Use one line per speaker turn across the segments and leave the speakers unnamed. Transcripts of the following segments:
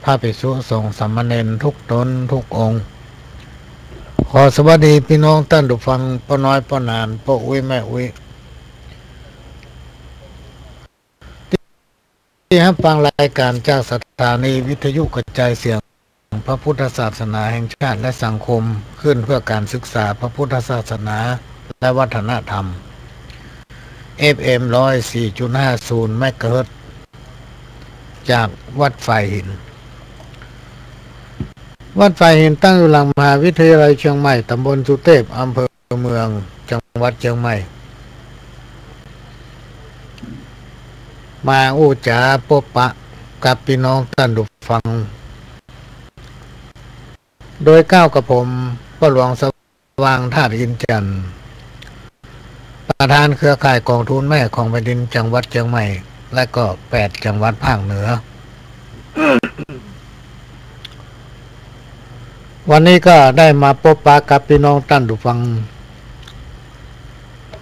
พระภิกษุสงฆ์สามเณรทุกตนทุกองค์ขอสวัสดีพี่น้องท่านผู้ฟังพ่อน้อยพ่อนานพ่ออุ้ยแม่อุ้ยที่ให้ฟังรายการจากสถานีวิทยุกระจายเสียงพระพุทธศาสนาแห่งชาติและสังคมขึ้นเพื่อการศึกษาพระพุทธศาสนาและวัฒนธรรม FM 104.50 เมกะเฮิรตซ์จากวัดไฟหินวัดไฟหินตั้งอยู่หลังมหาวิทยาลัยเชียงใหม่ตำบลสุเทพอำเภอเมืองจังหวัดเชียงใหม่มาอู้จาพบปะกับพี่น้องท่านผู้ฟังโดยก้าวกับผมพ่อหลวงสว่างธาตุอินจันทร์ประธานเครือข่ายกองทุนแม่ของแผ่นดินจังหวัดเชียงใหม่และก็8จังหวัดภาคเหนือ วันนี้ก็ได้มาพบปะกับพี่น้องท่านผู้ฟัง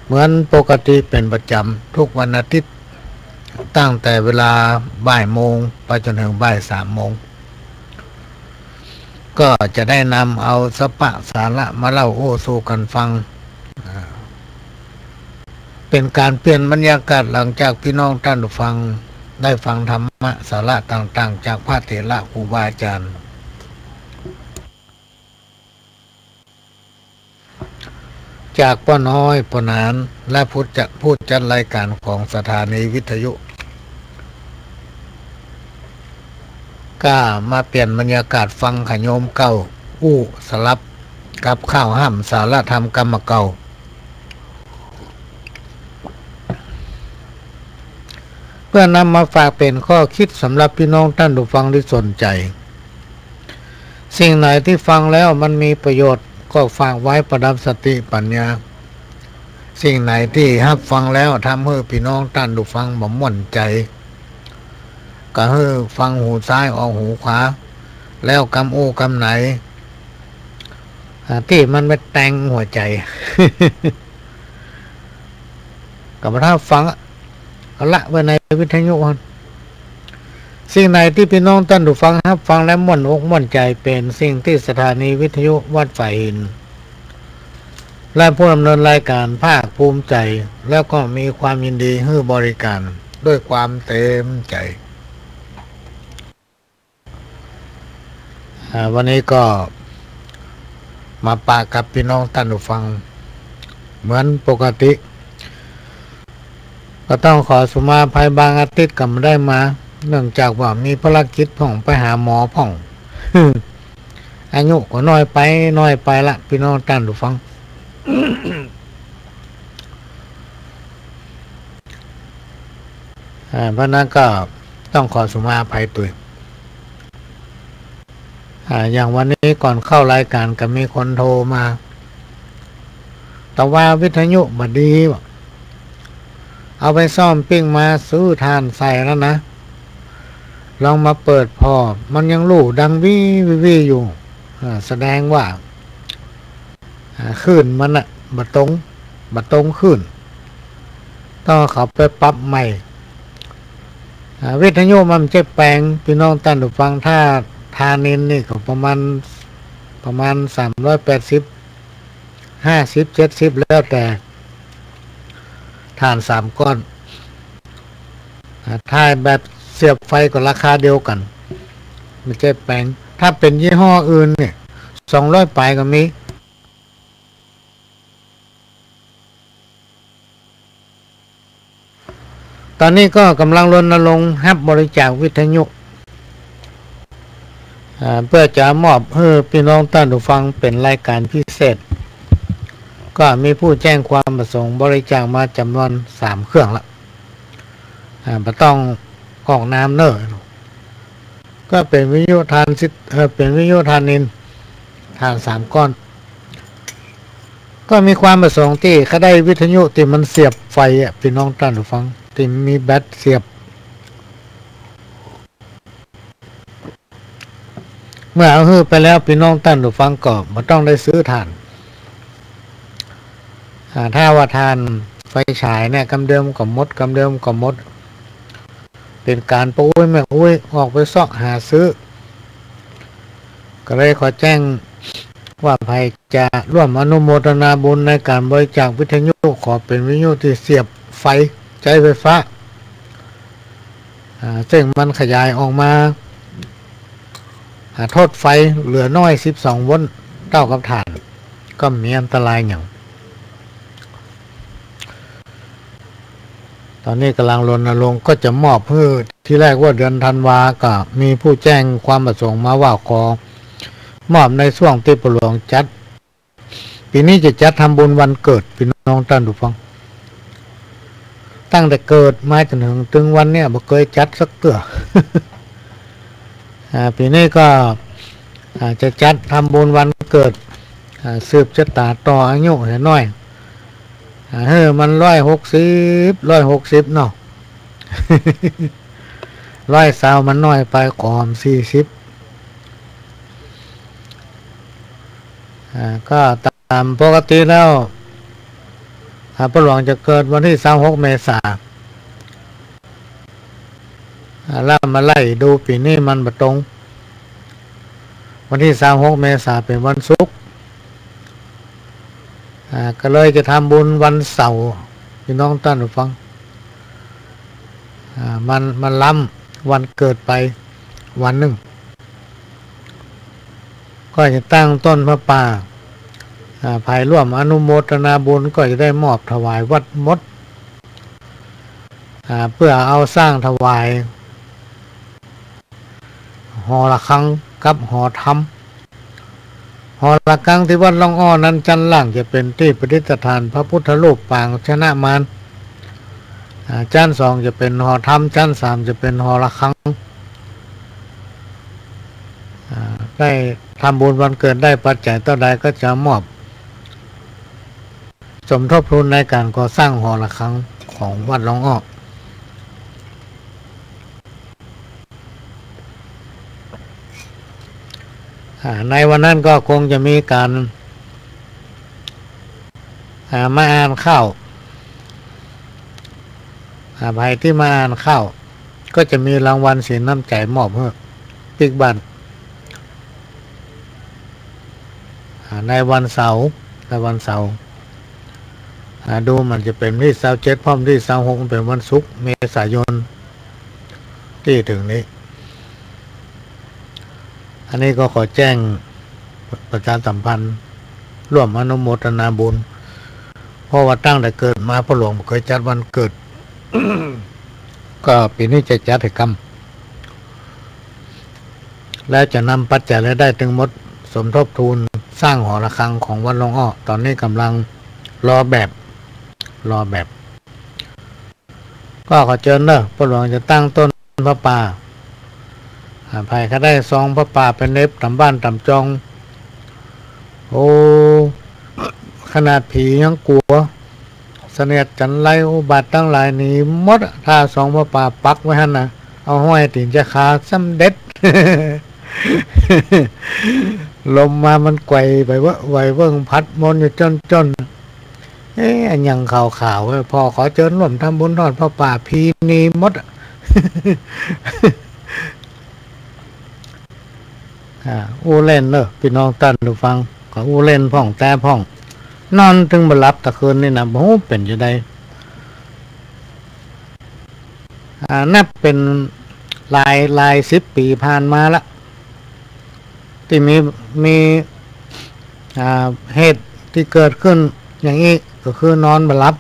เหมือนปกติเป็นประจำทุกวันอาทิตย์ตั้งแต่เวลาบ่ายโมงไปจนถึงบ่าย3 โมงก็จะได้นำเอาสปะสาระมาเล่าโอ้สู่กันฟังเป็นการเปลี่ยนบรรยากาศหลังจากพี่น้องท่านผู้ฟังได้ฟังธรรมะสาระต่างๆจากพระเถระครูบาอาจารย์จากป้าน้อยป้านานและผู้จัดรายการของสถานีวิทยุก็มาเปลี่ยนบรรยากาศฟังขโยมเก่าอู้สลับกับข้าวห้ามสารธรรมกรรมเก่าเพื่อนำมาฝากเป็นข้อคิดสำหรับพี่น้องท่านผู้ฟังที่สนใจสิ่งไหนที่ฟังแล้วมันมีประโยชน์ก็ฝากไว้ประดับสติปัญญาสิ่งไหนที่รับฟังแล้วทำให้พี่น้องท่านผู้ฟังบ่ม่วนใจก็ให้ฟังหูซ้ายออกหูขวาแล้วกำโอ้กำไหนที่มันไม่แต่งหัวใจ กับถ้าฟังเอาละไว้ในวิทยุสิ่งไหนที่พี่น้องท่านผู้ฟังรับฟังแล้วม่วนอกม่วนใจเป็นสิ่งที่สถานีวิทยุวัดไฟหินและผู้ดำเนินรายการภาคภูมิใจแล้วก็มีความยินดีให้บริการด้วยความเต็มใจวันนี้ก็มาปะกับพี่น้องท่านผู้ฟังเหมือนปกติก็ต้องขอสุมาภัยบางอาทิตย์ก็ไม่ได้มาเนื่องจากว่ามีภารกิจพ่องไปหาหมอพ่อง อายุก็น้อยไปละพี่น้องท่านผู้ฟัง เพราะนั้นก็ต้องขอสุมาภัยตัวอย่างวันนี้ก่อนเข้ารายการก็มีคนโทรมาแต่ว่าวิทยุบัดดีเอาไปซ่อมปิ้งมาซื้อทานใส่แล้วนะลองมาเปิดพอมันยังลู่ดังวิอยู่แสดงว่าขึ้นมันอะบัดตรงขึ้นต้องเขาไปปรับใหม่วิทยุมันจะแปลงพี่น้องท่านผู้ฟังถ้าทานินนี่ก็ประมาณ380 50 70แล้วแต่ทาน3 ก้อนถ้าแบบเสียบไฟก็ราคาเดียวกันมันจะแปลงถ้าเป็นยี่ห้ออื่นเนี่ย200ปลายก็มีตอนนี้ก็กำลังรณรงค์รับบริจาควิทยุเพื่อจะมอบให้พี่น้องท่านผู้ฟังเป็นรายการพิเศษก็มีผู้แจ้งความประสงค์บริจาคมาจำนวน3 เครื่องละไม่ต้องกอกน้ำเนอะก็เป็นวิทยุทานเป็นวิทยุทานินทาน3 ก้อนก็มีความประสงค์ที่เขาได้วิทยุที่มันเสียบไฟพี่น้องท่านผู้ฟังที่มีแบตเสียบเมื่อเอาฮื้อไปแล้วพี่น้องท่านผู้ฟังก็ไม่ต้องได้ซื้อถ่านถ้าว่าทานไฟฉายเนี่ยกำเดิมก็หมดเป็นการปุ้ยแม่อุ้ยออกไปซอกหาซื้อ ก็เลยขอแจ้งว่าใครจะร่วมอนุโมทนาบุญในการบริจาควิทยุขอเป็นวิทยุที่เสียบไฟใช้ไฟฟ้าซึ่งมันขยายออกมาโทษไฟเหลือน้อย12 โวลต์เท่ากับฐานก็มีอันตรายอย่างตอนนี้กำลังรณรงค์ก็จะมอบเพื่อที่แรกว่าเดือนธันวาก็มีผู้แจ้งความประสงค์มาว่าขอมอบในช่วงที่ประหลวงจัดปีนี้จะจัดทำบุญวันเกิดพี่น้องท่านผู้ฟังตั้งแต่เกิดมาจนถึงวันเนี้ยบ่เคยจัดสักเตื้อ ปีนี้ก็จะจัดทำบุญวันเกิดสืบชะตาต่ออายุให้น้อยมัน160เนาะ 120มันน้อยไปกอม40ก็ตามปกติแล้วพระหลวงจะเกิดวันที่26 เมษายนแล้วมาไล่ดูปีนี้มันบ่ตรงวันที่26 เมษายนเป็นวันศุกร์ก็เลยจะทำบุญวันเสาร์พี่น้องท่านผู้ฟังมันล้ำวันเกิดไปวันหนึ่งก็จะตั้งต้นพระป่าภายร่วมอนุโมทนาบุญก็จะได้มอบถวายวัดมดเพื่อเอาสร้างถวายหอระฆังกับหอธรรมหอระฆังที่วัดล่องอ้อนั้นชั้นล่างจะเป็นที่ประดิษฐานพระพุทธรูปปางชนะมารชั้น2จะเป็นหอธรรมชั้น3จะเป็นหอระฆังได้ทำบุญวันเกิดได้ปัจจัยเท่าใดก็จะมอบสมทบทุนในการก่อสร้างหอระฆังของวัดล่องอ้อในวันนั้นก็คงจะมีการมาอ่านข้าวใครที่มาอ่านข้าวก็จะมีรางวัลสินน้ำใจมอบให้ปิกบันในวันเสาร์ดูมันจะเป็นที่27พร้อมที่26เป็นวันศุกร์เมษายนที่ถึงนี้อันนี้ก็ขอแจ้งประชาสัมพันธ์ร่วมอนุโมทนาบุญเพราะว่าตั้งแต่เกิดมาพระหลวงเคยจัดวันเกิด ก็ปีนี้จะจัดให้กรรมและจะนำปัจจัยและได้ถึงหมดสมทบทุนสร้างหอระฆังของวัดล่องอ้อตอนนี้กำลังรอแบบก็ขอเชิญเนอะพระหลวงจะตั้งต้นพระป่าภายเขาได้ซองพระป่าเป็นเล็บทำบ้านทำจองโอ้ขนาดผียังกลัวเสนียดจันไรอุบัติตั้งหลายหนีมดถ้าซองพระป่าปักไว้หั่นนะเอาห้อยตีนจะขาซ้ำเด็ด ลมมามันไกวไปว่าไหวเบิ่งพัดมนอยู่จนอันยังข่าวพอขอเชิญร่วมทำบุญทอดพระป่าพีนีมด อูเล่นเนอะพี่น้องท่านดูฟังก็อูเล่นพ่องแต่พ่องนอนถึงบ่หลับตะคืนนี่นะโอ้เป็นจะได้นับเป็นลาย10 ปีผ่านมาละที่มีเหตุที่เกิดขึ้นอย่างนี้ก็คือนอนบ่หลับ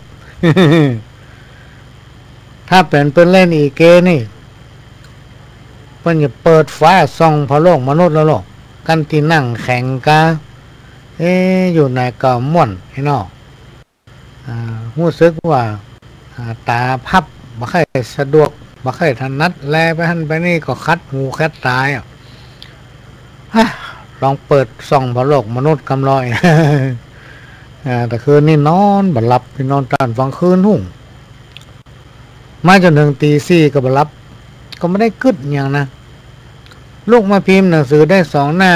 ถ้าเป็นเล่นอีเกนี่เพิ่นจะเปิดฟ้าส่องพระโลกมนุษย์แล้วหรอกกันที่นั่งแข่งกาอยู่ในก็ม่วนให้นอกรู้สึกว่าตาพับบ่ค่อยสะดวกบ่ค่อยถนัดแลไปหั่นไปนี่ก็คัดหูคัดตาลองเปิดส่องพระโลกมนุษย์กำลอย แต่คืนนี่นอนบ่หลับพี่นอนตานฟังคืนหุ่งมาจนถึงตี 4ก็บ่หลับก็ไม่ได้กึดอย่างนะลูกมาพิมพ์หนังสือได้2 หน้า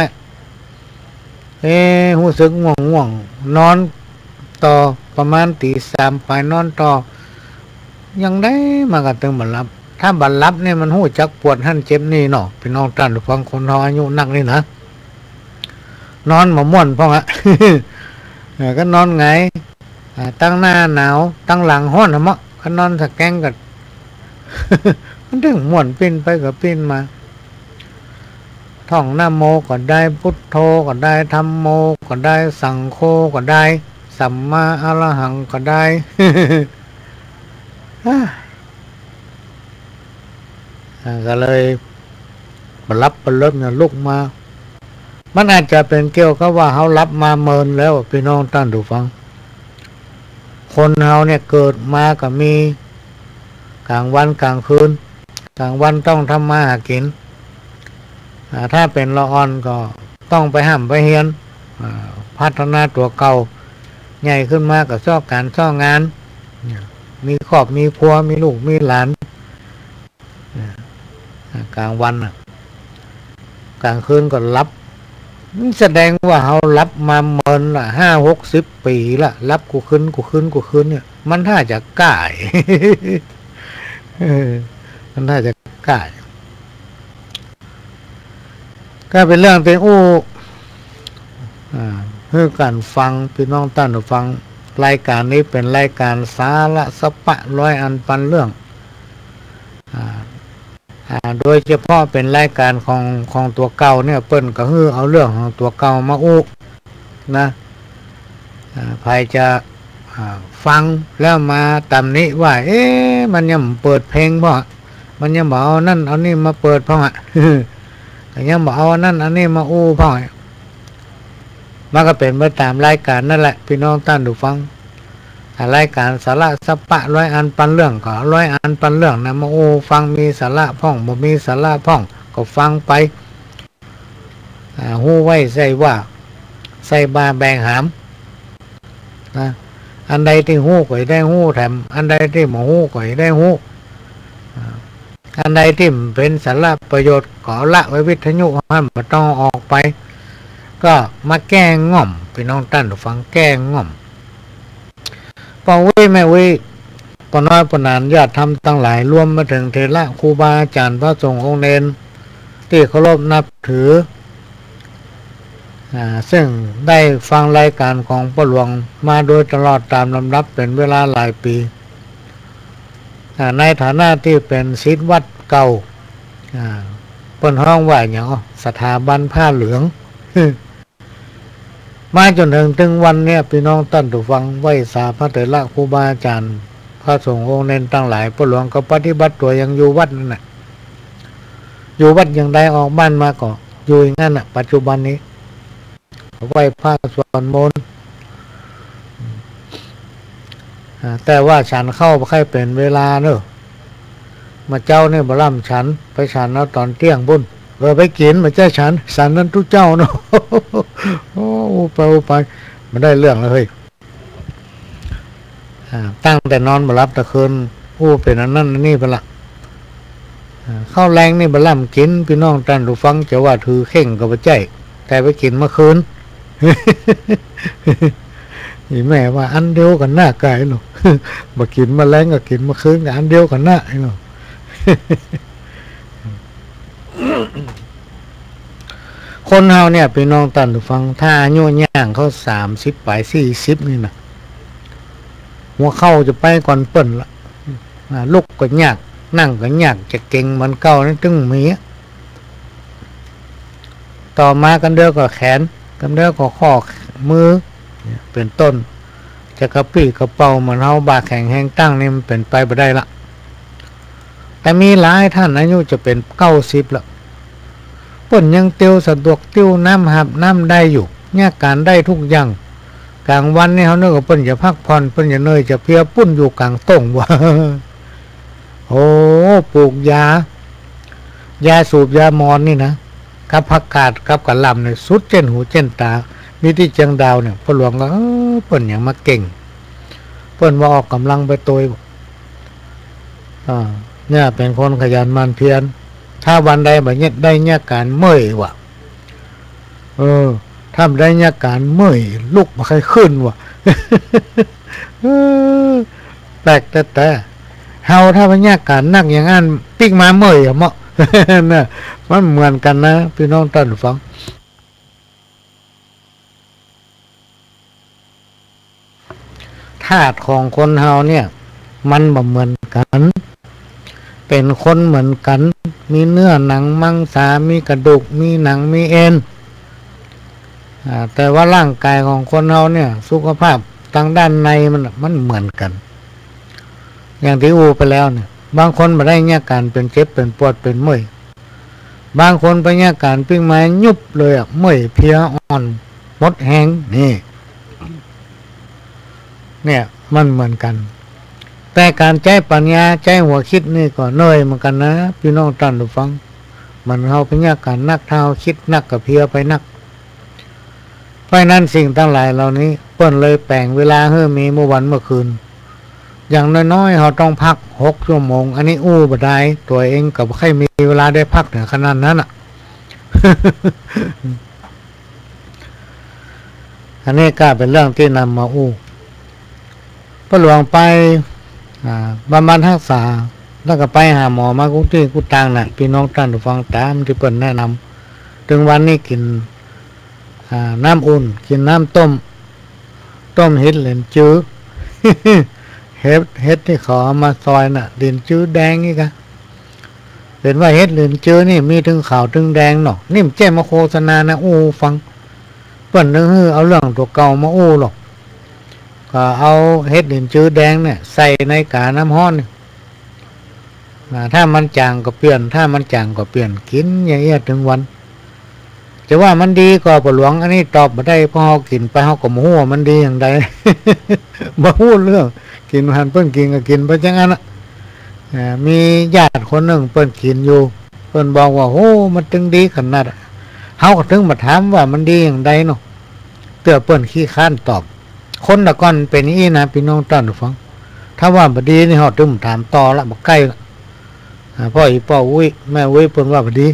รู้สึกง่วงนอนต่อประมาณตี 3ไปนอนต่อยังได้มากันถึงบ่หลับถ้าบ่หลับเนี่ยมันหู้จักปวดหั่นเจ็บนี่เนาะพี่น้องท่านผู้ฟังคนเฮาอายุนักนี่นะ นอนหมอม่วนพ่องอะ ก็นอนไงตั้งหน้าหนาวตั้งหลังห้อนมะก็นอนสแกงกัน มันถึงม่วนปิ้นไปกับปิ้นมาท่องนะโมก็ได้พุทโธก็ได้ธัมโมก็ได้สังโฆก็ได้สัมมาอรหังก็ได้ ก็เลยบรับเริ่มเนี่ยลุกมามันอาจจะเป็นเกี่ยวกับว่าเขารับมาเมินแล้วพี่น้องท่านดูฟังคนเขาเนี่ยเกิดมาก็มีกลางวันกลางคืนกลางวันต้องทำมาหากินถ้าเป็นละอ่อนก็ต้องไปห้ามไปเฮียนพัฒนาตัวเก่าใหญ่ขึ้นมาก็ชอบการชอบงานมีครอบมีครัวมีลูกมีหลานกลางวันกลางคืนก็รับแสดงว่าเขารับมาเมินละ50-60 ปีละรับกูขึ้นเนี่ยมันถ้าจะก่าย มันถ้าจะก่ายก็เป็นเรื่องเป็นเพื่อการฟังพี่น้องท่านฟังรายการนี้เป็นรายการสาระสปะร้อยอันปันเรื่องโดยเฉพาะเป็นรายการของตัวเก่าเนี่ยเปิ้นก็คือเอาเรื่องของตัวเก่ามานะใครจะฟังแล้วมาตำหนิว่ามันยังเปิดเพลงเพราะมันยังบอกเอานั่นเอานี่มาเปิดเพราะยังบอกเอานั่นอันนี้มาเพราะมันก็เป็นไปตามรายการนั่นแหละพี่น้องท่านดูฟังรายการสาระสปะร้อยอันปันเรื่องก็ร้อยอันปันเรื่องนะมาฟังมีสาระพ่องบ่มีสาระพ่องก็ฟังไปหู้ไว้ใส่ว่าใส่บาแบงหามนะอันใดที่หู้ก็ได้หู้แถมอันใดที่บ่หู้ก็ได้หู้อันใดที่เป็นสาระประโยชน์ก็ละไว้วิทยุให้มันต้องออกไปก็มาแก้ง่อมพี่น้องท่านฟังแก้ง่อมปองวิแม่วิปน้อยปนานญาติธรรมทั้งหลายรวมมาถึงเทระครูบาอาจารย์พระสงฆ์องค์เนรที่เคารพนับถือซึ่งได้ฟังรายการของพ่อหลวงมาโดยตลอดตามลำดับเป็นเวลาหลายปีในฐานะที่เป็นศิษย์วัดเก่าเปิ้นห้องว่าอย่างสถาบันผ้าเหลือง มาจนถึงวันเนี้ยพี่น้องท่านผู้ฟังไหว้สาพระเถระครูบาอาจารย์พระสงฆ์องค์เนรทั้งหลายพ่อหลวงก็ปฏิบัติตัวยังอยู่วัดนั่นน่ะอยู่วัดอย่างใดออกบ้านมาก็อยู่อย่างนั้นน่ะปัจจุบันนี้ไหว้พระสวดมนต์แต่ว่าฉันเข้าใครเป็นเวลาเนอะมาเจ้าเนี่ยบล่ำฉันไปฉันแล้วตอนเที่ยงบุญไปกินมาเจ้าฉันนั้นทุกเจ้าเนาะ โอ้ไปมันได้เรื่องแล้วเฮ้ยตั้งแต่นอนมารับตะคืนเป็นอันนั้นนี่ไปละข้าวแรงนี่บล่ำกินพี่น้องท่านผู้ฟังจะว่าถือเข่งกับใจแต่ไปกินเมื่อคืน นี่แม่ว่าอันเดียวกันหน้าไก่หรอก มากินมาแรงก็กินมาคืนกับอันเดียวกันหน้าหรอก คนเฮาเนี่ยพี่น้องท่านผู้ฟังถ้าอายุย่างเขา30 ไป 40นี่นะหัวเข้าจะไปก่อนเปิ้นละลุกก็ยากนั่งก็ยากจะเก่งเหมือนเก่านี่ตึงมีต่อมากันเดียวก็แขนกันเดียวก็ข้อมือเป็นต้นจะกระปี้กระเป๋าเหมือนเฮาบาแข็งแห้งตั้งนี่มันเป็นไปบ่ได้ละแต่มีหลายท่านอายุจะเป็น90ละเปิ้นยังเตียวสะดวกเตียวน้ำหับน้ำได้อยู่เนี่ยการได้ทุกอย่างกลางวันนี่เขาเนื้อเปิ้นจะพักผ่อนเปิ้นจะเนยจะเพียปุ้นอยู่กลางต้งว่า โอ้ปลูกยาสูบยามอนนี่นะกับผักกาดกับกะหล่ำเนี่ยสุดเจนหูเจนตามีที่เชียงดาวเนี่ยพ่อหลวงก็เปิ้นอย่างมาเก่งเปิ้นว่าออกกำลังไปตัวเนี่ยเป็นคนขยันหมั่นเพียรถ้าวันใดแบบนี้ได้เนี่ยการเมื่อยวะถ้าได้เนี่ยการเมื่อยลุกมาใครขึ้นวะ แปลกแต่เฮาถ้าเป็นเนี่ยการนักอย่างนั้นปิ๊กมาเมื่อยอะเมาะ น่ะมันเหมือนกันนะพี่น้องท่านฟัง ธาตุของคนเฮาเนี่ยมันบ่เหมือนกันเป็นคนเหมือนกันมีเนื้อหนังมังสามีกระดูกมีหนังมีเอ็นแต่ว่าร่างกายของคนเฮาเนี่ยสุขภาพทางด้านในมันเหมือนกันอย่างที่อูไปแล้วเนี่ยบางคนมาได้เนี่ยการเป็นเจ็บเป็นปวดเป็นเมื่อยบางคนไปเนี่ยการปิ้งไม้ยุบเลยเมื่อยเพลียอ่อนหมดแห้งนี่เนี่ยมันเหมือนกันแต่การใจปัญญาใจหัวคิดนี่ก็เนยเหมือนกันนะพี่น้องท่านผู้ฟังมันเฮาไปเนี่ยการนักเท้าคิดนักกับเพลียไปนักเพราะนั้นสิ่งทั้งหลายเหล่านี้เปิ้นเลยแปลงเวลาเฮ้อมีเมื่อวันเมื่อคืนอย่างน้อยๆเราต้องพัก6 ชั่วโมงอันนี้อู้บ่ได้ตัวเองกับใครมีเวลาได้พักถึงขนาดนั้นอ่ะ อันนี้ก็เป็นเรื่องที่นำมาอู้พระหลวงไปบำบัดรักษาแล้วก็ไปหาหมอมากุฏิกุฏางน่ะพี่น้องท่านผู้ฟังตามที่เปิ้นแนะนำถึงวันนี้กินน้ำอุ่นกินน้ำต้มเห็ดเหลนจื้อ เห็ดที่เขาเอามาซอยน่ะเหลนจื้อแดงนี่กะเห็นว่าเห็ดเหลนจื้อนี่มีถึงขาวถึงแดงเนาะนี่มันแจ้มาโฆษณานะอู้ฟังเปิ้นนึกเอาเรื่องตัวเก่ามาอู้หรอกก็เอาเห็ดเหลนจื้อแดงเนี่ยใส่ในกาน้ำร้อนถ้ามันจางก็เปลี่ยนถ้ามันจางก็เปลี่ยนกินอย่างเงี้ยถึงวันจะว่ามันดีกว่าปลวงอันนี้ตอบมาได้เพราะเขากินไปเขาก็มู้ว่ามันดีอย่างใด มาพูดเรื่องกินหันเปิ้นกินก็กินไปจังนั้นมีญาติคนหนึ่งเปิ้นกินอยู่เปิ้นบอกว่าโอ้มันถึงดีขนาดเขาก็ถึงมาถามว่ามันดีอย่างใดเนาะเตือเปิ้นขี้ค้านตอบคนละก่อนเป็นนี่นะพี่น้องท่านผู้ฟังถ้าว่าบ่ดีนี่เขาถึงถามต่อละบ่ใกล้ละพ่ออีพ่ออุ้ยแม่อุ้ยเปิ้นว่าบ่ดี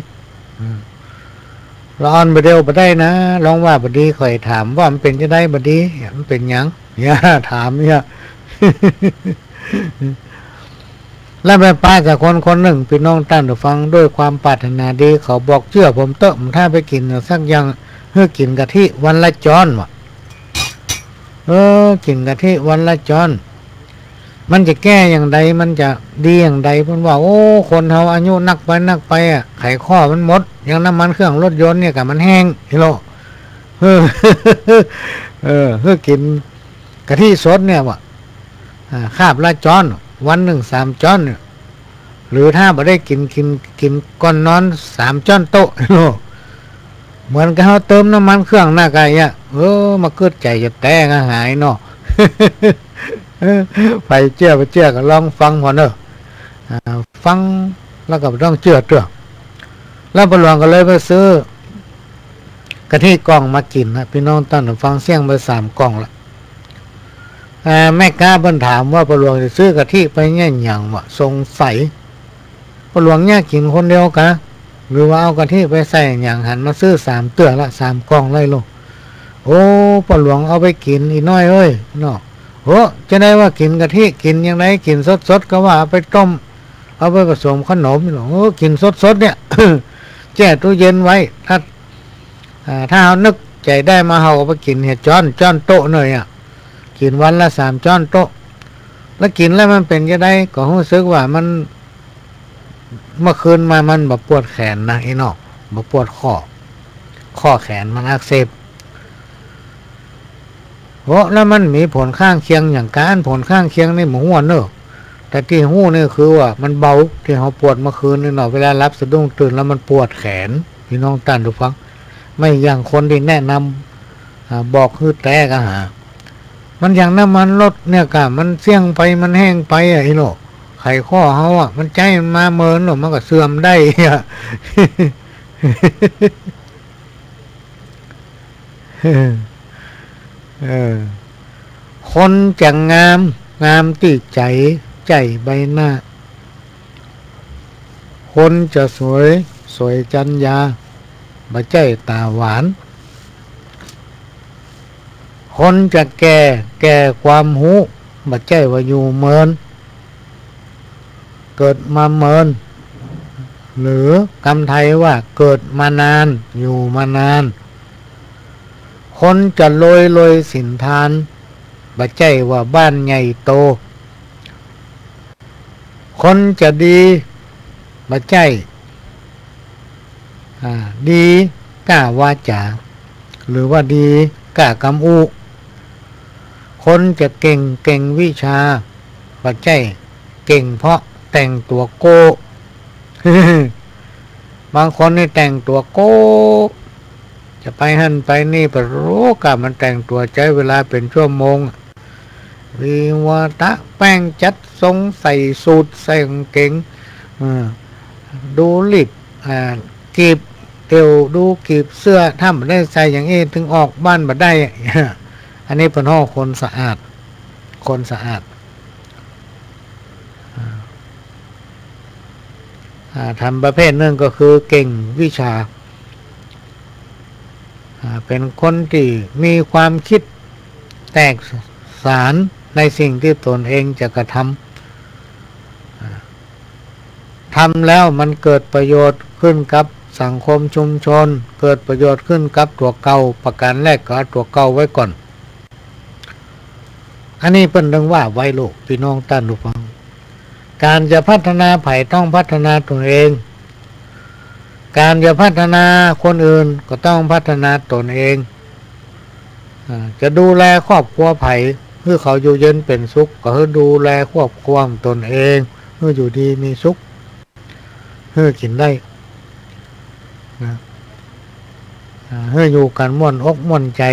ร้อนไปเดียวไปได้นะลองว่าบดีคอยถามว่ามันเป็นจะได้บดีมันเป็นยังเนี่ยถามเนี่ย แล้วไปป้ากับคนหนึ่งพี่น้องท่านผู้ฟังด้วยความปรารถนาดีเขาบอกเชื่อผมเติมถ้าไปกินสักอย่างเพื่อกินกะทิวันละจอนวะกินกะทิวันละจอนมันจะแก้อย่างใดมันจะดีอย่างใดเพิ่นว่าโอ้คนเฮาอายุนักไปไขข้อมันหมดอย่างน้ำมันเครื่องรถยนต์เนี่ยกับมันแห้งฮิโลเพื่อกินกะทิสดเนี่ยว่ะคาบละจอนวันหนึ่ง3 จอนหรือถ้าบ่ได้กินก่อนนอน3 จอนโต๊ะฮิโลเหมือนกับเฮาเติมน้ำมันเครื่องหน้ากายอ่ะมาเกิดใจจะแตกหายเนาะ ไปเชื่อก็ลองฟังก่อนเนอะฟังแล้วก็ต้องเชื่อแล้วปลวงก็เลยไปซื้อกะทิกล่องมากินนะพี่น้องท่านฟังเสียงไป3 กล่องละแม่ค้าเพิ่นถามว่าปลวงจะซื้อกะทิไปเนี่ยอย่างวะสงสัยปลวงเนี่ยกินคนเดียวกะหรือว่าเอากะทิไปใส่อย่างหันมาซื้อ3 เตื้อละ3 กล่องเลยลูกโอ้ปลวงเอาไปกินอีน้อยเอ้ยเนาะโอ้จะได้ว่ากินกะทิกินยังไงกินสดก็ว่าไปต้มเอาไปผสมขนมหรอกินสดเนี่ย แช่ตู้เย็นไว้ถ้าเอานึกใจได้มาเฮาไปกินเห็ดจ้อนโต๊ะหน่อยกินวันละ3 จ้อนโต๊ะแล้วกินแล้วมันเป็นจะได้ก็รู้สึกว่ามันเมื่อคืนมามันแบบปวดแขนนะไอ้นอกแบบปวดข้อแขนมันอักเสบแล้วมันมีผลข้างเคียงอย่างการผลข้างเคียงในหมูหัวเนอะแต่ที่หูนี่คือว่ามันเบาที่เขาปวดเมื่อคืนนี่เนาะเวลารับสะดุ้งตื่นแล้วมันปวดแขนพี่น้องท่านผู้ฟังไม่อย่างคนที่แนะนำบอกคือแตกมันอย่างน้ำมันลดเนี่ยกะมันเสี่ยงไปมันแห้งไปไอ้โลไขข้อเขามันใจมาเมินหรอมันก็เสื่อมได้คนจะงามที่ใจใบหน้าคนจะสวยจัญญาบ่ใจตาหวานคนจะแก่ความหูบ่ใจว่าอยู่เมินเกิดมาเมินหรือกำไทยว่าเกิดมานานอยู่มานานคนจะโรยสินทาน บ่ใจว่าบ้านใหญ่โตคนจะดีบ่ใจดีกล้าวาจาหรือว่าดีกล้ากำอุคนจะเก่งวิชาบ่ใจเก่งเพราะแต่งตัวโก้ บางคนนี่แต่งตัวโก้จะไปหั่นไปนี่ปรู้กับมันแต่งตัวใช้เวลาเป็นชั่วโมงวิวาตะแป้งจัดทรงใส่สูทใส่กางเกงดูลิบกีบเอวดูกีบเสื้อถ้าไม่ได้ใส่อย่างนี้ถึงออกบ้านมาได้ อันนี้เป็นห้องคนสะอาดทำประเภทนึงก็คือเก่งวิชาเป็นคนที่มีความคิดแตกสารในสิ่งที่ตนเองจะกระทำแล้วมันเกิดประโยชน์ขึ้นกับสังคมชุมชนเกิดประโยชน์ขึ้นกับตัวเก่าประการแรกก็เอาตัวเก่าไว้ก่อนอันนี้เป็นเรื่องว่าไว้ลูกพี่น้องท่านผู้ฟังการจะพัฒนาไผ่ต้องพัฒนาตนเองการจะพัฒนาคนอื่นก็ต้องพัฒนาตนเองจะดูแลครอบครัวไผ่เพื่อเขาอยู่เย็นเป็นสุขก็ให้ดูแลครอบครัวตนเองเพื่ออยู่ดีมีสุขเพื่อกินได้เพื่ออยู่กันม่วนอกม่วนใจ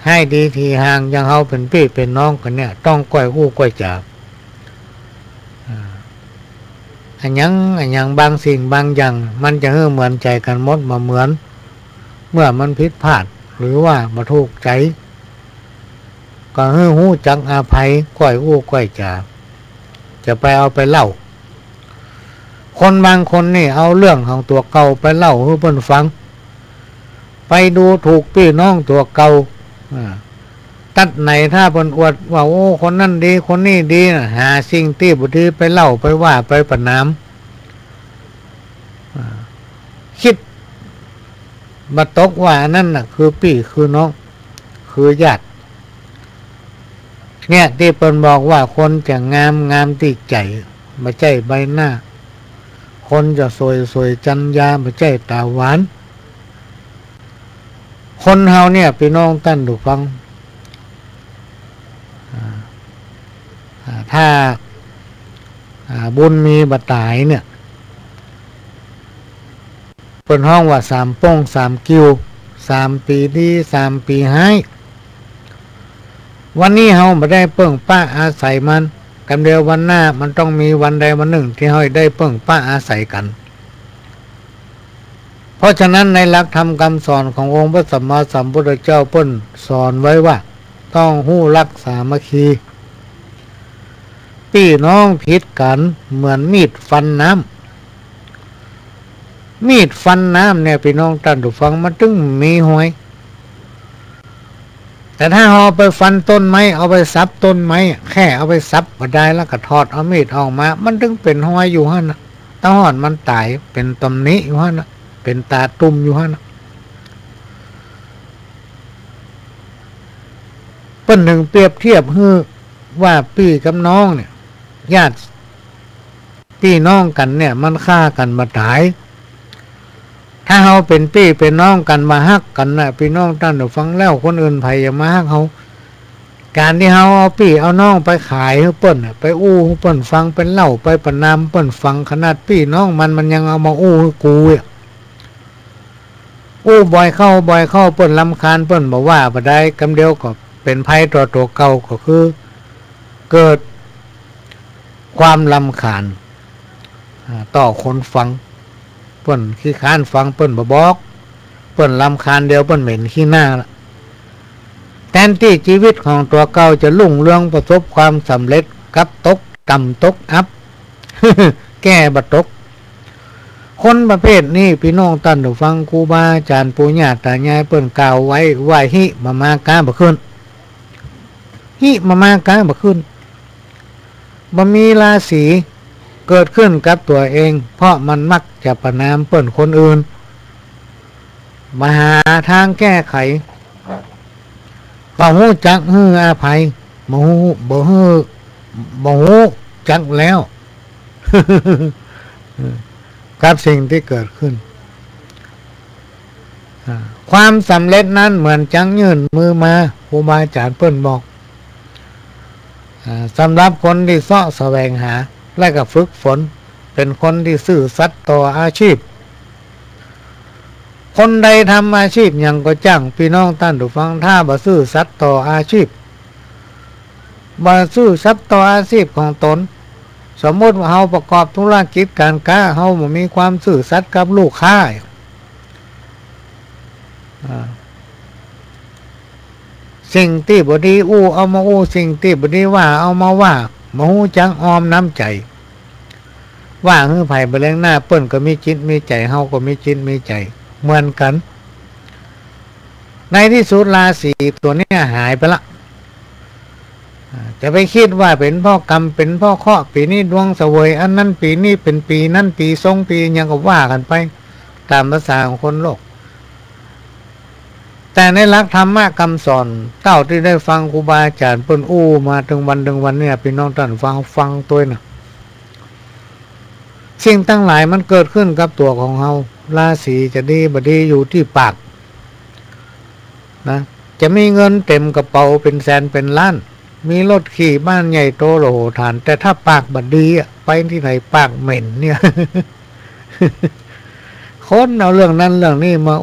ให้ดีทีห่างยังเขาเป็นพี่เป็นน้องกันเนี่ยต้องก้อยกู้ก้อยจับอันยังบางสิ่งบางอย่างมันจะเหมือนใจกันหมดมาเหมือนเมื่อมันผิดพลาดหรือว่ามาถูกใจก็หู้จักอาภัยก้อยอู้ก้อยจับจะไปเอาไปเล่าคนบางคนนี่เอาเรื่องของตัวเก่าไปเล่าให้เพิ่นฟังไปดูถูกพี่น้องตัวเก่าตัดไหนถ้าเพิ่นอวดว่าโอ้คนนั่นดีคนนี้ดีนะหาสิ่งที่บุตรีไปเล่าไปว่าไปประนามคิดมาตกว่านั่นน่ะคือพี่คือน้องคือญาติเนี่ยที่เพิ่นบอกว่าคนจะงามที่ใจไม่ใช่ใบหน้าคนจะสวยจัญญาไม่ใช่ตาหวานคนเฮาเนี่ยพี่น้องท่านผู้ฟังถ้าบุญมีบัตรตายเนี่ยเป็นห้องว่า3 ป้อง 3 กิ้ว 3 ปีดี3 ปีให้วันนี้เฮาไม่ได้เปิ้งป้าอาศัยมันกันเดียววันหน้ามันต้องมีวันใดวันหนึ่งที่เฮาได้เปิ้งป้าอาศัยกันเพราะฉะนั้นในหลักธรรมคำสอนขององค์พระสัมมาสัมพุทธเจ้าเปิ้นสอนไว้ว่าต้องฮู้รักสามัคคีพี่น้องผิดกันเหมือนมีดฟันน้ำเนี่ยพี่น้องท่านผู้ฟังมันถึงมีหอยแต่ถ้าเอาไปฟันต้นไม้เอาไปซับต้นไม้แค่เอาไปซับก็ได้แล้วก็ถอดเอามีดออกมามันถึงเป็นหอยอยู่หั่นน่ะตะหอนมันตายเป็นตำหนิอยู่หั่นน่ะเป็นตาตุ่มอยู่หั่นน่ะเปิ้นหนึ่งเปรียบเทียบฮือว่าพี่กับน้องเนี่ยญาติพี่น้องกันเนี่ยมันฆ่ากันมาตายถ้าเฮาเป็นพี่เป็นน้องกันมาฮักกันน่ะพี่น้องท่านผู้ฟังแล้วคนอื่นไผอย่ามาฮักเฮาการที่เฮาเอาพี่เอาน้องไปขายให้เปิ้นไปอู้ให้เปิ้นฟังเป็นเล่าไปประนามเปิ้นฟังขนาดพี่น้องมันยังเอามาอู้ให้กูอู้บ่อยเข้าเปิ้นรำคาญเปิ้นบอกว่าบ่ได้กำเดียวก็เป็นภัยต่อตัวเก่าก็คือเกิดความรำคาญต่อคนฟังเปิ้นขี้ค้านฟังเปิ้นบ่บอกเปิ้นรำคาญเดียวเปิ้นเหม็นขี้หน้าละแทนที่ชีวิตของตัวเก่าจะรุ่งเรืองประสบความสำเร็จกับตกต่ำตกอับ แก้บ่ตกคนประเภทนี้พี่น้องท่านผู้ฟังครูบาอาจารย์ปู่ย่าตายายเปิ้นกล่าวไว้ว่าหิมามากาบ่ขึ้นหิมามากาบ่ขึ้นบ่มีราศีเกิดขึ้นกับตัวเองเพราะมันมักจะประนามเปิ้นคนอื่นมาหาทางแก้ไข บ่ฮู้จักฮืออภัยบ่ฮู้บ่ฮู้บ่ฮู้จักแล้ว กับสิ่งที่เกิดขึ้นความสำเร็จนั้นเหมือนจังยื่นมือมาครูบาอาจารย์เพิ่นบอกสำหรับคนที่เสาะแสวงหาและก็ฝึกฝนเป็นคนที่ซื่อสัตย์ต่ออาชีพคนใดทำอาชีพอย่างก็จ้างพี่น้องท่านผู้ฟังถ้าบ่ซื่อสัตย์ต่ออาชีพบ่ซื่อสัตย์ต่ออาชีพของตนสมมติว่าเฮาประกอบธุรกิจการค้าเฮาบ่มีความซื่อสัตย์กับลูกค้าสิ่งที่บ่ดีเอามาสิ่งที่บ่ดีว่าเอามาว่าบ่ฮู้จักออมน้ำใจว่าฮือไผบ่แลงหน้าเปิ้นก็มีจิตมีใจเฮาก็มีจิตมีใจเหมือนกันในที่สุดราศีตัวนี้หายไปละจะไปคิดว่าเป็นพ่อกรรมเป็นพ่อเคราะห์ปีนี้ดวงเสวยอันนั้นปีนี้เป็นปีนั้นปีทรงปียังก็ว่ากันไปตามภาษาของคนโลกแต่ในหลักธรรมะคำสอนเต้าที่ได้ฟังครูบาอาจารย์เปิ้นมาถึงวันเนี่ยพี่น้องท่านฟังตัวน่ะสิ่งตั้งหลายมันเกิดขึ้นกับตัวของเฮาราศีจะดีบ่ดีอยู่ที่ปากนะจะมีเงินเต็มกระเป๋าเป็นแสนเป็นล้านมีรถขี่บ้านใหญ่โตโหฐานแต่ถ้าปากบ่ดีไปที่ไหนปากเหม็นเนี่ย คนเอาเรื่องนั้นเรื่องนี้มา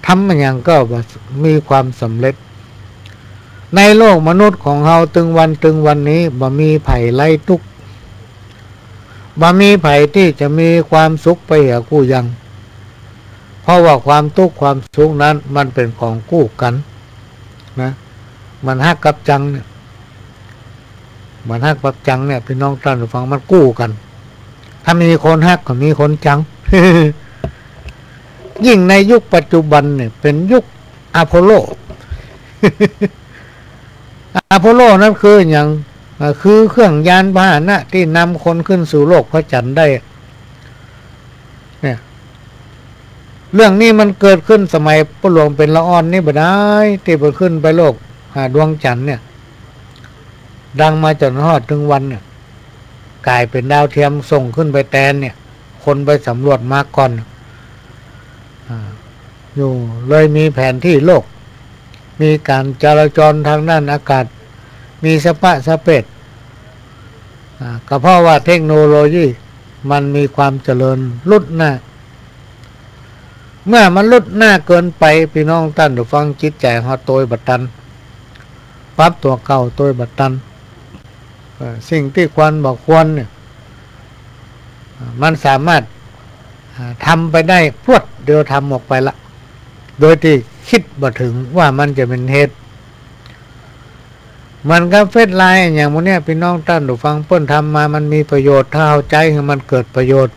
ทำมันอย่างก็มีความสำเร็จในโลกมนุษย์ของเฮาตึงวันนี้บ่มีไผไล่ทุกข์บ่มีไผที่จะมีความสุขไปหาคู่ยังเพราะว่าความทุกข์ความสุขนั้นมันเป็นของคู่กันนะมันฮักกับจังเนี่ยมันฮักกับจังเนี่ยพี่น้องท่านฟังมันกู้กันถ้ามีคนฮักก็มีคนจัง ยิ่งในยุคปัจจุบันเนี่ยเป็นยุคอโพโล อโพโลนั้นคืออย่างคือเครื่องยานพาหนะที่นำคนขึ้นสู่โลกพระจันทร์ได้เนี่ยเรื่องนี้มันเกิดขึ้นสมัยพระหลวงเป็นละอ่อนนี่บ่ได้ที่ไปขึ้นไปโลกดวงจันทร์เนี่ยดังมาจนฮอดถึงวันเนี่ยกลายเป็นดาวเทียมส่งขึ้นไปแทนเนี่ยคนไปสำรวจมาก่อนอยู่เลยมีแผนที่โลกมีการจราจรทางด้านอากาศมีสเปซก็เพราะว่าเทคโนโลยีมันมีความเจริญลุดหน้าเมื่อมันลุดหน้าเกินไปพี่น้องท่านผู้ฟังจิตใจเฮาโตยบัดตันปรับตัวเก่าโตยบัดตันสิ่งที่ควรบ่ควรเนี่ยมันสามารถทำไปได้พรวดเดียวทำออกไปละโดยที่คิดบ่ถึงว่ามันจะเป็นเหตุมันก็เฟซไลน์อย่างพวกนี้พี่น้องท่านผู้ฟังเพิ่นทำมามันมีประโยชน์ถ้าเอาใจให้มันเกิดประโยชน์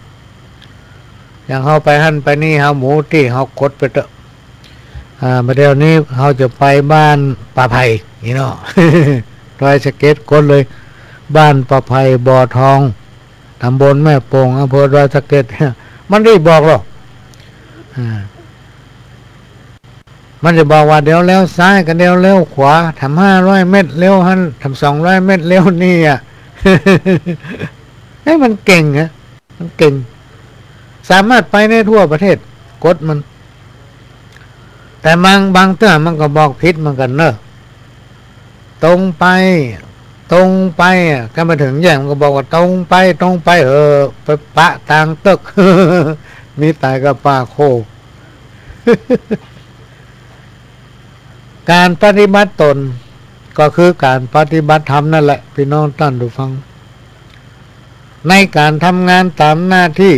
อย่างเฮาไปหั่นไปนี่เฮาหมูที่เฮากดไปเถอะมาเดี๋ยวนี้เฮาจะไปบ้านป่าไผ่นี่เนาะ รอยสเก็ตกดเลยบ้านป่าไผ่บ่อทองตำบลแม่โป่งอำเภอรอยสเก็ต มันได้บอกหรอกมันจะบอกว่าเดี๋ยวเลี้ยวซ้ายกันเดี๋ยวเลี้ยวขวาทำ500 เมตรเลี้ยวหันทำ200 เมตรเลี้ยวนี่อ่ะ ให้มันเก่งนะมันเก่งสามารถไปได้ทั่วประเทศกดมันแต่บางเตื้อมันก็บอกผิดมันกันเนอะตรงไปก็มาถึงแยกมันก็บอกว่าตรงไปไปปะทางตึก มีตายกับป่าโค การปฏิบัติตนก็คือการปฏิบัติธรรมนั่นแหละพี่น้องท่านผู้ฟังในการทำงานตามหน้าที่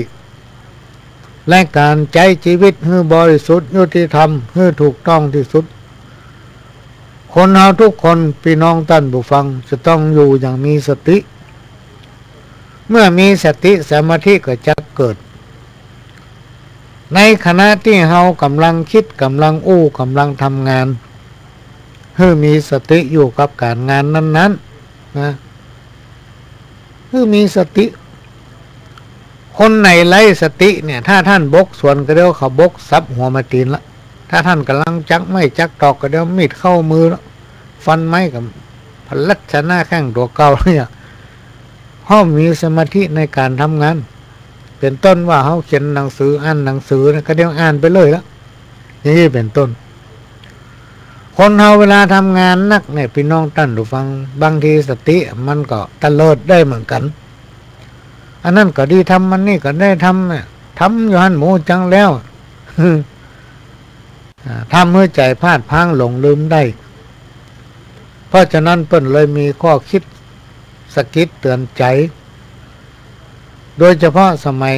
และการใช้ชีวิตให้บริสุทธิ์ยุติธรรมให้ถูกต้องที่สุดคนเราทุกคนพี่น้องท่านผู้ฟังจะต้องอยู่อย่างมีสติเมื่อมีสติสมาธิก็จะเกิดในขณะที่เรากำลังคิดกำลังกำลังทำงานให้มีสติอยู่กับการงานนั้นๆนะให้มีสติคนไหนไร้สติเนี่ยถ้าท่านบกส่วนก็เรียกเขาบกซับหัวมาตีนละ ถ้าท่านกำลังจักไม่จักตอกก็เดี๋ยวมีดเข้ามือแล้วฟันไม้กับพลัดชนะแข้งตัวเก่าเนี่ยห้อมมีสมาธิในการทำงานเป็นต้นว่าเขาเขียนหนังสืออ่านหนังสือก็เดี๋ยวอ่านไปเลยแล้วอย่างนี้เป็นต้นคนเราเวลาทำงานนักเนี่ยพี่น้องท่านผู้ฟังบางทีสติมันก็ตะเลิดได้เหมือนกันอันนั้นก็ดีทำมันนี่ก็ได้ทำเนี่ยทำอยู่หันหมูจังแล้วทำให้ใจพลาดพังหลงลืมได้เพราะฉะนั้นเปิ้นเลยมีข้อคิดสะกิดเตือนใจโดยเฉพาะสมัย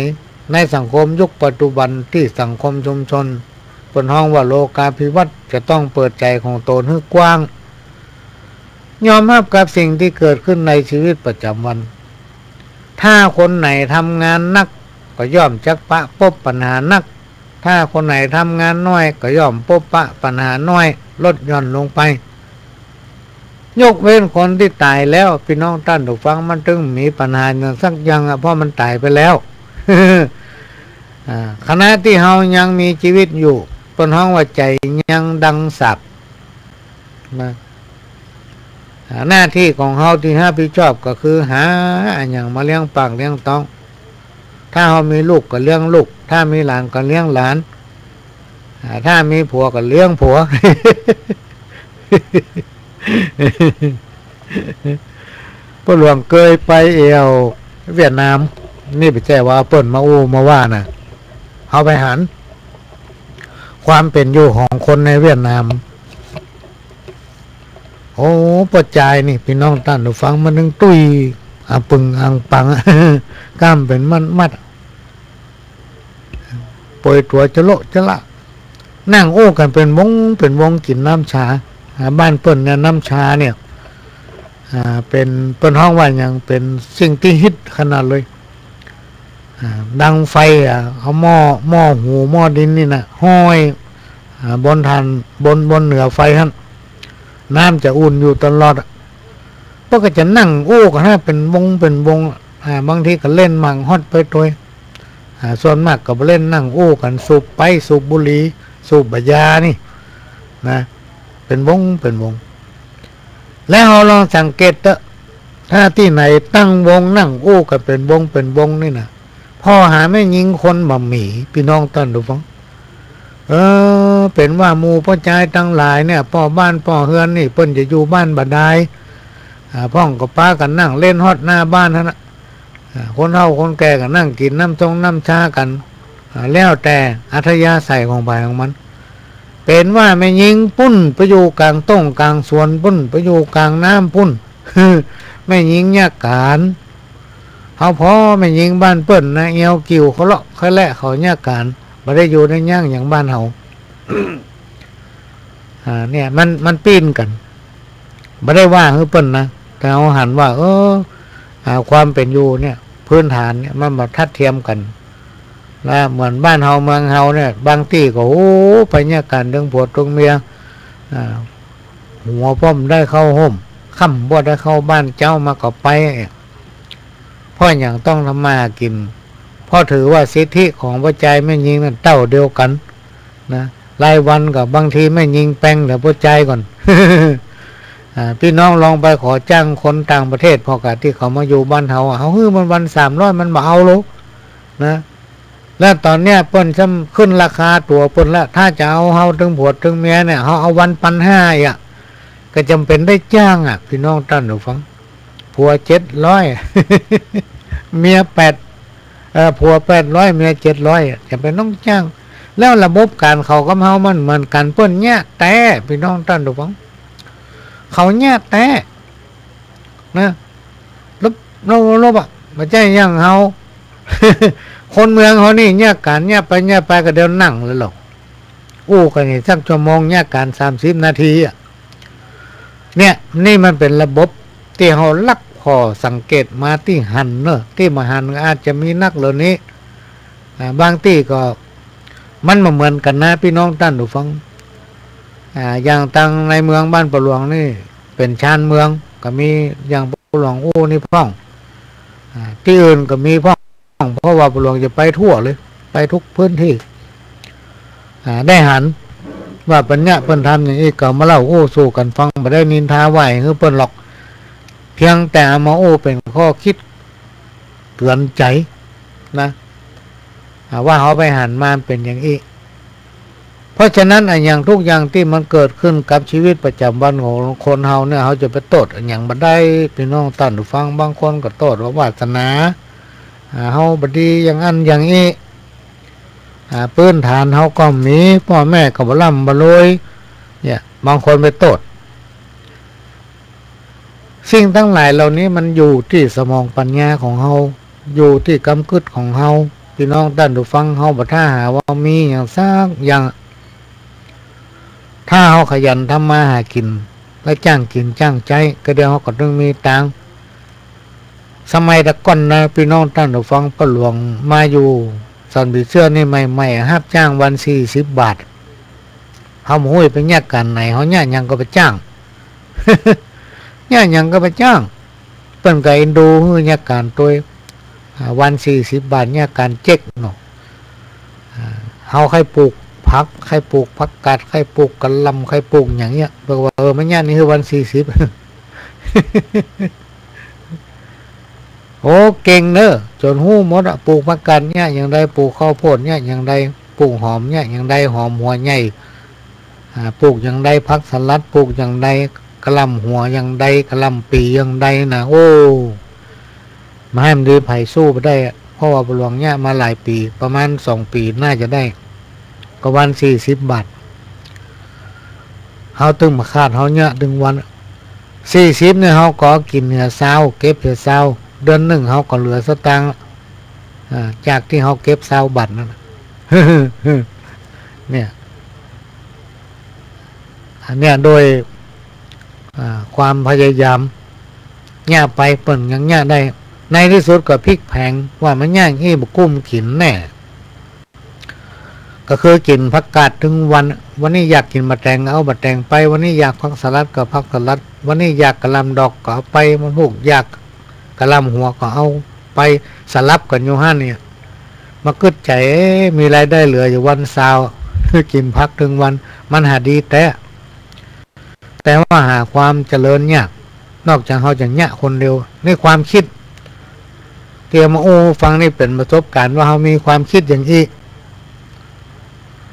ในสังคมยุคปัจจุบันที่สังคมชุมชนเปิ้นห้องว่าโลกาภิวัตน์จะต้องเปิดใจของตนให้กว้างยอมรับกับสิ่งที่เกิดขึ้นในชีวิตประจำวันถ้าคนไหนทำงานนักก็ย่อมจักปะพบปัญหานักถ้าคนไหนทำงานน้อยก็ย่อมพบปะปัญหาน้อยลดหย่อนลงไปยกเว้นคนที่ตายแล้วพี่น้องท่านผู้ฟังมันถึงมีปัญหาอย่างสักอย่างเพราะมันตายไปแล้วขณะที่เฮายังมีชีวิตอยู่ต้นห้องว่าใจยังดังสับนะหน้าที่ของเฮาที่รับผิดชอบก็คือหาอย่างมาเลี้ยงปากเลี้ยงท้องถ้าเฮามีลูกก็เลี้ยงลูกถ้ามีหลานก็เลี้ยงหลานถ้ามีผัวก็เลี้ยงผัวพ่อหลวงเคยไปเวียดนามนี่ไปแจ้ว่าเปิ้นมาอู้มาว่าน่ะเอาไปหันความเป็นอยู่ของคนในเวียดนามโอ้ปัจจัยนี่พี่น้องท่านผู้ฟังมันนึงตุ้ยปึงอังปังกล้ามเป็นมัดปล่อยตัวจะโละจะละนั่งโอ้กันเป็นวงกินน้ำชาบ้านเปิ้นเนี่ยน้ำชาเนี่ยเป็นเปิ้นห้องว่าอย่างเป็นสิ่งที่ฮิตขนาดเลยดังไฟเอาหม้อหูหม้อดินนี่นะห้อยบนทันบนเหนือไฟท่านน้ำจะอุ่นอยู่ตลอดพวกก็จะนั่งโอ้กันให้เป็นวงบางทีก็เล่นมังฮอดไปตัวส่วนมากก็เล่นนั่งโอ้กันสูบไปสูบบุหรี่สูบใบยานี่นะเป็นวงแล้วเราลองสังเกตถ้าที่ไหนตั้งวงนั่งโอ้กันเป็นวงนี่นะพ่อหาไม่ยิงคนบ่มีพี่น้องต้นดูฟังเป็นว่าหมู่พ่อชายทั้งหลายเนี่ยพ่อบ้านพ่อเฮือนนี่เปิ้นจะอยู่บ้านบัดใดพ่องกับป้ากันนั่งเล่นฮอดหน้าบ้านนั่นนะคนเฒ่าคนแก่กันนั่งกินน้ำชากันแล้วแต่อัธยาศัยของฝ่ายของมันเป็นว่าไม่ยิงปุ้นไปอยู่กลางต้งกลางสวนปุ้นไปอยู่กลางน้ำปุ้นไม่ยิงยากการเขาพอไม่ยิงบ้านเปิ้นนะเอวกิ่วเขาเลาะเขาแหละเขายากการไม่ได้อยู่ในย่างอย่างบ้านเฮา เนี่ยมันปีนกันไม่ได้ว่าคือเปิ้นนะแต่เอาหันว่าความเป็นอยู่เนี่ยพื้นฐานเนี่ยมันมาทัดเทียมกันแล้วเหมือนบ้านเฮาเมืองเฮาเนี่ยบางที่ก็ไปเนี่ยกันเรื่องผัวตรงเมียหัวป้อมได้เข้าห่มค่ำบ่ได้เข้าบ้านเจ้ามาก็ไปเพราะอย่างต้องทำมากินเพราะถือว่าสิทธิของพระใจไม่ยิงนั่นเต้าเดียวกันนะรายวันกับบางทีไม่ยิงแป้งแต่พระใจก่อน พี่น้องลองไปขอจ้างคนต่างประเทศพอกะที่เขามาอยู่บ้านเฮาเขามันวัน300มันมาเอาลูกนะแล้วตอนเนี้ยเปิ้นซ้ำขึ้นราคาตัวเปิ้นละถ้าจะเอาเฮาถึงผัวถึงเมียเนี่ยเขาเอาวัน1,500อ่ะก็จำเป็นได้จ้างพี่น้องท่านผู้ฟังผัว700 เมีย8ผัว800เมีย700จำเป็นต้องจ้างแล้วระบบการเขากับเฮามันเหมือนกันเปิ้นเนี่ยแต่พี่น้องท่านผู้ฟังเขาเนี่ยแต่นะลบไม่ใช่ยังเฮา คนเมืองเขานี่เนี่ยการเนี่ยไปก็เดี๋ยวนั่งเลยหรอกกันนี่สักชั่วโมงเนี่ยการ30 นาทีเนี่ยนี่มันเป็นระบบที่เขาลักพอสังเกตมาที่หันเนอะที่มาหันอาจจะมีนักเหล่านี้บางที่ก็มันมาเหมือนกันนะพี่น้องท่านผู้ฟังอย่างตังในเมืองบ้านปะหลวงนี่เป็นชานเมืองก็มีอย่างปะหลวงนี่พ่องที่อื่นก็มีพ่องเพราะว่าปะหลวงจะไปทั่วเลยไปทุกพื้นที่ได้หัน ว่าปัญญาเปิ้นทำอย่างนี้ก็มาเล่าโอ้สู่กันฟังบ่ได้นินทาไหวคือเปิ้นหรอกเพียงแต่มาโอ้เป็นข้อคิดเตือนใจนะว่าเขาไปหันมาเป็นอย่างนี้เพราะฉะนั้นอย่างทุกอย่างที่มันเกิดขึ้นกับชีวิตประจำวันของคนเฮาเนี่ยเขาจะไปโทษอย่างบ่ได้พี่น้องท่านผู้ฟังบางคนก็โทษว่าวาสนาเฮาบ่ดีอย่างอันอย่างนี้พื้นฐานเฮาก็มีพ่อแม่ก็บ่ร่ำบ่รวยเนี่ยบางคนไปโทษสิ่งทั้งหลายเหล่านี้มันอยู่ที่สมองปัญญาของเฮาอยู่ที่กำกึดของเฮาพี่น้องท่านผู้ฟังเฮาบ่ถ้าหาว่ามีอย่างซักอย่างถ้าเฮาขยันทำมาหากินและจ้างกินจ้างใจก็เดี๋ยวเฮาก็ต้องมีตังค์สมัยตะก่อนนะพี่น้องท่านผู้ฟังพ่อหลวงมาอยู่สันบิเสื้อนี่ใหม่ๆรับจ้างวัน40 บาทเฮาห้วยไปแยกกันไหนเฮาแยกยังก็ไปจ้าง แยกยังก็ไปจ้างเปิ้นก็เอ็นดูฮื้อแยกการตัววัน40 บาทแยกการเจ๊กเนาะเฮาใครปลูกผักใครปลูกผักกาดใครปลูกกะหล่ำใครปลูกอย่างเงี้ยบอกว่ามันแยกนี่คือวัน40 โอ้เก่งเนอะจนหู้หมดปลูกผักกาดเนี่ยอย่างใดปลูกข้าวโพดเนี่ยอย่างใดปลูกหอมเนี่ยอย่างใดหอมหัวใหญ่ปลูกอย่างใดผักสลัดปลูกอย่างใดกะหล่ำหัวอย่างใดกะหล่ำปีอย่างใดนะโอ้มาให้มันดีไผ่สู้ไปได้เพราะว่าหลวงเนี่ยมาหลายปีประมาณ2 ปีน่าจะได้ก็วัน40 บาทเขาตึงมาคาดเขาเนี่ยดึงวัน40เนี่ยเขาก็กินเนื้อเศร้าเก็บเนื้อเศร้าเดือนหนึ่งเขาก็เหลือสตางค์จากที่เขาเก็บ20 บาทนั่นเนี่ยอันเนี้ยโดยความพยายามเนี่ยไปเปิ่นยังเนี่ยได้ในที่สุดก็พลิกแพงว่ามันย่างอี้บุกุ้มกินแน่ก็คือกินผักกาดถึงวันนี้อยากกินบะแตงเอาบะแตงไปวันนี้อยากผักสลัดก็ผักสลัดวันนี้อยากกะหล่ำดอกก็เอาไปมันพวกอยากกะหล่ำหัวก็เอาไปสลับกันอยู่ห้าเนี่ยมาคึดใจมีรายได้เหลืออยู่วันเสาร์กินผักถึงวันมันหาดีแต่ว่าหาความเจริญยากนอกจากเขาจะเนี่ยคนเดียวนี่ความคิดเตรียมมาฟังนี่เป็นประสบการณ์ว่าเขามีความคิดอย่างนี้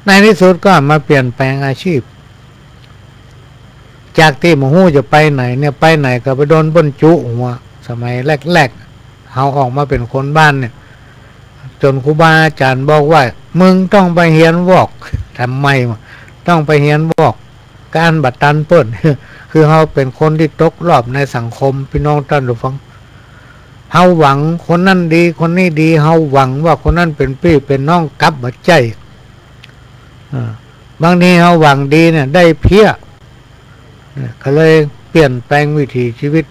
ในที่สุดก็มาเปลี่ยนแปลงอาชีพจากที่หมูจะไปไหนเนี่ยไปไหนก็ไปโดนบนจุหัวสมัยแรกๆเขาออกมาเป็นคนบ้านเนี่ยจนครูบาอาจารย์บอกว่ามึงต้องไปเฮียนวอกทำไมต้องไปเฮียนวอกการบัดตันเปิ้น คือเขาเป็นคนที่ตกรอบในสังคมพี่น้องท่านผู้ฟังเฮาหวังคนนั้นดีคนนี้ดีเฮาหวังว่าคนนั้นเป็นพี่เป็นน้องกับบัดใจบางทีเฮาหวังดีเนี่ยได้เพี้ยก็เลยเปลี่ยนแปลงวิถีชีวิต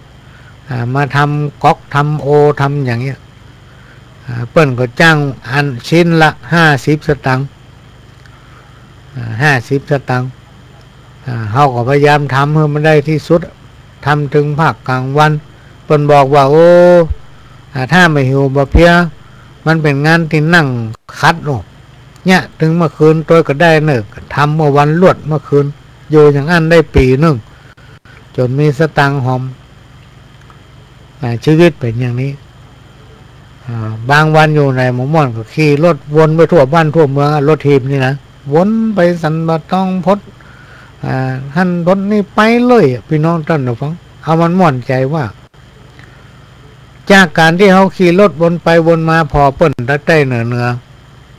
มาทำก๊อกทำโอทำอย่างเงี้ยเปิ้นก็จ้างอันชิ้นละ50 สตางค์50 สตางค์เฮาก็พยายามทำให้มันได้ที่สุดทำถึงภาคกลางวันเปิ้นบอกว่าโอ้ถ้าไม่หิวบ่เพียมันเป็นงานที่นั่งคัดโอ้เนี่ยถึงเมื่อคืนตัวก็ได้เนอะทำเมื่อวันลวดเมื่อคืนอยู่อย่างอันได้ปีหนึ่งจนมีสตังค์หอมชีวิตเป็นอย่างนี้บางวันอยู่ในหมู่ม่อนก็ขี่รถวนไปทั่วบ้านทั่วเมืองรถทีมนี่นะวนไปสันบะตองพดท่านรถนี่ไปเลยพี่น้องท่านผู้ฟังเอามันม่วนใจว่าจากการที่เขาขี่รถวนไปวนมาพอเปิ้นได้เหนือ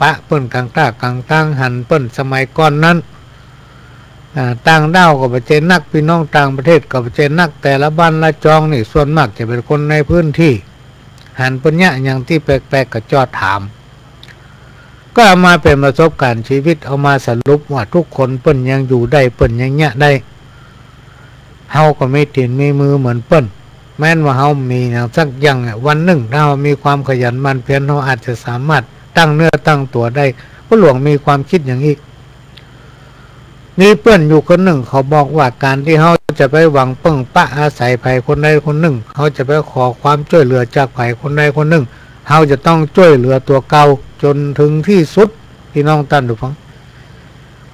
ปะเปิ้นกลางตากลางตั้งหันเปิ้นสมัยก่อนนั้นต่างด้าวกับประเทศนักพี่น้องต่างประเทศกับประเทศนักแต่ละบ้านละจองนี่ส่วนมากจะเป็นคนในพื้นที่หันปัญญาอย่างที่แปลกๆกับจอดถามก็เอามาเป็นประสบการณ์ชีวิตเอามาสรุปว่าทุกคนเปิ้นยังอยู่ได้เปิ้นยังเนี่ยได้เฮาก็ไม่ตีนมีมือเหมือนเปิ้นแม้นว่าเฮามีอย่างสักอย่างวันหนึ่งถ้าเรามีความขยันหมั่นเพียรเราอาจจะสามารถตั้งเนื้อตั้งตัวได้พระหลวงมีความคิดอย่างอีกมีเพื่อนอยู่คนหนึ่งเขาบอกว่าการที่เขาจะไปหวังปึ้งปะอาศัยภัยคนใดคนหนึ่งเขาจะไปขอความช่วยเหลือจากภัยคนใดคนหนึ่งเขาจะต้องช่วยเหลือตัวเก่าจนถึงที่สุดพี่น้องท่านผู้ฟัง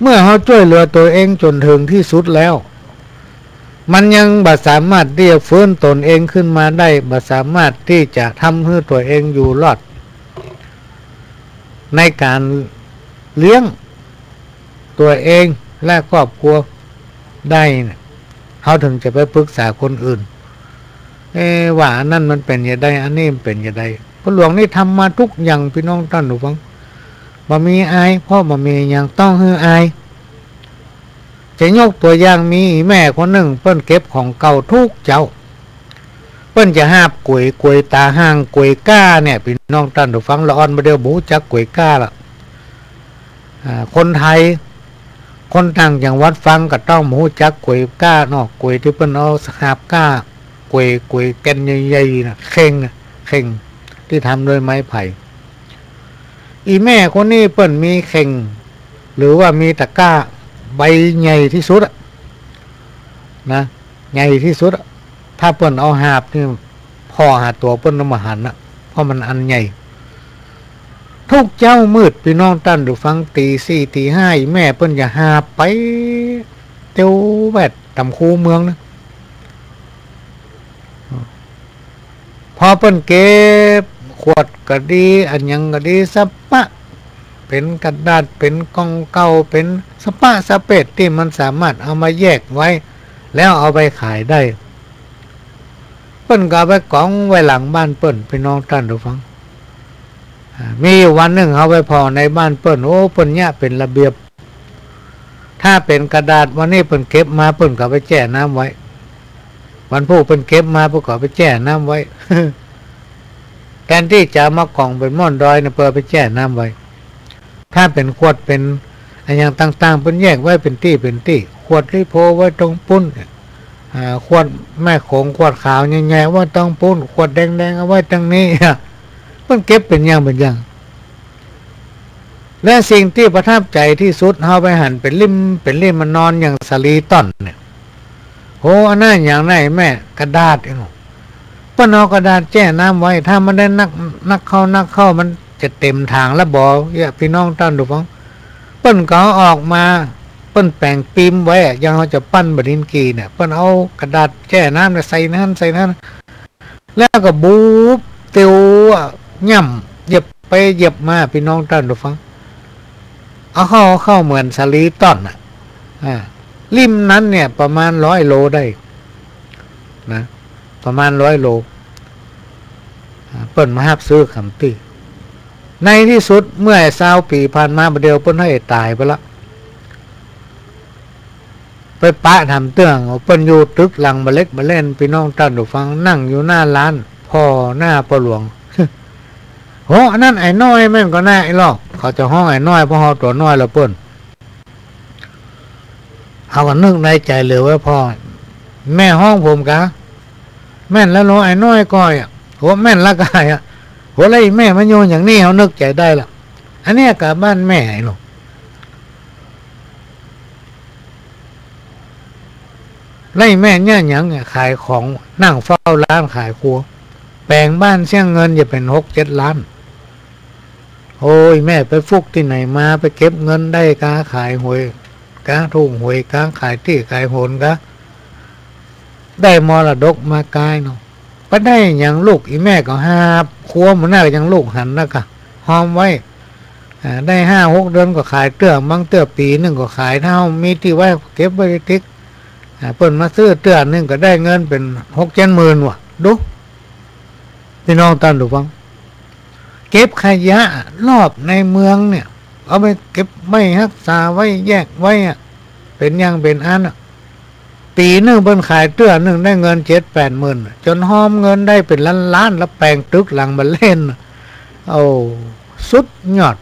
เมื่อเขาช่วยเหลือตัวเองจนถึงที่สุดแล้วมันยังบ่สามารถที่จะฟื้นตนเองขึ้นมาได้บ่สามารถที่จะทำให้ตัวเองอยู่รอดในการเลี้ยงตัวเองและครอบครัวได้เขาถึงจะไปปรึกษาคนอื่นว่านั่นมันเป็นอย่างไรอันนี้มันเป็นอย่างไรพระหลวงนี่ทำมาทุกอย่างพี่น้องท่านผู้ฟังบ่มีอายเพราะบ่มีอย่างต้องให้อายจะยกตัวอย่างมีแม่คนหนึ่งเปิ้นเก็บของเก่าทุกเจ้าเปิ้นจะหาบกล้วยตาห้างกล้วยก้าเนี่ยพี่น้องท่านผู้ฟังละอ่อนบ่เดียวบ่รู้จักกล้วยก้าล่ะคนไทยคนต่างจังหวัดฟังก็ต้องบ่รู้จักกล้วยก้าเนาะกล้วยที่เปิ้นเอาหาบก้ากล้วยแก่นใหญ่ๆน่ะเข่งที่ทำด้วยไม้ไผ่อีแม่คนนี้เปิ้นมีเข่งหรือว่ามีตะกร้าใบใหญ่ที่สุดนะใหญ่ที่สุดถ้าเปิ้นเอาหาบนี่พ่อหาตัวเปิ้นมาหันนะเพราะมันอันใหญ่ทุกเจ้ามืดพี่น้องตั้นดูฟังตีสี่ตีห้าแม่เปิ้นจะหาไปเตียวแวดตำคูเมืองนะพอเปิ้นเก็บขวดก็ดีอันยังก็ดีสปะเป็นกระดาษเป็นกองเก่าเป็นสปะสเปดที่มันสามารถเอามาแยกไว้แล้วเอาไปขายได้เปิ้นก็เอาไปกองไว้หลังบ้านเปิ้นพี่น้องท่านผู้ฟังมีวันหนึ่งเอาไปพอในบ้านเปิ้นโอ้เปิ้นเนี่ยเป็นระเบียบถ้าเป็นกระดาษวันนี้เปิ้นเก็บมาเปิ้นก็ไปแช่น้ำไว้วันพวกเปิ้นเก็บมาเปิ้นก็ไปแช่น้ำไว้ แทนที่จะมากล่องเป็นม่อนดอยเนี่ยเปิ้นไปแช่น้ำไว้ถ้าเป็นขวดเป็นอะไรอย่างต่างๆเป็นแยกไว้เป็นตี้ขวดที่โพไว้ตรงปุ้นขวดแม่โขงขวดขาวใหญ่ๆว่าตรงปุ้นขวดแดงๆเอาไว้ตรงนี้มันเก็บเป็นอย่างและสิ่งที่ประทับใจที่สุดเอาไปหั่นเป็นริมมันนอนอย่างสลีต้นเนี่ยโหอันนั้นอย่างไรแม่กระดาษเองป้าเอากระดาษแช่น้ำไว้ถ้ามันได้นักเข้ามันจะเต็มทางแล้วบ่อย่าพี่น้องท่านดูฟังเปิ้นก็ออกมาเปิ้นแปลงปิมไว้ยังเขาจะปั้นบดินกีเนี่ยเปิ้นเอากระดาษแช่น้ำใส่นั้นแล้วก็บูบเตียวย่ำเหยียบไปเหยียบมาพี่น้องท่านดูฟังเอาเข้าเหมือนสลีต้นริมนั้นเนี่ยประมาณ100 โลได้นะประมาณ100 โลเปิ้นมาหับซื้อคำตีในที่สุดเมื่อ20 ปีผ่านมาเดียวเปิ้นให้ตายไปละไปปะทำเตื้องเปิ้นอยู่ตึกหลังมาเล็กมาเล่นพี่น้องท่านผู้ฟังนั่งอยู่หน้าร้านพ่อหน้าพ่อหลวง โหอันนั้นไอ้น้อยแม่นก็น่าไอ้หรอกเขาจะห้องไอ้น้อยเพราะเขาตัวน้อยแล้วเปิ้นเขาก็นึกในใจเลยว่าพ่อแม่ห้องผมกะแม่นแล้วน้อยไอ้น้อยก้อยโหแม่นละกายโหแล้วแม่มันโยนอย่างนี้เขานึกใจได้ละอันนี้กับบ้านแม่ไอ้หนูไล่แม่เนี่ยอย่างขายของนั่งเฝ้าร้านขายครัวแปลงบ้านเสี่ยงเงินจะเป็น6-7 ล้านโอ้ยแม่ไปฟุกที่ไหนมาไปเก็บเงินได้กาขายหวยกาทุ่งหวยกาขายที่ขายโหนกาได้มรดกมากายเนาะไปได้อย่างลูกอีแม่ก็หาครัวมันน่าอย่างลูกหันนะกะหอมไว้ได้5-6 เดือนก็ขายเตื้อบางเตื้อปีนึงก็ขายเท่ามีที่ไว้เก็บไว้ติ๊กเปิดมาซื้อเตื้อนึงก็ได้เงินเป็น6-7 หมื่นว่ะดูพี่น้องท่านดูฟังเก็บขยะรอบในเมืองเนี่ยเอาไปเก็บไม่รักษาไว้แยกไว้เป็นอย่างเป็นอันปีนึงเพิ่นขายเตื้อนึงได้เงิน7-8 หมื่นจนหอมเงินได้เป็นล้านแล้วแปลงตึกหลังมาเล่นโอ้สุดยอด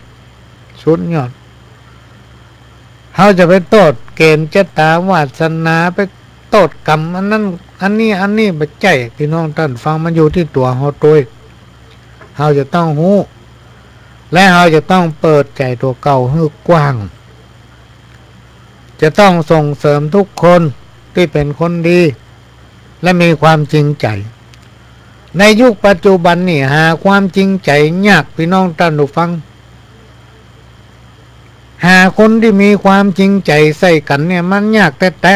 เขาจะไปโทษเกณฑ์ชะตาวาสนาไปโทษกรรมอันนั้นอันนี้บ่ใจพี่น้องท่านฟังมันอยู่ที่ตัวเฮาตัวเราจะต้องรู้และเราจะต้องเปิดใจตัวเก่าให้กว้างจะต้องส่งเสริมทุกคนที่เป็นคนดีและมีความจริงใจในยุคปัจจุบันนี่หาความจริงใจยากพี่น้องท่านผู้ฟัง หาคนที่มีความจริงใจใส่กันเนี่ยมันยากแต่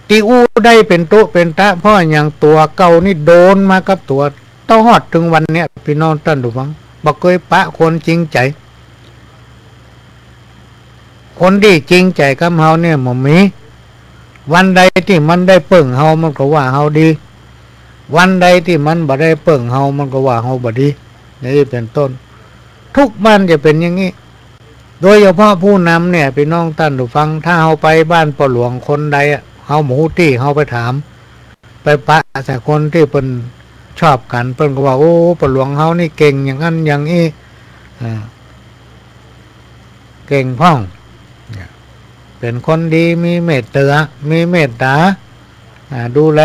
ตีอู้ได้เป็นโตเป็นตะเพราะอย่างตัวเก่านี่โดนมากับตัวต้องฮอดถึงวันเนี้ยพี่น้องท่านดูฟังบ่เคยปะคนจริงใจคนที่จริงใจกับเฮาเนี่ยบ่มีวันใดที่มันได้เบิ่งเฮามันก็ว่าเฮาดีวันใดที่มันบ่ได้เบิ่งเฮามันก็ว่าเฮาบ่ดีนี่เป็นต้นทุกบ้านจะเป็นอย่างนี้โดยเฉพาะผู้นำเนี่ยพี่น้องท่านผู้ฟังถ้าเฮาไปบ้านพ่อหลวงคนใดเฮาหมู่ที่เฮาไปถามไปปะแต่คนที่เพิ่นชอบกันเพิ่นก็ว่าโอ้พ่อหลวงเฮานี่เก่งอย่างนั้นอย่างนี้เก่งพ่องเป็นคนดีมีเมตตาดูแล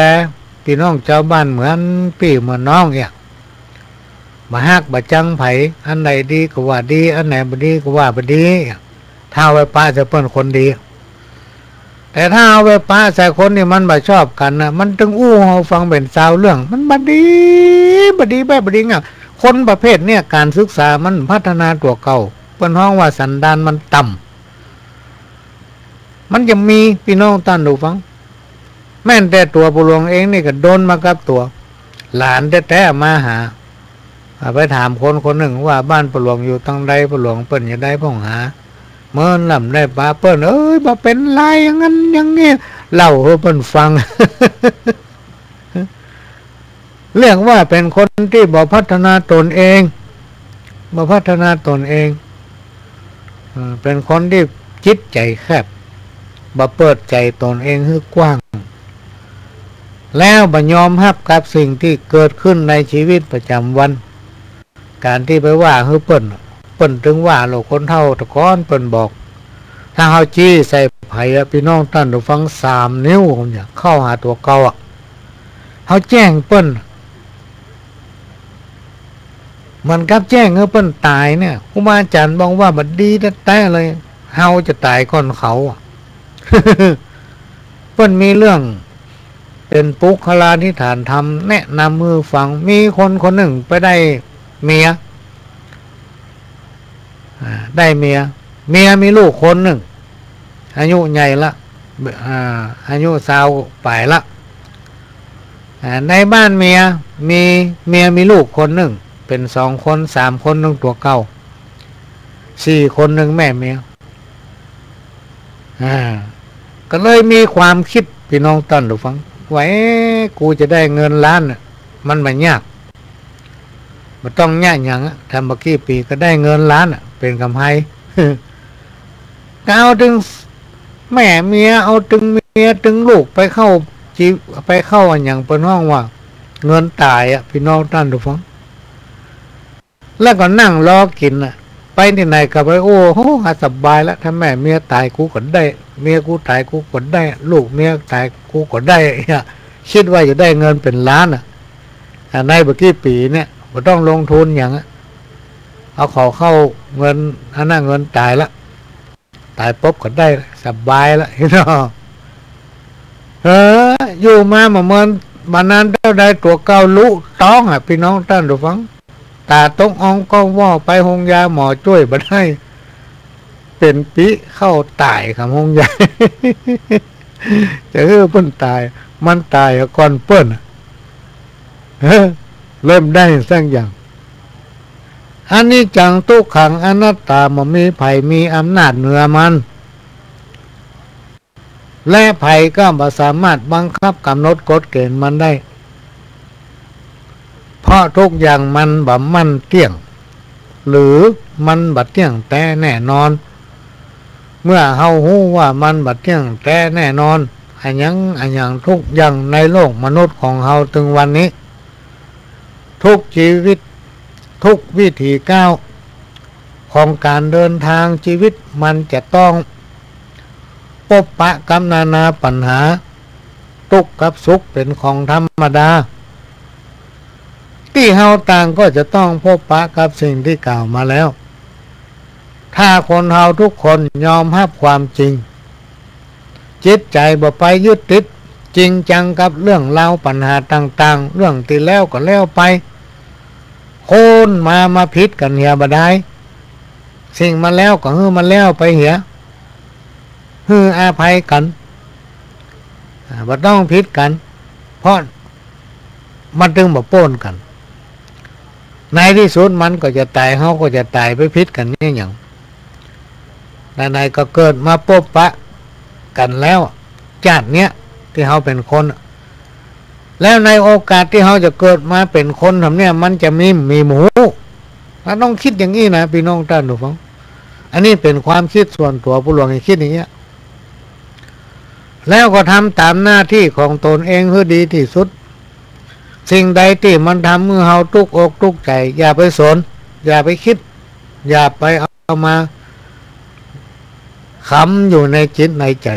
พี่น้องชาวบ้านเหมือนพี่เหมือนน้องเนี่ยมาฮักบะจังไผอันไหนดีก็ว่าดีอันไหนบ่ดีก็ว่าบ่ดีถ้าไว้ป้าจะเป็นคนดีแต่ถ้าเอาไว้ป้าใส่คนนี่มันบ่ชอบกันนะมันตึงอู้เฮาฟังเป็นซาวเรื่องมันบ่ดีแบบบ่ดีอ่ะคนประเภทเนี่ยการศึกษามันพัฒนาตัวเก่าเปิ้นฮ้องว่าสันดานมันต่ำมันจะมีพี่น้องท่านดูฟังแม่นแต่ตัวผู้หลวงเองนี่ก็โดนมากับตัวหลานแท้ๆมาหาไปถามคนหนึ่งว่าบ้านผู้หลวงอยู่ทางใดผู้หลวงเปิ้นจะได้พ้องหาเมื่อลำได้ปลาเปิ้นบ่เป็นไรอย่างนั้นอย่างนี้เล่าให้เปิ้นฟัง เรียกว่าเป็นคนที่บ่พัฒนาตนเองเป็นคนที่จิตใจแคบบ่เปิดใจตนเองให้กว้างแล้วบ่ยอมรับกับสิ่งที่เกิดขึ้นในชีวิตประจำวันการที่ไปว่าให้เปิ้นถึงว่าเราคนเท่าตะก้อนเปิ้นบอกถ้าเฮาจี้ใส่ไผ่พี่น้องท่านผู้ฟัง3 นิ้วเนี่ยเข้าหาตัวเก่าเฮาแจ้งเปิ้นมันกับแจ้งให้เปิ้นตายเนี่ยครูบาอาจารย์บอกว่าบัดดีแท้ๆเลยเฮาจะตายก่อนเขา เปิ้นมีเรื่องเป็นปุคลาธิฐานธรรมแนะนำมือฟังมีคนหนึ่งไปได้เมียมีลูกคนหนึ่งอายุใหญ่ละอายุ20ปลายละในบ้านเมียมีลูกคนหนึ่งเป็น2 คน3 คนนึงตัวเก่า4 คนนึงแม่เมียก็เลยมีความคิดพี่น้องท่านผู้ฟังไว้กูจะได้เงินล้านมันไม่ยากมันต้องยากอย่างทำเมื่อกี้ปีก็ได้เงินล้านเป็นกำไรเอาถึงแม่เมียเอาถึงเมียถึงลูกไปเข้าอย่างเป็นห้องว่าเงินตายพี่น้องท่านผู้ฟังแล้วก็นั่งรอกินไปที่ไหนก็ไปโอ้โหสบายแล้วถ้าแม่เมียตายกูก็ได้เมียกูตายกูก็ได้ลูกเมียตายกูก็ได้คิดว่าจะได้เงินเป็นล้านในเมื่อกี้ปีเนี่ยไม่ต้องลงทุนอย่างเอาเข้าเงินอันนั้นเงินตายละตายปุ๊บก็ได้สบายละพี่น้องอยู่มาเมื่อวันนั้นเท่าใดตัวเก่าลุต้องพี่น้องท่านผู้ฟังตาต้องอองก็ว่าไปหงยาหมอช่วยบ่ได้เป็นปีเข้าตายครับหงยา จะเปิ้นตายมันตายก่อนเปิ้นเริ่มได้สักอย่างอันนี้จังทุกขังอนัตตาบ่มีไผมีอำนาจเหนือมันและไผก็บ่สามารถบังคับกำหนดกฎเกณฑ์มันได้เพราะทุกอย่างมันบ่มั่นเที่ยงหรือมันบ่เที่ยงแต่แน่นอนเมื่อเฮาฮู้ว่ามันบ่เที่ยงแต่แน่นอนอันยังทุกอย่างในโลกมนุษย์ของเฮาถึงวันนี้ทุกชีวิตทุกวิถีก้าวของการเดินทางชีวิตมันจะต้องพบปะกับนานาปัญหาทุกข์กับสุขเป็นของธรรมดาที่เฮาต่างก็จะต้องพบปะกับสิ่งที่กล่าวมาแล้วถ้าคนเฮาทุกคนยอมรับความจริงจิตใจบ่ไปยึดติดจริงจังกับเรื่องราวปัญหาต่างๆเรื่องที่แล้วก็แล้วไปโคนมาพิษกันเหียบ่ได้ สิ่งมาแล้วก็มันแล้วไปเหียอาภัยกันบ่ต้องผิดกันเพราะมันถึงบ่โป้นกันในที่สุดมันก็จะตายเฮาก็จะตายไปผิดกันนี่อย่างในก็เกิดมาปบปะกันแล้วชาติเนี้ยที่เฮาเป็นคนแล้วในโอกาสที่เฮาจะเกิดมาเป็นคนทำเนี่ยมันจะมีหมูเราต้องคิดอย่างนี้นะพี่น้องท่านผู้ฟังอันนี้เป็นความคิดส่วนตัวผู้หลวงให้คิดอย่างเงี้ยแล้วก็ทำตามหน้าที่ของตนเองให้ดีที่สุดสิ่งใดที่มันทำเมื่อเฮาทุกอกทุกใจอย่าไปสนอย่าไปคิดอย่าไปเอามาขำอยู่ในจิตในใจ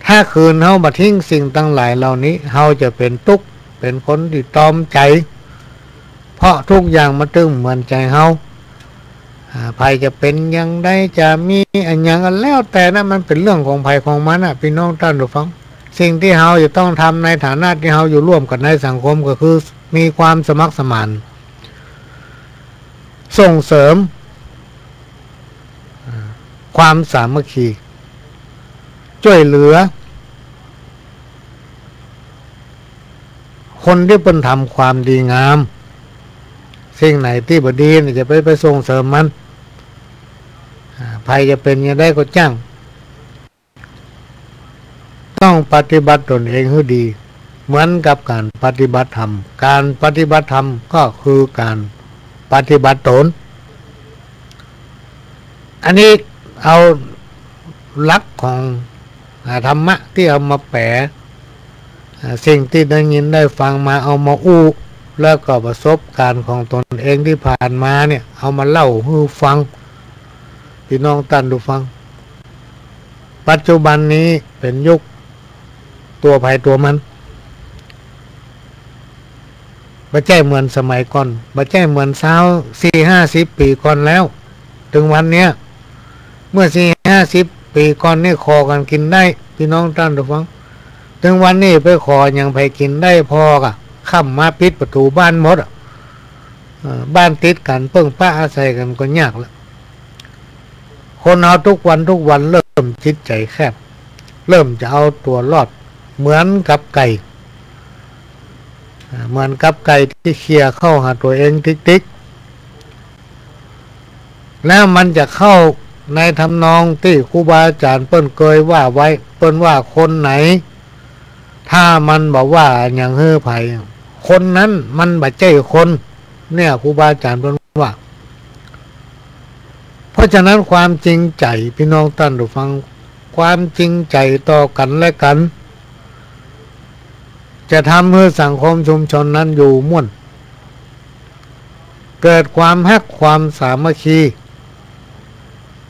ถ้าคืนเฮามาทิ้งสิ่งตั้งหลายเหล่านี้เฮาจะเป็นทุกข์เป็นคนที่ตอมใจเพราะทุกอย่างมันตึงเหมือนใจเฮาภัยจะเป็นยังได้จะมีอันอย่างกันแล้วแต่นั้นมันเป็นเรื่องของภัยของมันนะพี่น้องท่านผู้ฟังสิ่งที่เฮาจะต้องทำในฐานะที่เฮาอยู่ร่วมกันในสังคมก็คือมีความสมัครสมานส่งเสริมความสามัคคีช่วยเหลือคนที่เป็นทำความดีงามสิ่งไหนที่บดีจะไปส่งเสริมมันภัยจะเป็นยังได้ก็จ้างต้องปฏิบัติตนเองให้ดีเหมือนกับการปฏิบัติธรรมการปฏิบัติธรรมก็คือการปฏิบัติตนอันนี้เอาหลักของธรรมะที่เอามาแปลสิ่งที่ได้ยินได้ฟังมาเอามาอู้แล้วก็ประสบการณ์ของตนเองที่ผ่านมาเนี่ยเอามาเล่าให้ฟังพี่น้องท่านผู้ฟังปัจจุบันนี้เป็นยุคตัวภัยตัวมันบ่ใช่เหมือนสมัยก่อนบ่ใช่เหมือน40-50 ปีก่อนแล้วถึงวันเนี้ยเมื่อ40-50 ปีก่อนนี่ขอกันกินได้พี่น้องท่านผู้ฟังถึงวันนี้ไปขอยังไปกินได้พอกะค่ำมาปิดประตูบ้านหมดบ้านติดกันเพิ่งป้าอาศัยกันก็ยากแล้วคนเอาทุกวันเริ่มจิตใจแคบเริ่มจะเอาตัวรอดเหมือนกับไก่ที่เคลียเข้าหาตัวเองติ๊กแล้วมันจะเข้าในทำนองที่ครูบาอาจารย์เปิ้นเคยว่าไว้เปิ้นว่าคนไหนถ้ามันบอกว่าอย่างเฮ้อไผ่คนนั้นมันบ่ใช่คนเนี่ยครูบาอาจารย์เปิ้นว่าเพราะฉะนั้นความจริงใจพี่น้องท่านผู้ฟังความจริงใจต่อกันและกันจะทำให้สังคมชุมชนนั้นอยู่ม่วนเกิดความฮักความสามัคคี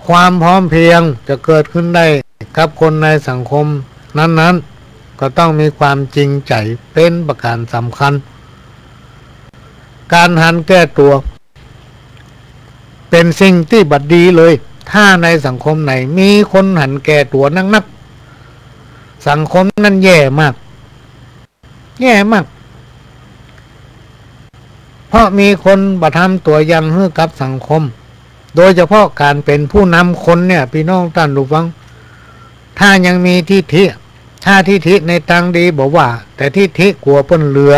ความพร้อมเพรียงจะเกิดขึ้นได้กับคนในสังคมนั้นๆก็ต้องมีความจริงใจเป็นประการสำคัญการหันแก้ตัวเป็นสิ่งที่บัดดีเลยถ้าในสังคมไหนมีคนหันแก่ตัวนักสังคมนั้นแย่มากเพราะมีคนบ่ทำตัวยังให้กับสังคมโดยเฉพาะการเป็นผู้นำคนเนี่ยพี่น้องท่านผู้ฟังถ้ายังมีทิฐิถ้าทิฐิในทางดีบอกว่าแต่ทิฐิกลัวเปิ้นเหลือ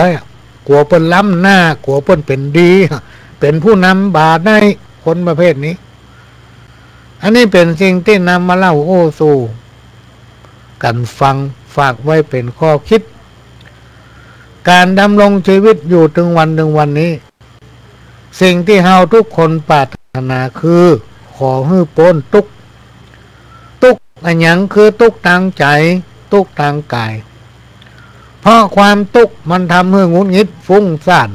กลัวเปิ้นล้ำหน้ากลัวเปิ้นเป็นดีเป็นผู้นำบาได้คนประเภทนี้อันนี้เป็นสิ่งที่นำมาเล่าโอ้สู่กันฟังฝากไว้เป็นข้อคิดการดำรงชีวิตอยู่ถึงวันนี้สิ่งที่เฮาทุกคนปรารถนาคือขอให้พ้นทุกอันหยังคือทุกทางใจทุกทางกายเพราะความทุกข์มันทำให้งุนงิดฟุ้งซ่าน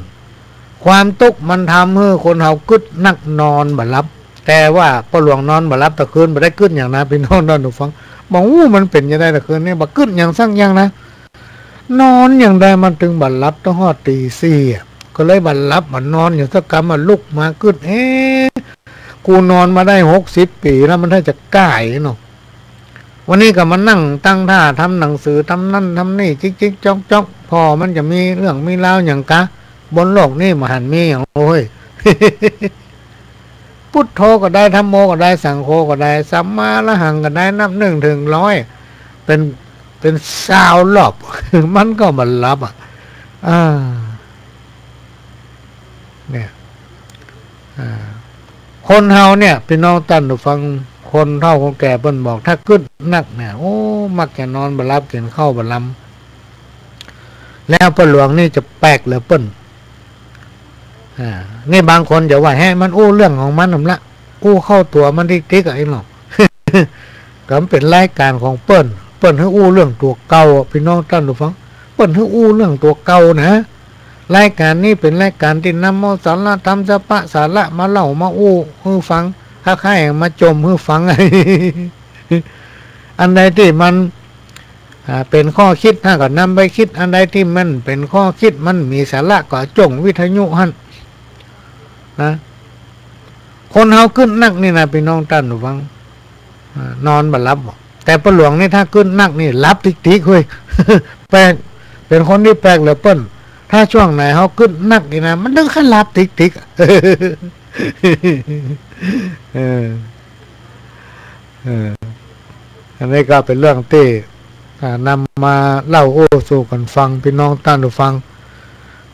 ความทุกข์มันทำให้คนเฮากึดนักนอนบ่หลับแต่ว่าพอหลวงนอนบ่หลับตะคืนบ่ได้กึดอย่างนะพี่น้องท่านผู้ฟังบอกมันเป็นยังไงตะคืนนี้บ่กึดอย่างสั่งอย่างนะนอนอย่างใดมันถึงบ่หลับต้องฮอดตี 4ก็เลยบ่หลับบ่นอนอย่างสักกรรมลุกมากึดกูนอนมาได้60 ปีแล้วมันถ้าจะก่ายเนาะวันนี้ก็มานั่งตั้งท่าทำหนังสือทำนั่นทำนี่จิ๊กจ๊อกพอมันจะมีเรื่องมีราวอย่างกะบนโลกนี่มหันมีอย่างโอ้ย พู พุทโธก็ได้ธัมโมก็ได้สังโฆก็ได้สัมมาละหังก็ได้นับ1 ถึง 100เป็น20 รอบ มันก็บรรลับเนี่ยคนเฮาเนี่ยพี่น้องตั้นดูฟังคนเฒ่าคนแก่เปิ้นบอกถ้าขึ้นนักเนี่ยโอ้มักจะนอนบรรลับกินข้าวบรรลับแล้วเปิ้นหลวงนี่จะแปลกเลยเปิ้นนี่บางคนจะว่าให้มันอู้เรื่องของมันนั่นละอู้เข้าตัวมันติ๊กๆไอ้หรอก ก็เป็นรายการของเปิ้นให้อู้เรื่องตัวเก่าพี่น้องท่านผู้ฟังเปิ้นให้อู้เรื่องตัวเก่านะรายการนี้เป็นรายการที่นำเอาสาระธรรมสปะสาระมาเล่ามาอู้ให้ฟังค่าๆมาจมให้ฟัง อันใดที่มันเป็นข้อคิดถ้าก็นำไปคิดอันใดที่มันเป็นข้อคิดมันมีสาระก็จงวิทยุหั่นนะคนเฮาขึ้นนักนี่นะพี่น้องท่านผู้ฟังนอนบ่หลับแต่ปะหลวงนี่ถ้าขึ้นนักนี่หลับติ๊กๆเฮ้ย แปลกเป็นคนที่แปลกเหลือเปิ้นถ้าช่วงไหนเฮาขึ้นนักนี่นะมันถึงขั้นหลับติ๊กๆ อันนี้ก็เป็นเรื่องที่นำมาเล่าโอ้สู่กันฟังพี่น้องท่านผู้ฟัง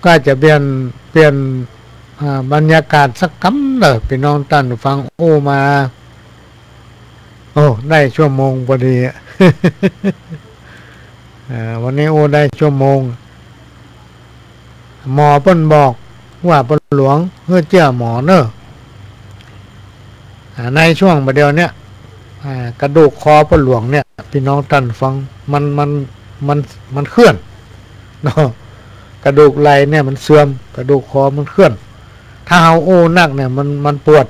ก็จะเปลี่ยนบรรยากาศสักคำเลยพี่น้องท่านผู้ฟังโอ้มาโอ้ได้ชั่วโมงพอดี วันนี้โอ้ได้ชั่วโมงหมอเปิ้นบอกว่าเปิ้นหลวงเพื่อเจ้าหมอเนอะในช่วงประเดี๋ยวเนี้ยกระดูกคอเปิ้นหลวงเนี่ยพี่น้องท่านฟังมันเคลื่อนเนาะกระดูกไหล่เนี่ยมันเสื่อมกระดูกคอมันเคลื่อนถ้าเอาโอ้นักเนี่ยมันปวด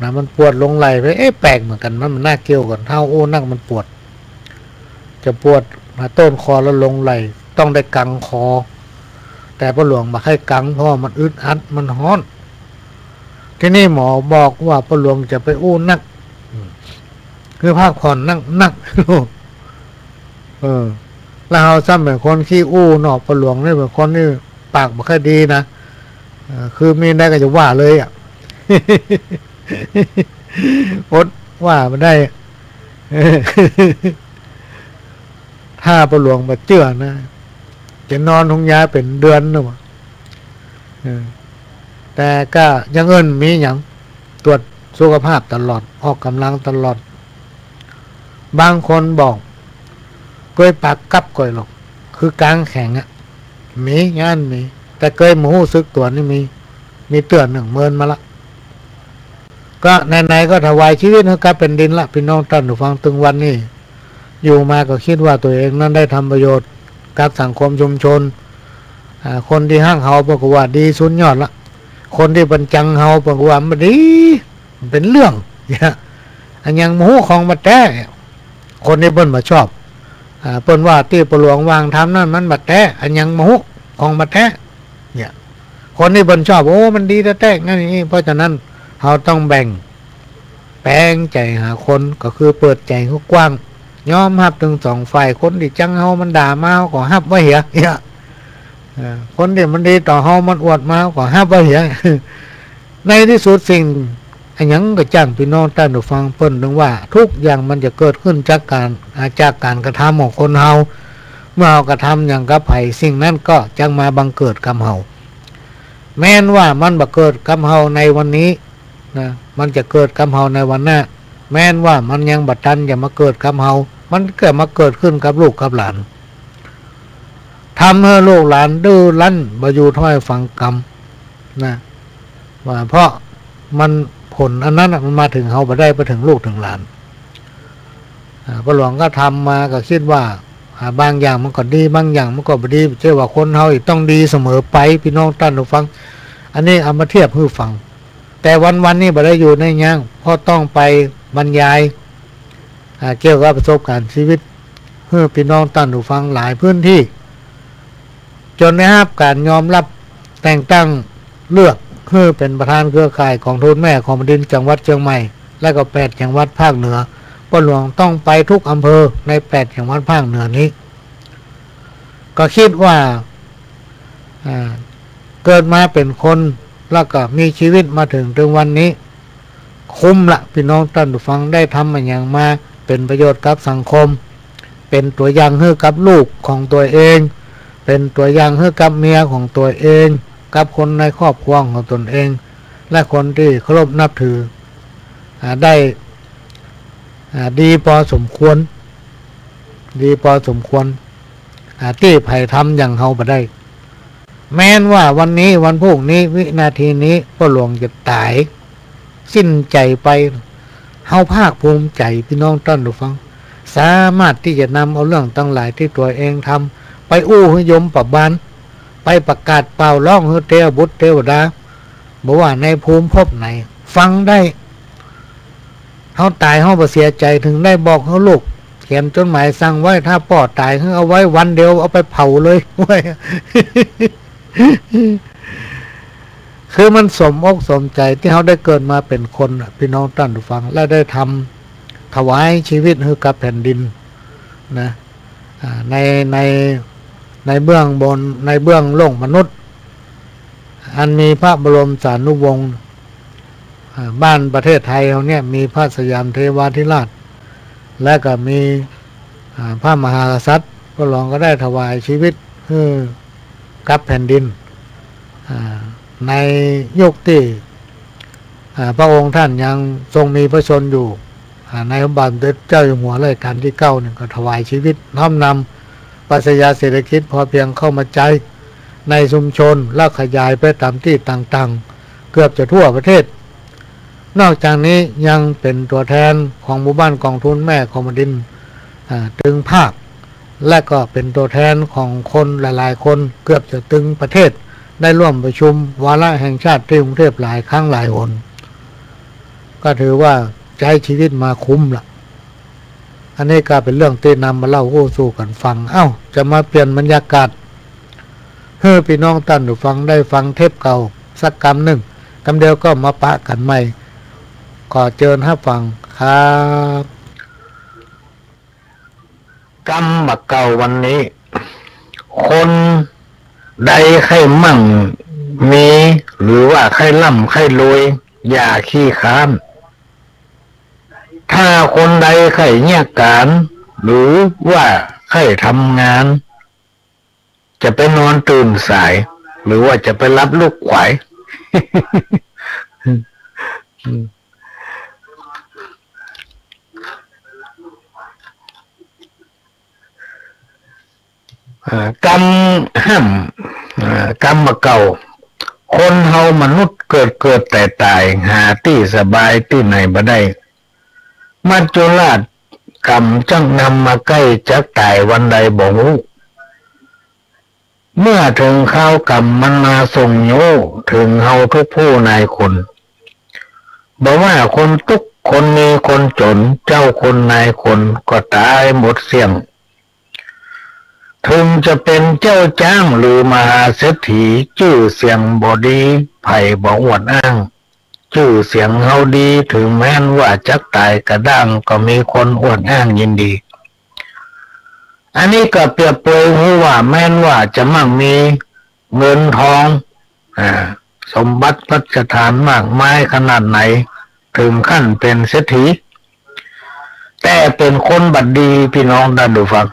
นะมันปวดลงไหล่ไปแปลกเหมือนกันมันน่าเกี่ยวกันถ้าโอ้นักมันปวดจะปวดมาต้นคอแล้วลงไหล่ต้องได้กังคอแต่พ่อหลวงมาให้กังเพราะมันอึดอัดมันฮ้อนที่นี่หมอบอกว่าพ่อหลวงจะไปอู้นักคือพักผ่อนนักแล้วเราซ้ำเป็นคนขี้อู้เนาะพ่อหลวงนี่เป็นคนนี่ปากไม่ค่อยดีนะคือมีได้ก็จะว่าเลยอดว่าไม่ได้ ถ้าพ่อหลวงมาเจื่อนะจะนอนทงยาเป็นเดือนนะวะแต่ก็ยังเงินมีอย่างตรวจสุขภาพตลอดออกกำลังตลอดบางคนบอกเคยปากกับก่อยหรอกคือกลางแข็งมีงานมีแต่เคยหมูซึกตัวนี่มีเตือน10,000มาละก็ไหนๆก็ถวายชีวิตให้กับเป็นดินละพี่น้องท่านผู้ฟังถึงวันนี้อยู่มาก็คิดว่าตัวเองนั้นได้ทำประโยชน์กับสังคมชุมชนคนที่ห้างเฮาบอกว่าดีสุดยอดละคนที่บรรจังเฮาบอกว่ามันดีมันเป็นเรื่องเนี่ยอันยังหมูของมาแท้คนที่เปิ้นมาชอบเปิ้นว่าที่ประหลวงวางทำนั่นมันมาแท้อันยังหมูของมาแท้เนี่ยคนที่เปิ้นชอบโอ้มันดีแท้ๆงั้นนี่เพราะฉะนั้นเฮาต้องแบ่งแปลงใจหาคนก็คือเปิดใจเขากว้างยอมรับถึงสองฝ่ายคนที่จังเฮามันด่ามาก็ฮับไว้เหี้ยคนที่มันดีต่อเฮามันอวดมาก็ฮับไว้เหี้ยในที่สุดสิ่งอันยังก็จ้างพี่น้องท่านผู้ฟังเพิ่นถึงว่าทุกอย่างมันจะเกิดขึ้นจากการกระทำของคนเฮาเมื่อเฮากระทำอย่างกับไผสิ่งนั้นก็จังมาบังเกิดกับเฮาแม้นว่ามันบ่เกิดกับเฮาในวันนี้นะมันจะเกิดกับเฮาในวันหน้าแม้นว่ามันยังบัดทันจะมาเกิดกับเฮามันก็มาเกิดขึ้นกับลูกกับหลานทำให้ลูกหลานดื้อรั้นบ่อยู่ถ้อยฟังกรรมนะว่าเพราะมันผลอันนั้นมันมาถึงเฮาบ่ได้ไปถึงลูกถึงหลานพระหลวงก็ทำมาก็คิดว่าบางอย่างมันก็ดีบางอย่างมันก็บ่ดีใช่ว่าคนเฮาต้องดีเสมอไปพี่น้องท่านผู้ฟังอันนี้เอามาเทียบให้ฟังแต่วันนี้บ่ได้อยู่ในย่างเพราะต้องไปบรรยายเกี่ยวกับประสบการณ์ชีวิตเพื่อพี่น้องท่านผู้ฟังหลายพื้นที่จนได้รับการยอมรับแต่งตั้งเลือกเพื่อเป็นประธานเครือข่ายของทูตแม่ของแผ่นดินจังหวัดเชียงใหม่และก็8จังหวัดภาคเหนือพ่อหลวงต้องไปทุกอำเภอใน8จังหวัดภาคเหนือนี้ก็คิดว่าเกิดมาเป็นคนแล้วก็มีชีวิตมาถึงวันนี้ค คุ้มละพี่น้องท่านผู้ฟังได้ทำมันอย่างมาเป็นประโยชน์กับสังคมเป็นตัวอย่างให้กับลูกของตัวเองเป็นตัวอย่างให้กับเมียของตัวเองกับคนในครอบครัวของตนเองและคนที่เคารพนับถือได้ดีพอสมควรที่ไผ่ทำอย่างเฮาบ่ได้แม้นว่าวันนี้วันพรุ่งนี้วินาทีนี้พ่อหลวงจะตายสิ้นใจไปเฮาภาคภูมิใจพี่น้องท่านผู้ฟังสามารถที่จะนำเอาเรื่องตั้งหลายที่ตัวเองทำไปอู้ให้ยมปบบานไปประกาศเป่าร้องให้เทวบุตรเทวดาบอกว่าในภูมิภพไหนฟังได้เฮาตายเฮาบ่เสียใจถึงได้บอกเฮาลูกเขียนจดหมายสั่งไว้ถ้าพ่อตายเอาไว้วันเดียวเอาไปเผาเลยไว้ คือมันสมอกสมใจที่เขาได้เกิดมาเป็นคนพี่น้องท่านผู้ฟังและได้ทำถวายชีวิตให้กับแผ่นดินนะในเบื้องบนในเบื้องโลกมนุษย์อันมีพระบรมสานุวงศ์บ้านประเทศไทยเขาเนี่ยมีพระสยามเทวาธิราชและก็มีพระมหากษัตริย์ก็ลองก็ได้ถวายชีวิตให้กับแผ่นดินในยุคที่พระองค์ท่านยังทรงมีพระชนอยู่ในพระบาทสมเด็จเจ้าอยู่หัวรัชกาลที่9เนี่ยก็ถวายชีวิตน้อมนำปรัชญาเศรษฐกิจพอเพียงเข้ามาใจในชุมชนแล้วขยายไปตามที่ต่างๆเกือบจะทั่วประเทศนอกจากนี้ยังเป็นตัวแทนของหมู่บ้านกองทุนแม่คอมดินตึงภาคและก็เป็นตัวแทนของคนหลายๆคนเกือบจะตึงประเทศได้ร่วมประชุมวาระแห่งชาติที่กรุงเทพหลายครั้งหลายหนก็ถือว่าใช้ชีวิตมาคุ้มละอันนี้ก็เป็นเรื่องที่นำมาเล่าสู่กันฟังจะมาเปลี่ยนบรรยากาศให้พี่น้องท่านผู้ฟังได้ฟังเทปเก่าสักกำหนึ่งกำเดียวก็มาปะกันใหม่ขอเชิญให้ฟังครับกรรมบักเก่าวันนี้คนใดใครมั่งมีหรือว่าใครร่ำใครรวยอย่าขี้ค้านถ้าคนใดใครแยกการหรือว่าใครทำงานจะไปนอนตื่นสายหรือว่าจะไปรับลูกขวาย กรรมห้ามกรรมมาเก่าคนเฮามนุษย์เกิดแต่ตายหาที่สบายที่ไหนบ่ได้มัจจุราชกรรมจังนำมาใกล้จะตายวันใดบ่รู้เมื่อถึงข้าวกรรมมันมาส่งโยถึงเฮาทุกผู้นายคนบอกว่าคนทุกคนมีคนจนเจ้าคนนายคนก็ตายหมดเสี่ยงถึงจะเป็นเจ้าจ้างหรือมหาเศรษฐีชื่อเสียงบ่ดีไผ่บ่อวดอ้างชื่อเสียงเฮาดีถึงแม้นว่าจักตายกระด้างก็มีคนอวดอ้างยินดีอันนี้ก็เปรียบเปรยว่าแม้นว่าจะมั่งมีเงินทองสมบัติพัฒฐานมากมายขนาดไหนถึงขั้นเป็นเศรษฐีแต่เป็นคนบัดดีพี่น้องท่านผู้ฟัง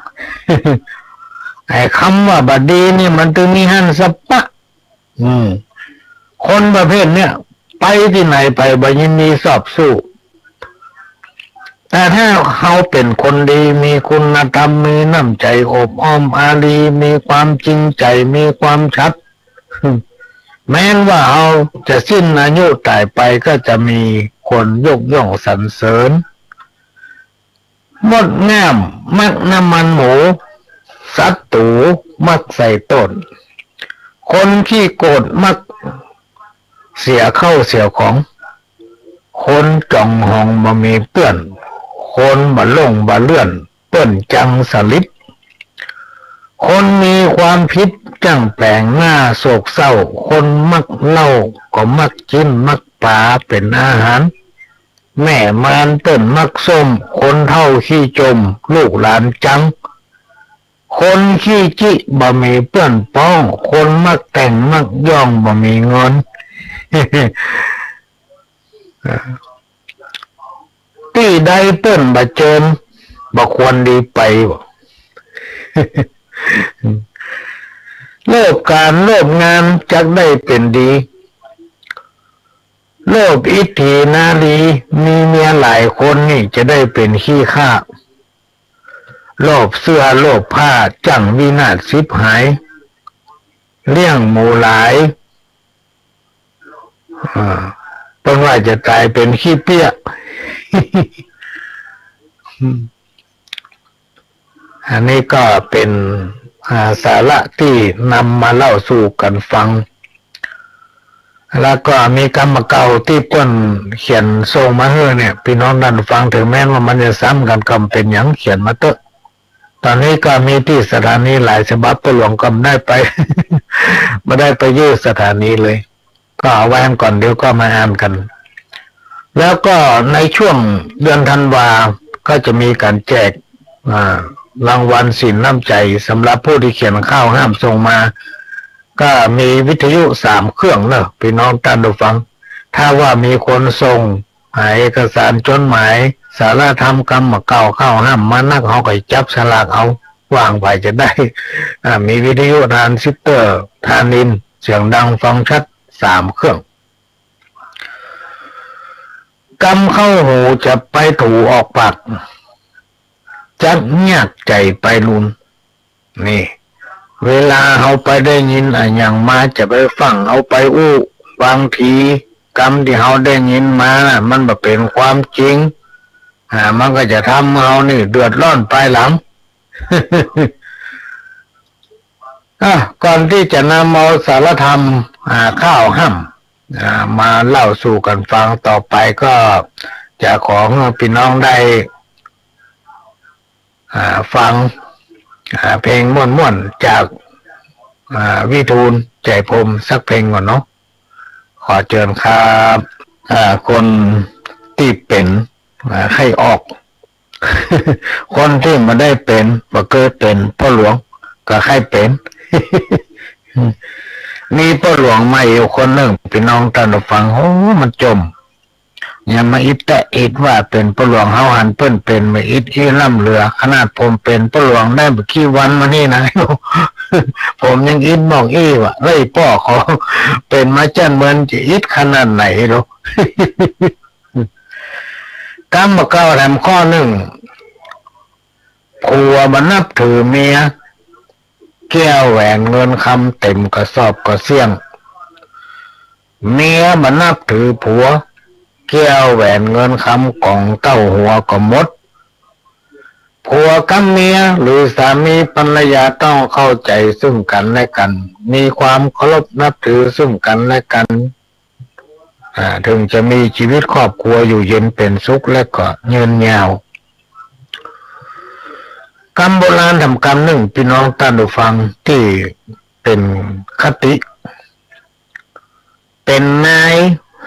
ไอ้คำว่าบัดดีนี่มันถึงมีหันสปะคนประเภทเนี้ยไปที่ไหนไปบ่ยินดีสอบสู้แต่ถ้าเขาเป็นคนดีมีคุณธรรมมีน้ำใจอบอ้อมอารีมีความจริงใจมีความชัดแม้นว่าเขาจะสิ้นอายุตายไปก็จะมีคนยกย่องสรรเสริญมดงามมักน้ำมันหมูศัตรูมักใส่ต้นคนขี้โกรธมักเสียเข้าเสียของคนจ่องหองบ่มีเปื้อนคนบ่ลงบ่เลื่อนเปื้อนจังสลิดคนมีความผิดจังแปลงหน้าโศกเศร้าคนมักเล่าก็มักจิ้นมักปลาเป็นอาหารแม่มารเต้นมักส้มคนเท่าขี้จมลูกหลานจังคนขี้จิบ่มีเปื้อนป้องคนมักแต่งมักย่องบ่มีเงิน ได้เปิ้นบะเจิมบ่ควรดีไปบ่ โลภการโลภงานจักได้เป็นดีโลภอิทธินารีมีเมียหลายคนนี่จะได้เป็นขี้ข้าโลภเสื้อโลภผ้าจังวินาศสิบหายเลี้ยงหมูหลายเพิ่นว่าจะตายเป็นขี้เปี้ย อันนี้ก็เป็นสาระที่นำมาเล่าสู่กันฟังแล้วก็มีกรรมเก่าที่เปิ้นเขียนส่งมาให้เนี่ยพี่น้องนั่นฟังถึงแม้ว่ามันจะซ้ำกันกำเป็นอย่างเขียนมาเตอะตอนนี้ก็มีที่สถานีหลายฉบับตัวหลวงก็ไม่ได้ไป ไม่ได้ไปยื่นสถานีเลยก็เอาไว้ก่อนเดี๋ยวก็มาอ่านกัน แล้วก็ในช่วงเดือนธันวาก็จะมีการแจกรางวัลสินน้ำใจสำหรับผู้ที่เขียนข้าวห้ามส่งมาก็มีวิทยุ3 เครื่องเนอะพี่น้องท่านผู้ฟังถ้าว่ามีคนส่งเอกสารจดหมายสารธรรมกรรมเก่าข้าวห้ามมานักเขาก็จับฉลากเอาวางไว้จะได้มีวิทยุทรานซิสเตอร์ทานินเสียงดังฟังชัด3 เครื่องกำเข้าหูจะไปถูออกปากจักเงียบใจไปลุนนี่เวลาเอาไปได้ยินอย่างมาจะไปฟังเอาไปอู้บางทีกรรมที่เราได้ยินมามันบ่เป็นความจริงมันก็จะทำเรานี่เดือดร้อนภายหลัง ก่อนที่จะนำเอาสารธรรมข้าวห้ำมาเล่าสู่กันฟังต่อไปก็จะขอให้พี่น้องได้ฟังเพลงม่วนๆจากวิทูลใจพรมสักเพลงก่อนเนาะขอเชิญครับคนที่เป็นให้ออก คนที่มาได้เป็นมาเกิดเป็นพ่อหลวงก็ให้เป็น มีพ่อหลวงมาอยู่คนหนึ่งพี่น้องท่านฟังโอ้มันจมอย่ามาอิดแต่อิดว่าเป็นพ่อหลวงเฮาหันเปิ้นเป็นมาอิดล่ำเรือขนาดผมเป็นพ่อหลวงได้เมื่อกี้วันมานี่นะ ผมยังอิดบอกว่าเฮ้ยพ่อขอเป็นมาจันเหมือนจะอิดขนาดไหนหรอก กรรมเก่าทำข้อหนึ่งผัวมันนับถือเมียแก้วแหวนเงินคำเต็มกระสอบกระเสี่ยงเมียมันนับถือผัวแก้วแหวนเงินคำกล่องเต้าหัวก็หมดผัวกับเมียหรือสามีภรรยาต้องเข้าใจซึ่งกันและกันมีความเคารพนับถือซึ่งกันและกันถึงจะมีชีวิตครอบครัวอยู่เย็นเป็นสุขและก็ยืนยาวกรรมโบราณทำกรรมหนึ่งพี่น้องท่านผู้ฟังที่เป็นคติเป็นนาย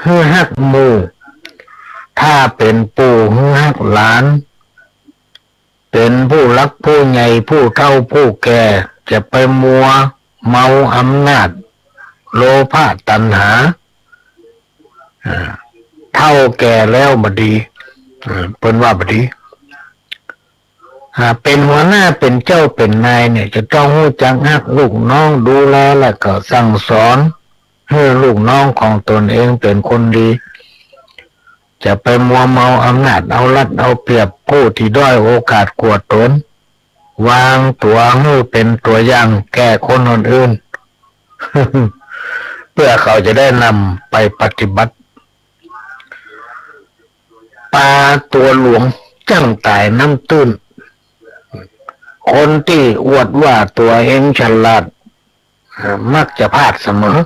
ฮือฮักหมู่ถ้าเป็นปู่ฮือฮักหลานเป็นผู้รักผู้ใหญ่ผู้เฒ่าผู้แก่จะไปมัวเมาอำนาจโลภะตัณหาเท่าแก่แล้วบดีเป็นว่าบดีเป็นหัวหน้าเป็นเจ้าเป็นนายเนี่ยจะต้องรู้จักฮักลูกน้องดูแลและก็สั่งสอนให้ลูกน้องของตนเองเป็นคนดีจะไปมัวเมาอำนาจเอารัดเอาเปรียบผู้ที่ด้อยโอกาสกวดตนวางตัวให้เป็นตัวอย่างแก่คนอื่นๆ เพื่อเขาจะได้นำไปปฏิบัติปลาตัวหลวงจังตายน้ำตื้นคนที่อวดว่าตัวเองฉลาดมักจะพลาดเสมอ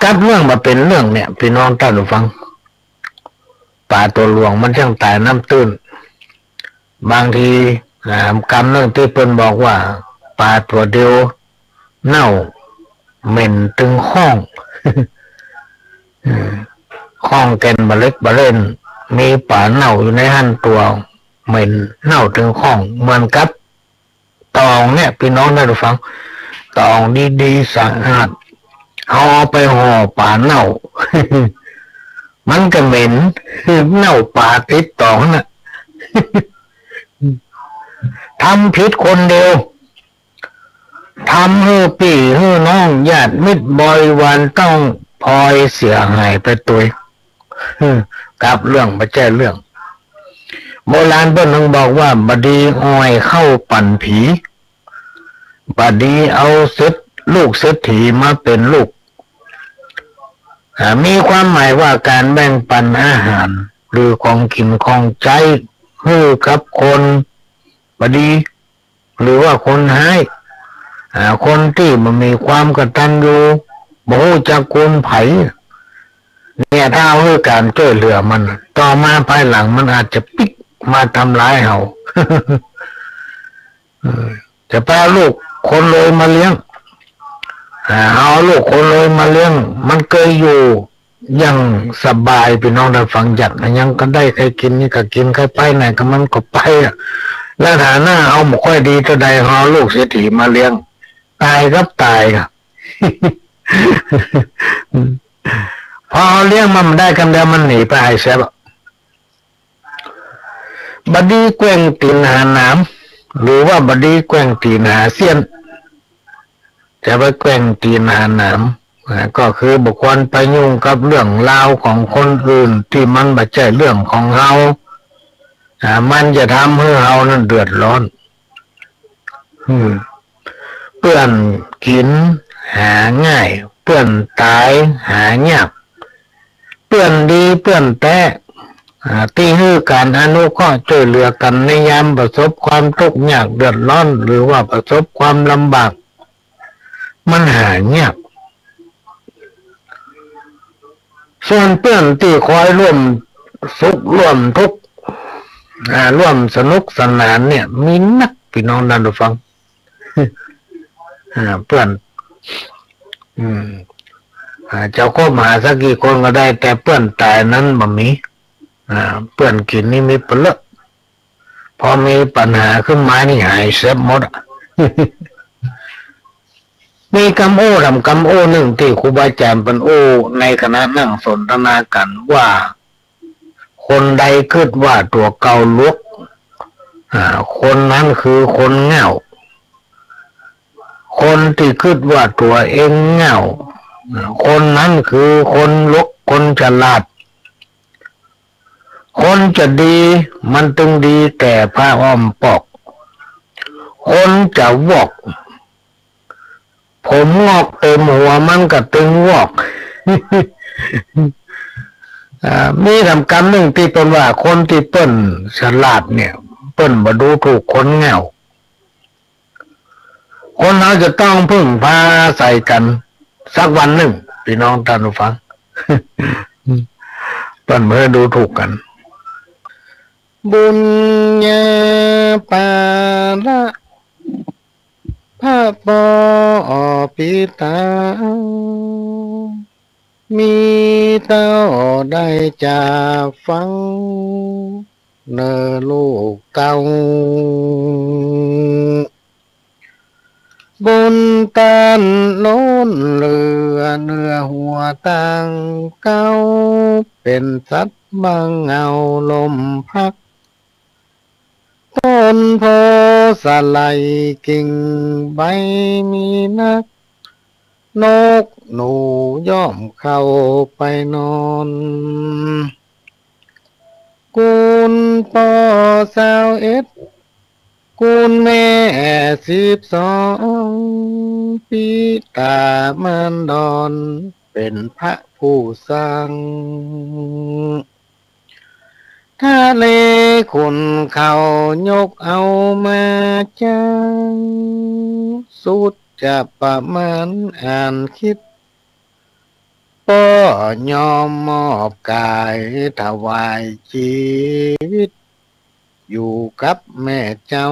กับเรื่องมาเป็นเรื่องเนี่ยพี่น้องท่านผู้ฟังปลาตัวหลวงมันจังตายน้ำตื้นบางทีกรรมเรื่องที่เพิ่นบอกว่าปลาตัวเดียวเน่าเหม็นตึงห้อง ห้องแกนบะเล็กบะเล่นมีป่าเน่าอยู่ในหันตัวเหม็นเน่าถึงห้องเหมือนกับตองเนี่ยพี่น้องได้ดูฟังตองดีๆสะอาด
เอาไปห่อป่าเน่า มันก็เหม็นเน่าป่าติดต่อน่ะ ทำผิดคนเดียวทำให้พี่ให้น้องญาติมิตรบริวารต้องพลอยเสียหายไปตัวกับเรื่องไม่ใช่เรื่องโบราณเพิ่นนึงบอกว่าบดีอ้อยเข้าปั่นผีบดีเอาเศษลูกเศรษฐีมาเป็นลูกมีความหมายว่าการแบ่งปันอาหารหรือของกินของใจให้กับคนบดีหรือว่าคนหายคนที่มันมีความกตัญญูบ่ฮู้จักคุณไผเนี่ยถ้าเอาให้การช่วยเหลือมันต่อมาภายหลังมันอาจจะปิกมาทำร้ายเฮา จะไปเอาลูกคนรวยมาเลี้ยงเอาลูกคนรวยมาเลี้ยงมันเคยอยู่ยังสบายพี่น้องได้ฟังจัดยังก็ได้ใครกินนี่ก็กินใครไปไหนก็มันก็ไปแล้วฐานะเอาหมกค่อยดีเท่าใดเอาลูกเศรษฐีมาเลี้ยงตายครับตายครับ พอเลี้ยงมันได้กันแล้วมันหนีไปเสียบดีแกว่งตีนหาน้ำหรือว่าบดีแกว่งตีนหาเสี้ยนจะไปแกว่งตีนหาน้ำก็คือบุคคลไปยุ่งกับเรื่องราวของคนอื่นที่มันไม่ใช่เรื่องของเรามันจะทำให้เรานั้นเดือดร้อนเปื้อนกินหาง่ายเปื้อนตายหายากเปื้อนดีเปื้อนแท้ที่ให้การอนุเคราะห์ช่วยเหลือกันในยามประสบความทุกข์ยากเดือดร้อนหรือว่าประสบความลำบากมันหายากส่วนเพื่อนที่คอยร่วมสุขร่วมทุกข์ร่วมสนุกสนานเนี่ยมีนักพี่น้องนั่นฟัง เพื่อนเจ้าคบหาสักกี่คนก็ได้แต่เพื่อนตายนั้นบ่มีเพื่อนกินนี่มีเปลือกพอมีปัญหาขึ้นมานี่หายเสียหมด มีคำโอ้ทำคำโอ้หนึ่งที่ครูบาอาจารย์เป็นโอ้ในคณะนั่งสนทนากันว่าคนใดคิดว่าตัวเก่าลุกคนนั้นคือคนเหงาคนที่คิดว่าตัวเองเหงาคนนั้นคือคนลุกคนฉลาดคนจะดีมันตึงดีแต่ผ้าอ้อมปอกคนจะวอกผมงอกเต็มหัวมันก็ตึงวอก มีทำกรรมหนึ่งที่เป็นว่าคนที่เปิ้นฉลาดเนี่ยเปิ้นบ่ดูถูกคนเหงาคนเราจะต้องพึ่งพาใส่กันสักวันหนึ่งพี่น้องท่านผู้ฟัง เปิ้นไม่ดูถูกกันบุญญาปาละพระปอปิตามีเต้าได้จากฟังเนอลูกเต้าบนตานโน้นเรือเนื้อหัวตังเก้าเป็นสัตว์บางเงาลมพักต้นโพสไลกิ่งใบมีนักนกหนูย่อมเข้าไปนอนกุลปอ21กุลแม่12ปีตามารดอนเป็นพระผู้สร้างทะเลคุณเขายกเอามาจังสุดจะประมาณอ่านคิดป้อยอมมอบกายถวายชีวิตอยู่กับแม่เจ้า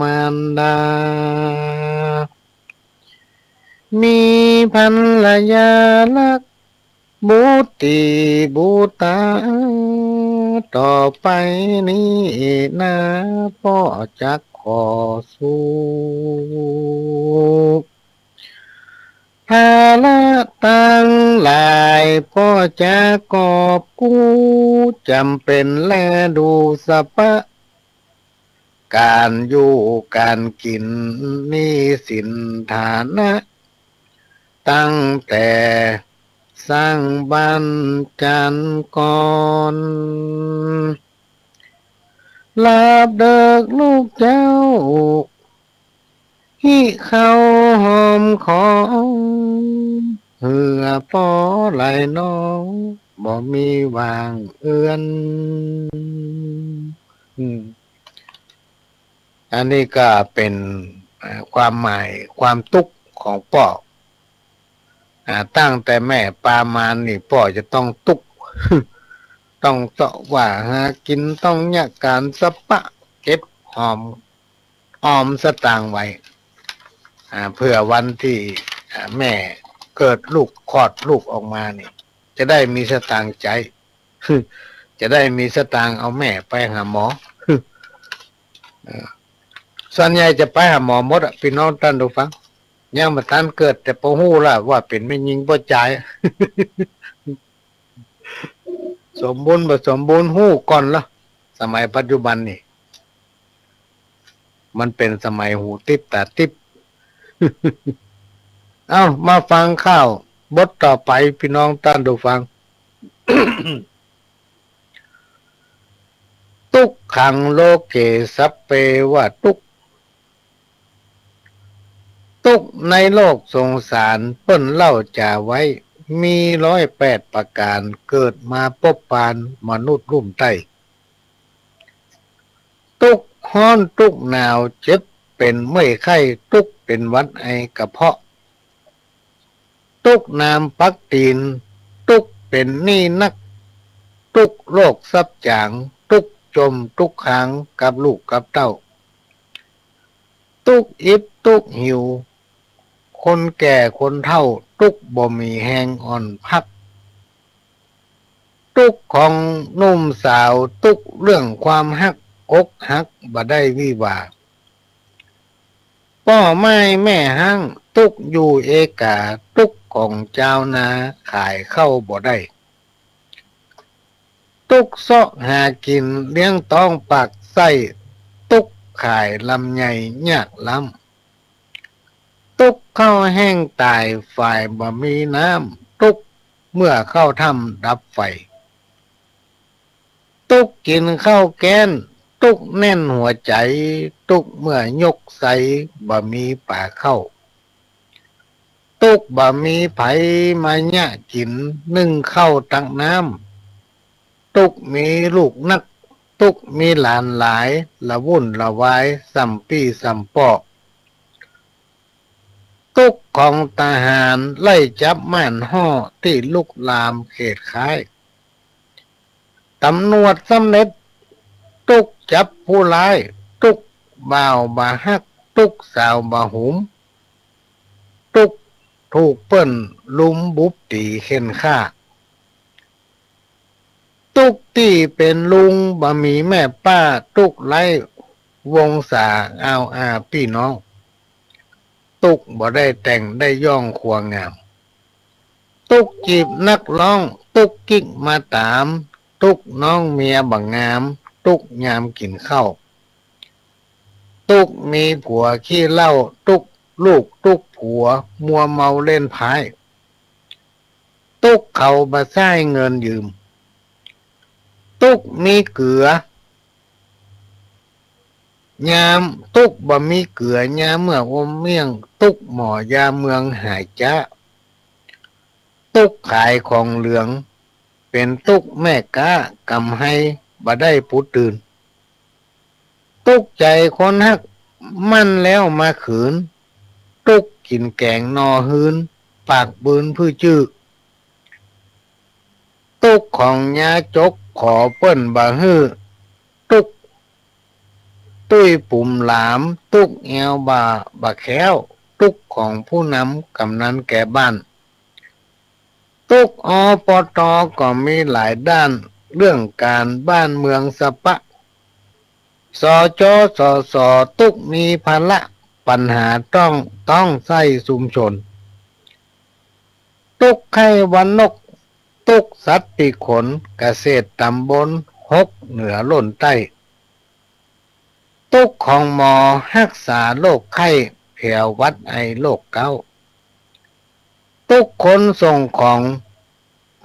มารดามีภรรยาลักบุตรีบุตาต่อไปนี้นะพ่อจักขอสู้พ ภาระตั้งหลายพ่อจะกอบกู้จำเป็นแลดูสะปะการอยู่การกินนี่สินฐานะตั้งแต่สร้างบ้านจันก่อนลาบเดิกลูกเจ้าฮิเข้าหอมของเหือปอไหลน้องบ่มีวางเอื้อนอันนี้ก็เป็นความหมายความทุกข์ของพ่อตั้งแต่แม่ปามานี่พ่อจะต้องทุกข์ ต้องเสาะว่าหากินต้องยากการสะปะเก็บหอมสตางค์ไว้เพื่อวันที่แม่เกิดลูกคลอดลูกออกมานี่จะได้มีสตางค์ใจ จะได้มีสตางค์เอาแม่ไปหาหมอ ส่วนใหญ่จะไปหาหมอหมดพี่น้องท่านดูฟังยังมาทันเกิดแต่พอหู้ละว่าเป็นไม่ยิงบ่จ่าย สมบูรณ์บ่สมบูรณ์หู้ก่อนละสมัยปัจจุบันนี่มันเป็นสมัยหูติบตาติบ เอ้ามาฟังข้าวบทต่อไปพี่น้องท่านดูฟัง ทุกขังโลเกสัพเปว่าทุกในโลกสงสารเปิ้นเล่าจ่าไว้มี108ประการเกิดมาพบปานมนุษย์รุ่มใต้ทุกฮ้อนทุกหนาวเจ็บเป็นเมื่อยไข้ทุกเป็นหวัดไอกระเพาะทุกน้ำปักตีนทุกเป็นหนี้นักทุกโรคซับจางทุกจมทุกขังกับลูกกับเต้าทุกอิบทุกหิวคนแก่คนเฒ่าทุกบ่มีแหงอ่อนพักทุกของหนุ่มสาวทุกเรื่องความฮักอกฮักบ่ได้วิวาพ่อไม้แม่ห้างทุกอยู่เอกาทุกของเจ้านาขายเข้าบ่ได้ทุกเสาะหากินเลี้ยงต้องปากไส้ทุกขายลำใหญ่ยากล้ำทุกเข้าแห้งตายฝ่ายบ่มีน้ำทุกเมื่อเข้าถ้ำดับไฟทุกกินข้าวแกนทุกแน่นหัวใจทุกเมื่อยกใสบ่มีป่าเข้าทุกบ่มีไผมาญะกินนึ่งเข้าตักน้ำทุกมีลูกนักทุกมีหลานหลายละวุ่นละวายสัมปี้สัมปอกทุกของทหารไล่จับม่านห่อที่ลุกลามเขตค้ายตำรวจสำเร็จทุกจับผู้ร้ายทุกบ่าวบ่าฮักทุกสาวบ่าหุมทุกถูกเปิ้นลุมบุบตีเข็นฆ่าทุกที่เป็นลุงบ่มีแม่ป้าทุกไล่วงศาเอาอาพี่น้องทุกบ่ได้แต่งได้ย่องควงงามทุกจีบนักร้องทุกกิ๊กมาตามทุกน้องเมียบังงามทุกยามกินข้าวทุกมีผัวขี้เหล้าทุกลูกทุกผัวมัวเมาเล่นพายทุกเขาบ่ใช้เงินยืมทุกมีเกลือยามทุกบ่มีเกลือยามเมื่ออมเมี่ยงทุกหมอยาเมืองหายจ้าทุกขายของเหลืองเป็นทุกแม่ก้ากำให้บ่ได้ผู้ตื่นทุกใจคนฮักมั่นแล้วมาขืนทุกกินแกงนอหืนปากบืนพื้จื้อทุกของยาจกขอเปิ้นบ่ฮื้อทุกตุ้ยปุ่มหลามทุกแอวบ่แค้วทุกของผู้นำกำนันแก่บ้านทุกอปตก็มีหลายด้านเรื่องการบ้านเมืองสะปะสจสทุกมีภาระปัญหาต้องใส่ชุมชน
ตุกไข้วันนกตุกสัตว์ปีกขนเกษตรตำบลหกเหนือล้นใต้ตุกของหมอรักษาโรคไข้แผ่ววัดไอโรคเก้าตุกคนส่งของ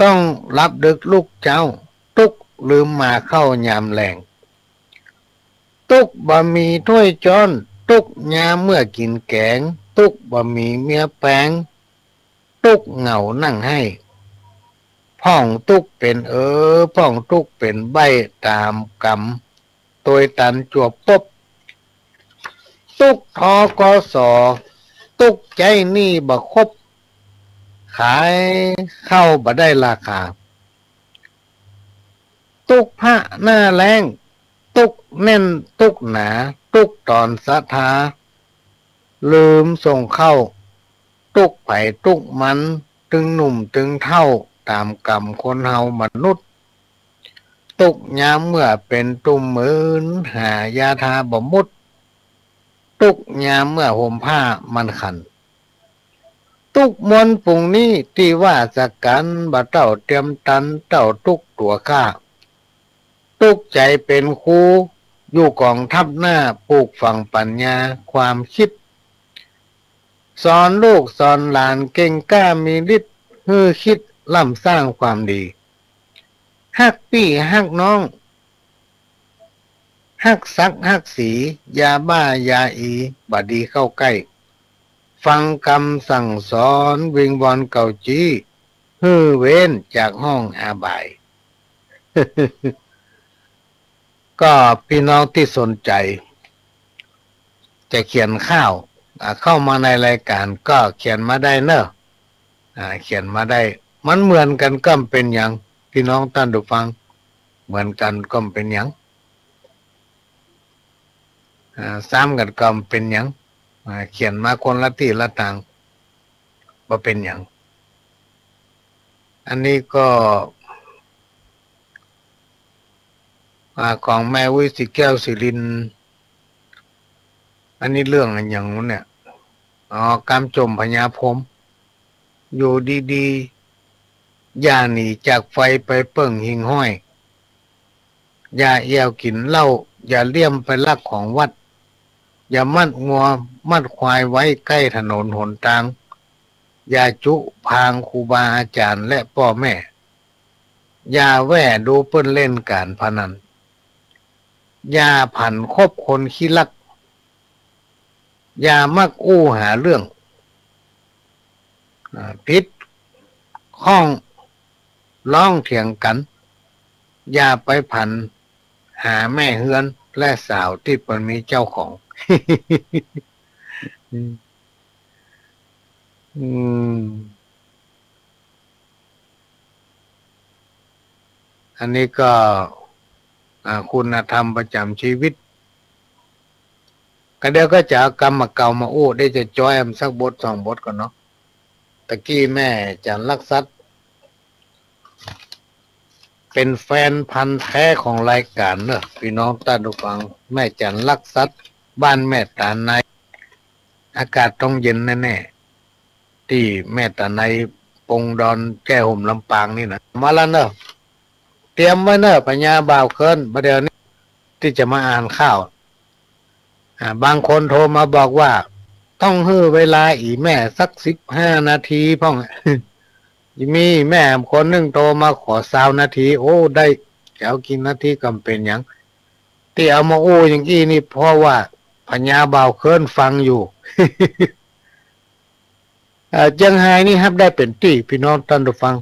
ต้องรับดึกลูกเจ้าตุกลืมมาเข้ายามแหลงตุกบะหมี่ถ้วยจอนตุกยามเมื่อกินแกงตุกบะหมี่เมียแปงตุกเหงานั่งให้พ่องตุกเป็นพ่องตุกเป็นใบตามกรรมตัวตันจวบปบตุกทกสตุกใจนี่บ่ครบขายเข้าบ่ได้ราคาตุกพระหน้าแรงตุกแน่นตุกหนาตุกตอนศรัทธาลืมส่งเข้าตุกไผ่ตุกมันตึงหนุ่มตึงเท่าตามกรรมคนเฮามนุษย์ตุกยามเมื่อเป็นตุ่มมืนหายาทาบ่มุดตุกยามเมื่อห่มผ้ามันขันตุกมนปุ่งนี้ที่ว่าสักกันบ่เต้าเตรียมตันเต้าตุกตัวข้าตุกใจเป็นครูอยู่กองทัพหน้าปลูกฝังปัญญาความคิดสอนลูกสอนหลานเก่งกล้ามีฤทธิ์ฮือคิดล่ำสร้างความดีฮักพี่ฮักน้องฮักซักฮักสียาบ้ายาอีบดีเข้าใกล้ฟังคำสั่งสอนวิงวอนเก่าจี้ฮือเว้นจากห้องอาบาย ก็พี่น้องที่สนใจจะเขียนเข้ามาในรายการก็เขียนมาได้เนอะเขียนมาได้มันเหมือนกันก็เป็นอย่างพี่น้องท่านผู้ฟังเหมือนกันก็เป็นอย่างซ้ำกันก็เป็นอย่างเขียนมาคนละที่ละทางว่าเป็นอย่างอันนี้ก็ของแม่วิสิแก้วศิรินอันนี้เรื่องอะไรอย่างนู้นเนี่ยกำจมพญาพรหมอยู่ดีๆอย่าหนีจากไฟไปเปิ่งหิงห้อยอย่าเอี่ยวกินเหล้าอย่าเลี่ยมไปลักของวัดอย่ามัดงัวมัดควายไว้ใกล้ถนนหนทางอย่าจุพางครูบาอาจารย์และพ่อแม่อย่าแว่ดูเปิ้นเล่นการพนันอย่าผันคบคนขี้ลักอย่ามักอู้หาเรื่องพิษข้องร้องเถียงกันอย่าไปผันหาแม่เฮือนและสาวที่เป็นมีเจ้าของ อันนี้ก็คุณธรรมประจำชีวิตก็เดี๋ยวก็จะเอากรรมมาเก่ามาอู้ได้จะจอยสักบทสองบทก่อนเนาะตะกี้แม่จันลักษัตเป็นแฟนพันธุ์แท้ของรายการเนอะพี่น้องท่านผู้ฟังแม่จันลักษัตบ้านแม่ตาในอากาศต้องเย็นแน่ๆที่แม่ตาในปงดอนแก้ห่มลำปางนี่นะมาแล้วเนอะเตรียมไว้เนอะปัญญาบ่าวเคินประเดี๋ยวนี้ที่จะมาอ่านข้าวบางคนโทรมาบอกว่าต้องให้เวลาอีแม่สัก15 นาทีพ่อง มีแม่คนหนึ่งโทรมาขอ20 นาทีโอ้ได้แกวกินนาทีก็เป็นอย่างที่เอามาโอ้อย่างนี้นี่เพราะว่าปัญญาบ่าวเคินฟังอยู่ จังไห้นี่ครับได้เป็นที่พี่น้องท่านผู้ฟัง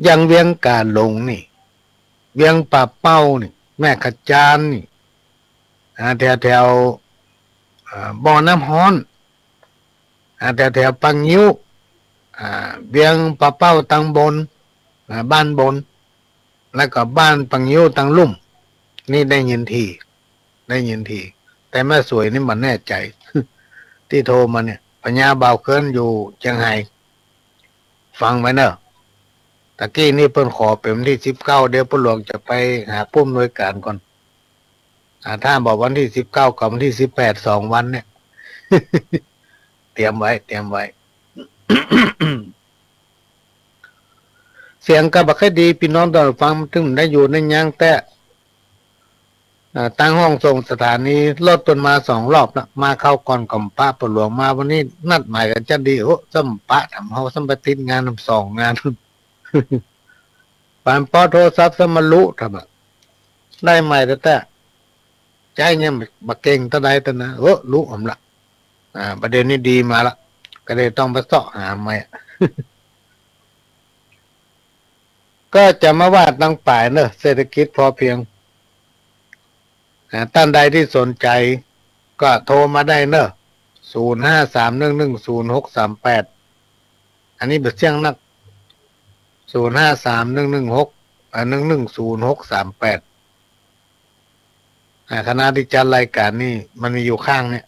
ยังเวียงการลงนี่เวียงป่าเป้านี่แม่ขจานนี่แถวบ่อน้ำฮ้อนแถวปังยิ้วเวียงป่าเป้าตังบนบ้านบนแล้วก็บ้านปังยิ้วตังลุ่มนี่ได้ยินทีแต่แม่สวยนี่มันแน่ใจ ที่โทรมาเนี่ยปัญญาบ่าวเคินอยู่เชียงไฮ้ฟังไว้เนอะตะกี้นี่เพิ่นขอเป็นวันที่19เดี๋ยวพ่อหลวงจะไปหาผู้อำนวยการก่อนถ้าบอกวันที่19กับวันที่18 2 วันเนี่ย เตรียมไว้ เสียงก็บ่ค่อยดีพี่น้องต้องฟังถึงได้อยู่ในยังแต่ตั้งห้องส่งสถานีรถต้นมา2 รอบแล้วมาเข้าก่อนกับป้าปหลวงมาวันนี้นัดหมายกันจะดีโอ้สัมปะทำเฮาสัมปติดงาน2 งานปานปอโทรศัพท์สมาลุทำได้ใหม่แต่ใจเนี่ยมาเก่งตะใดตะนะรู้ผมละประเด็นนี้ดีมาละก็เลยต้องไปเสาะหาใหม่ ก็จะมาว่าตั้งป่ายเนอะเศรษฐกิจพอเพียงท่านใดที่สนใจก็โทรมาได้เนอะ0531106638อันนี้เป็นเสียงนัก053116110638คณะที่จัดรายการนี่มันมีอยู่ข้างเนี่ย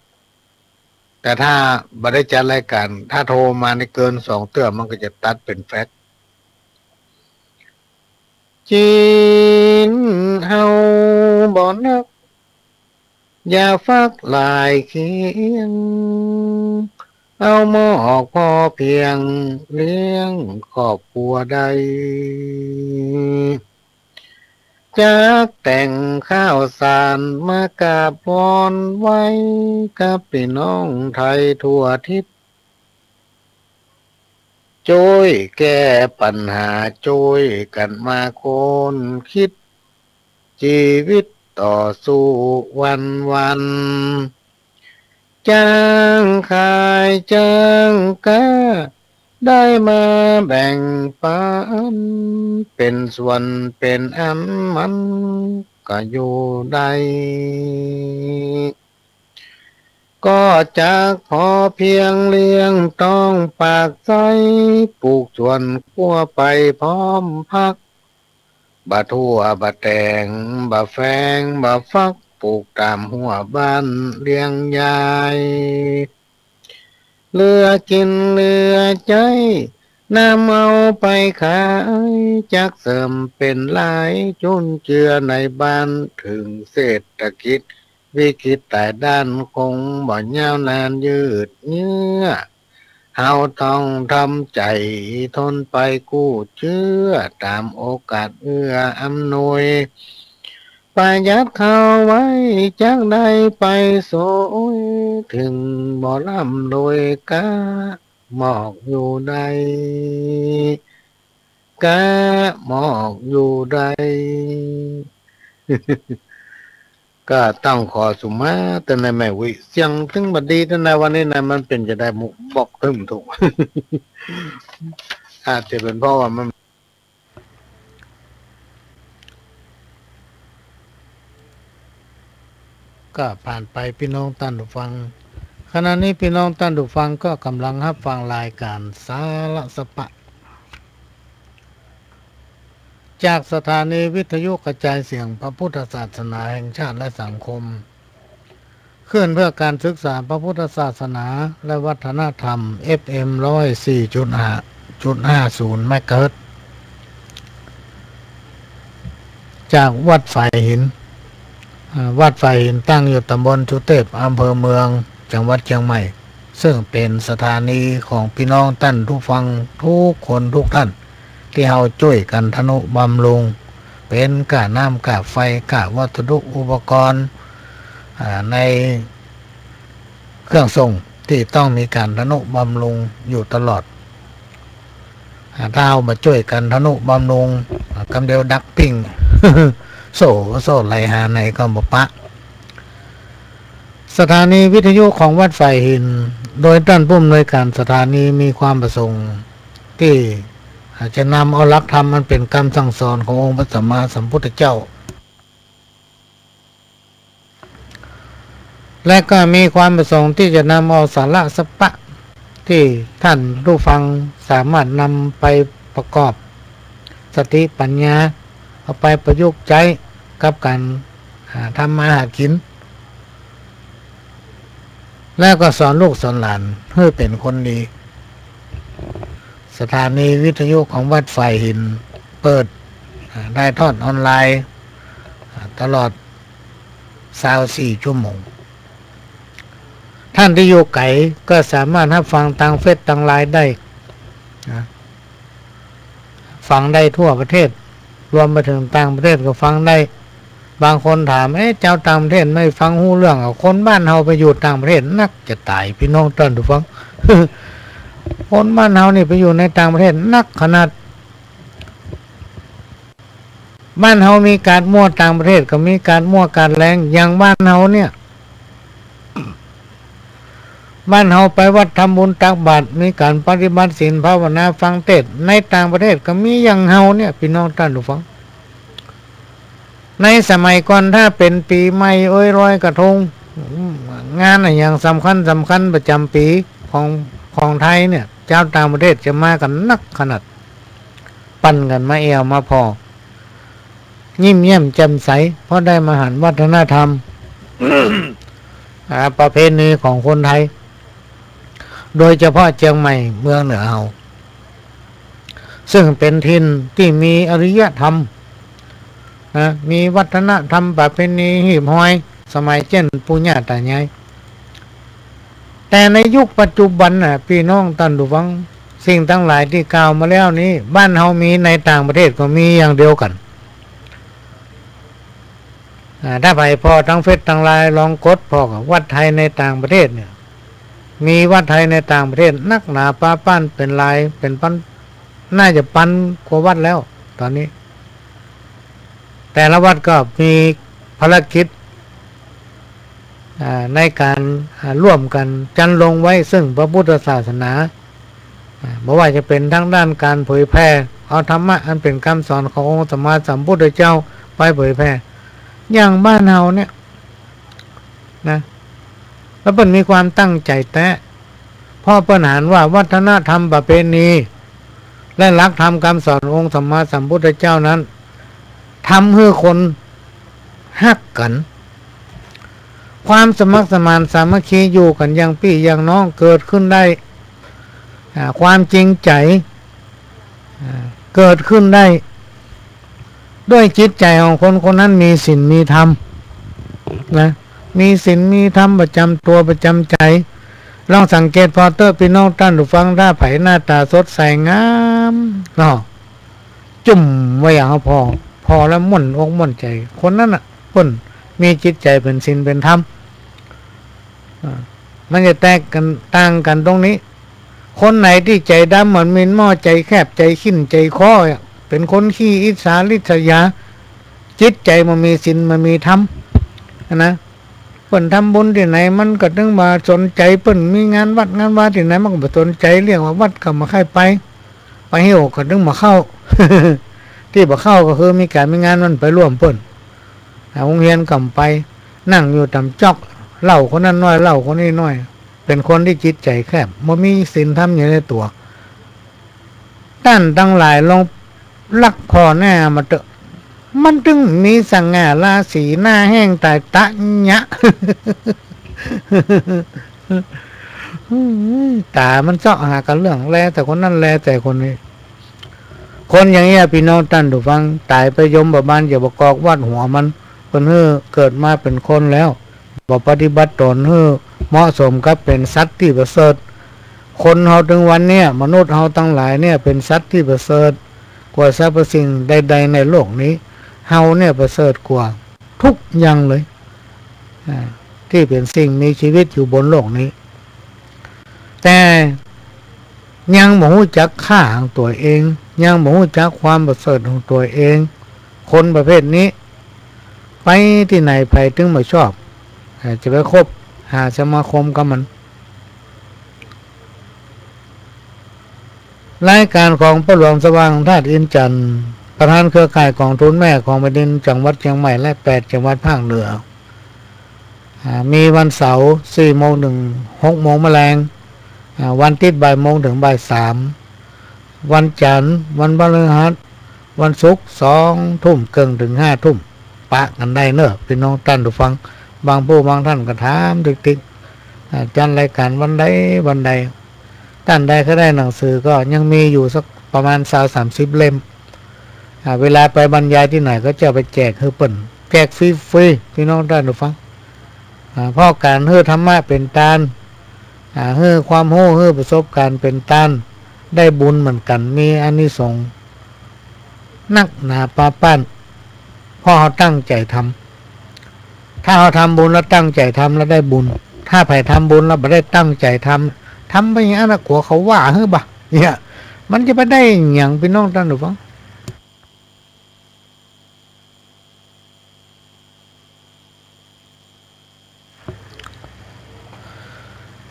แต่ถ้าบ่ได้จัดรายการถ้าโทรมาในเกิน2 เตื้อมันก็จะตัดเป็นแฟกซ์จีนเฮาบ่นักอย่าฟักลายเคียงเอาหมอกพอเพียงเลี้ยงครอบครัวใดจากแต่งข้าวสารมากราบวอนไว้กับพี่น้องไทยทั่วทิศช่วยแก้ปัญหาช่วยกันมาคนคิดชีวิตต่อสู้วันจ้างขายจ้างกาได้มาแบ่งปันเป็นส่วนเป็นอันมันก็อยู่ได้ก็จากพอเพียงเลี้ยงต้องปากใจปลูกส่วนขั้วไปพร้อมพักบะทั่วบะแตงบะแฟงบะฟักปลูกตามหัวบ้านเลี้ยงยายเหลือกินเหลือใจนำเอาไปขายจากเสริมเป็นหลายจุนเจือในบ้านถึงเศรษฐกิจวิกฤตแต่ด้านคงบ่ยาวนานยืดเยื้อเฮาต้องทำใจทนไปกู้เชื่อตามโอกาสเอื้ออำนวยประหยัดเข้าไว้จากได้ไปโสยถึงบ่ร่ำโดยกาหมอกอยู่ใดกาหมอกอยู่ใด ก็ต้องขอสุมาแต่ในแม่วิเสียงถึงบัดดีแต่ในวันนี้นะมันเป็นจะได้มุกบอกถึงถูก อาจจะเป็นเพราะว่ามันก็ผ่านไปพี่น้องท่านผู้ฟังขณะนี้พี่น้องท่านผู้ฟังก็กำลังรับฟังรายการสาระสปะจากสถานีวิทยุกระจายเสียงพระพุทธศาสนาแห่งชาติและสังคมเคลื่อนเพื่อการศึกษาพระพุทธศาสนาและวัฒนธรรม FM 104.50 เมกะเฮิรตซ์จากวัดไฟหินวัดไฟหินตั้งอยู่ตำบลชุเทพอำเภอเมืองจังหวัดเชียงใหม่ซึ่งเป็นสถานีของพี่น้องท่านผู้ฟังทุกคนทุกท่านที่เราช่วยกันทนุบำรุงเป็นกะน้ำกะไฟกะวัสดุอุปกรณ์ในเครื่องส่งที่ต้องมีการทนุบำรุงอยู่ตลอดถ้าเรามาช่วยกันทนุบำรุงกำเดียวดักปิ้ง โซ่ไหลหาในก็บ่ปะสถานีวิทยุของวัดไฟหินโดยท่านผู้อำนวยการสถานีมีความประสงค์ที่จะนำเอาหลักธรรมมันเป็นคำสั่งสอนขององค์พระสัมมาสัมพุทธเจ้าและก็มีความประสงค์ที่จะนำเอาสาระสปะที่ท่านผู้ฟังสามารถนำไปประกอบสติปัญญาเอาไปประยุกต์ใช้กับการทำมาหากินแล้วก็สอนลูกสอนหลานให้เป็นคนดีสถานีวิทยุของวัดไฟหินเปิดได้ทอดออนไลน์ตลอด24 ชั่วโมงท่านที่อยู่ไกลก็สามารถรับฟังทางเฟซทางไลน์ได้ ฟังได้ทั่วประเทศรวมไปถึงต่างประเทศก็ฟังได้บางคนถามเจ้าต่างประเทศไม่ฟังหูเรื่องคนบ้านเฮาไปอยู่ต่างประเทศนักจะตายพี่น้องท่านผู้ฟัง คนบ้านเฮานี่ไปอยู่ในต่างประเทศนักขนาดบ้านเฮามีการมั่วต่างประเทศก็มีการมั่วการแรงอย่างบ้านเฮาเนี่ยบ้านเฮาไปวัดทำบุญตักบาตรมีการปฏิบัติศีลภาวนาฟังเทศน์ในต่างประเทศก็มีอย่างเฮาเนี่ยพี่น้องท่านผู้ฟังในสมัยก่อนถ้าเป็นปีใหม่รอยกระทงงานอย่างสำคัญประจำปีของไทยเนี่ยเจ้าต่างประเทศจะมากันนักขนาดปั่นกันมาเอวมาพอยิ้มแย้มแจ่มใสเพราะได้มาหันวัฒนธรรม ประเพณีของคนไทยโดยเฉพาะเชียงใหม่เมืองเหนือเฮาซึ่งเป็นถิ่นที่มีอารยธรรมมีวัฒนธรรมประเพณีหีบห้อยสมัยเช่นปู่ย่าตายายแต่ในยุคปัจจุบันพี่น้องท่านผู้ฟังสิ่งทั้งหลายที่กล่าวมาแล้วนี้บ้านเฮามีในต่างประเทศก็มีอย่างเดียวกันถ้าไปพอทั้งเฟซทั้งไลน์ลองกดพอกับวัดไทยในต่างประเทศเนี่ยมีวัดไทยในต่างประเทศนักหนาป้าปั้นเป็นลายเป็นปั้นน่าจะปั้นกว่าวัดแล้วตอนนี้แต่ละวัดก็มีภารกิจในการร่วมกันจันลงไว้ซึ่งพระพุทธศาสนาไม่ว่าจะเป็นทั้งด้านการเผยแพร่เอาธรรมะอันเป็นคำสอนขององค์สมมาสัมพุทธเจ้าไปเผยแพร่อย่างบ้านเฮาเนี่ยนะแล้วเปิ้นมีความตั้งใจแต่พ่อเปิ้นหานว่าวัฒนธรรมประเพณีและหลักธรรมคำสอนองค์สมมาสัมพุทธเจ้านั้นทำให้คนฮักกันความสมัครสมานสามัคคีอยู่กันอย่างพี่อย่างน้องเกิดขึ้นได้ความจริงใจเกิดขึ้นได้ด้วยจิตใจของคนคนนั้นมีศีลมีธรรมนะมีศีลมีธรรมประจำตัวประจำใจลองสังเกตพอเตอร์พี่น้องท่านผู้ฟังถ้าไผหน้าตาสดใสงามเนาะจุ่มไว้อย่างพอแล้วม่วนอกม่วนใจคนนั้นเพิ่นมีจิตใจเป็นศีลเป็นธรรมมันจะแตกกันต่างกันตรงนี้คนไหนที่ใจดำเหมือนมินหม้อใจแคบใจขิ้นใจคอเป็นคนขี้อิจฉาริษยาจิตใจมันมีศีลมันมีธรรมนะเปิ้นทำบุญที่ไหนมันก็ต้องมาสนใจเปิ้นมีงานวัดงานวาที่ไหนมันก็มาสนใจเรื่องว่าวัดก็มาใครไปให้โอกก็ต้องมาเข้า ที่บ่เข้าก็คือมีการมีงานมันไปร่วมเปิ้นโรงเรียนกำไปนั่งอยู่ตำจอกเล่าคนนั้นน้อยเล่าคนนี้น้อยเป็นคนที่จิตใจแคบบ่มีศีลธรรมอยู่ในตัวท่านทั้งหลายลองลักพอแน่มาเถอะมันถึงมีสังง่าราศีหน้าแห้งตายตะยะ ตามันเจาะหากันเรื่องแลแต่คนนั้นแลแต่คนนี้คนอย่างเงี้ยพี่น้องท่านผู้ฟังตายไปยมบ้านอย่าบกอกวัดหัวมันเพิ่นเกิดมาเป็นคนแล้วบ่ปฏิบัติตนเหมาะสมกับเป็นสัตว์ที่ประเสริฐคนเฮาถึงวันเนี้ยมนุษย์เฮาทั้งหลายเนี่ยเป็นสัตว์ที่ประเสริฐกว่าสรรพสิ่งใดๆในโลกนี้เฮาเนี่ยประเสริฐกว่าทุกอย่างเลยที่เป็นสิ่งมีชีวิตอยู่บนโลกนี้แต่ยังบ่รู้จักค่าของตัวเองยังบ่รู้จักความประเสริฐของตัวเองคนประเภทนี้ไปที่ไหนไผถึงไม่ชอบจะไปคบหาสมาคมกับมันรายการของพระหลวงสว่างธาตุอินจันทร์ประธานเครือข่ายกองทุนแม่ของแผ่นดินจังหวัดเชียงใหม่และ8จังหวัดภาคเหนือมีวันเสาร์ 4 โมงถึง 6 โมงแมลงวันอาทิตย์บ่ายโมงถึงบ่าย 3วันจันทร์วันพฤหัสวันศุกร์2 ทุ่มครึ่งถึง5 ทุ่มปะกันได้เนอะพี่น้องท่านผู้ฟังบางผู้บางท่านก็ถามติ๊กๆจัดรายการวันใดท่านใดก็ได้หนังสือก็ยังมีอยู่สักประมาณ20-30 เล่มเวลาไปบรรยายที่ไหนก็จะไปแจกเปิ้นแจกฟรีๆพี่น้องท่านผู้ฟังเพราะการธรรมะเป็นตานความรู้ประสบการณ์เป็นตานได้บุญเหมือนกันมีอานิสงส์ นักหนาปาปั้นเพราะเขาตั้งใจทำถ้าเขาทำบุญแล้วตั้งใจทำแล้วได้บุญถ้าใครทำบุญแล้วไม่ได้ตั้งใจทำไปอย่างนั้นกลัวเขาว่าเฮ้ยบ่ะเนี่ยมันจะไปได้อย่างพี่น้องท่านหรือเปล่า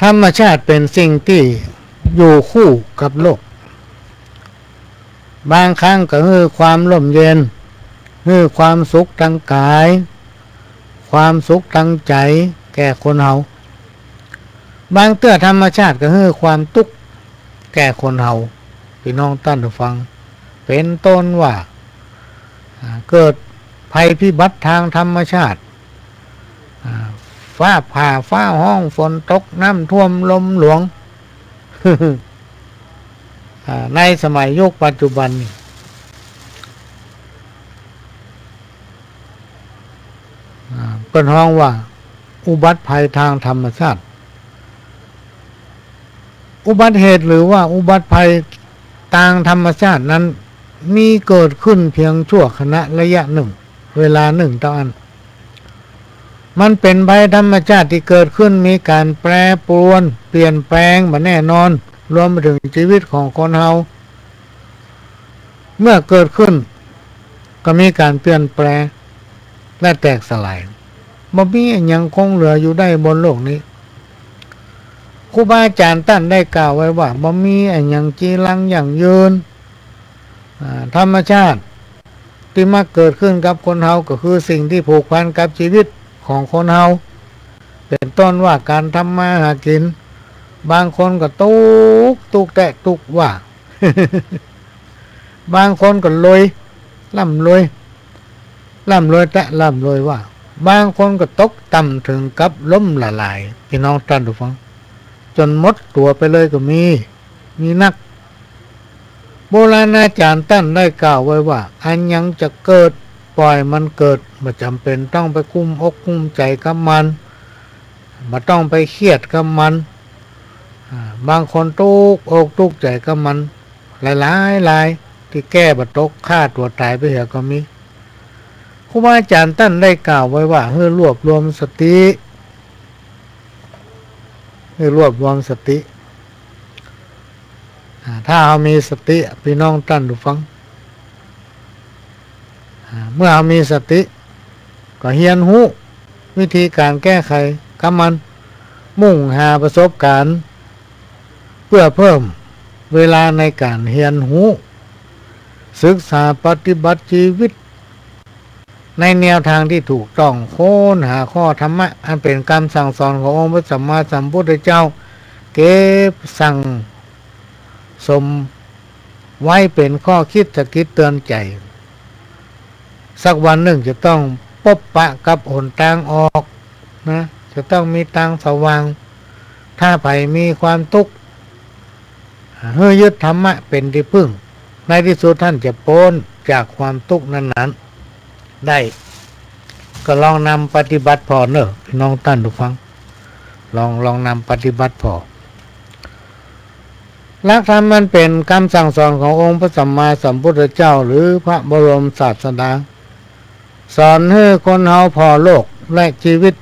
ธรรมชาติเป็นสิ่งที่อยู่คู่กับโลกบางครั้งก็คือความร่มเย็นคือความสุขทางกายความสุขทางใจแก่คนเฮาบางเตื้อธรรมชาติก็คือความทุกข์แก่คนเฮาพี่น้องท่านผู้ฟังเป็นต้นว่าเกิดภัยพิบัติทางธรรมชาติฟ้าผ่าฟ้าห้องฝนตกน้ำท่วมลมหลวง ในสมัยยุคปัจจุบันเป็นห้องว่าอุบัติภัยทางธรรมชาติอุบัติเหตุหรือว่าอุบัติภัยทางธรรมชาตินั้นมีเกิดขึ้นเพียงชั่วขณะระยะหนึ่งเวลาหนึ่งเท่านั้นมันเป็นภัยธรรมชาติที่เกิดขึ้นมีการแปรปรวนเปลี่ยนแปลงมาแน่นอนรวมไปถึงชีวิตของคนเฮาเมื่อเกิดขึ้นก็มีการเปลี่ยนแปลงและแตกสลายบ่มียังคงเหลืออยู่ได้บนโลกนี้ครูบาอาจารย์ท่านได้กล่าวไว้ว่าบ่มีอย่างจีรังอย่างยืนธรรมชาติที่มาเกิดขึ้นกับคนเฮาก็คือสิ่งที่ผูกพันกับชีวิตของคนเฮาเป็นต้นว่าการทำมาหากินบางคนก็ตุกแตะตุกว่า บางคนก็รวยร่ำรวยแตะร่ำรวยว่าบางคนก็ตกต่ำถึงกับล้มละลายพี่น้องท่านผู้ฟังจนหมดตัวไปเลยก็มีนักโบราณอาจารย์ท่านได้กล่าวไว้ว่าอันยังจะเกิดปล่อยมันเกิดไม่จำเป็นต้องไปกุ้มอกกุ้มใจกับมันไม่ต้องไปเครียดกับมันบางคนตุกอกตุกใจกับมันหลายที่แก้บัตกฆ่าตัวตายไปเหรอก็มีครูบาอาจารย์ท่านได้กล่าวไว้ว่าให้รวบรวมสติถ้าเรามีสติพี่น้องท่านผู้ฟังเมื่อเรามีสติก็เฮียนหูวิธีการแก้ไขกับมันมุ่งหาประสบการณ์เพื่อเพิ่มเวลาในการเฮียนหูศึกษาปฏิบัติชีวิตในแนวทางที่ถูกต้องค้นหาข้อธรรมะอันเป็นคำสั่งสอนขององค์พระสัมมาสัมพุทธเจ้าเก็บสั่งสมไว้เป็นข้อคิดสะกิดเตือนใจสักวันหนึ่งจะต้องพบปะกับหนทางออกนะจะต้องมีทางสว่างถ้าไผมีความทุกข์ให้ยึดธรรมะเป็นที่พึ่งในที่สุดท่านจะพ้นจากความทุกข์นั้นได้ก็ลองนำปฏิบัติพอเนอะพี่น้องท่านทุกฟังลองนำปฏิบัติพอหลักธรรมมันเป็นคำสั่งสอนขององค์พระสัมมาสัมพุทธเจ้าหรือพระบรมศาสดาสอนให้คนเฮาพอโลกและชีวิต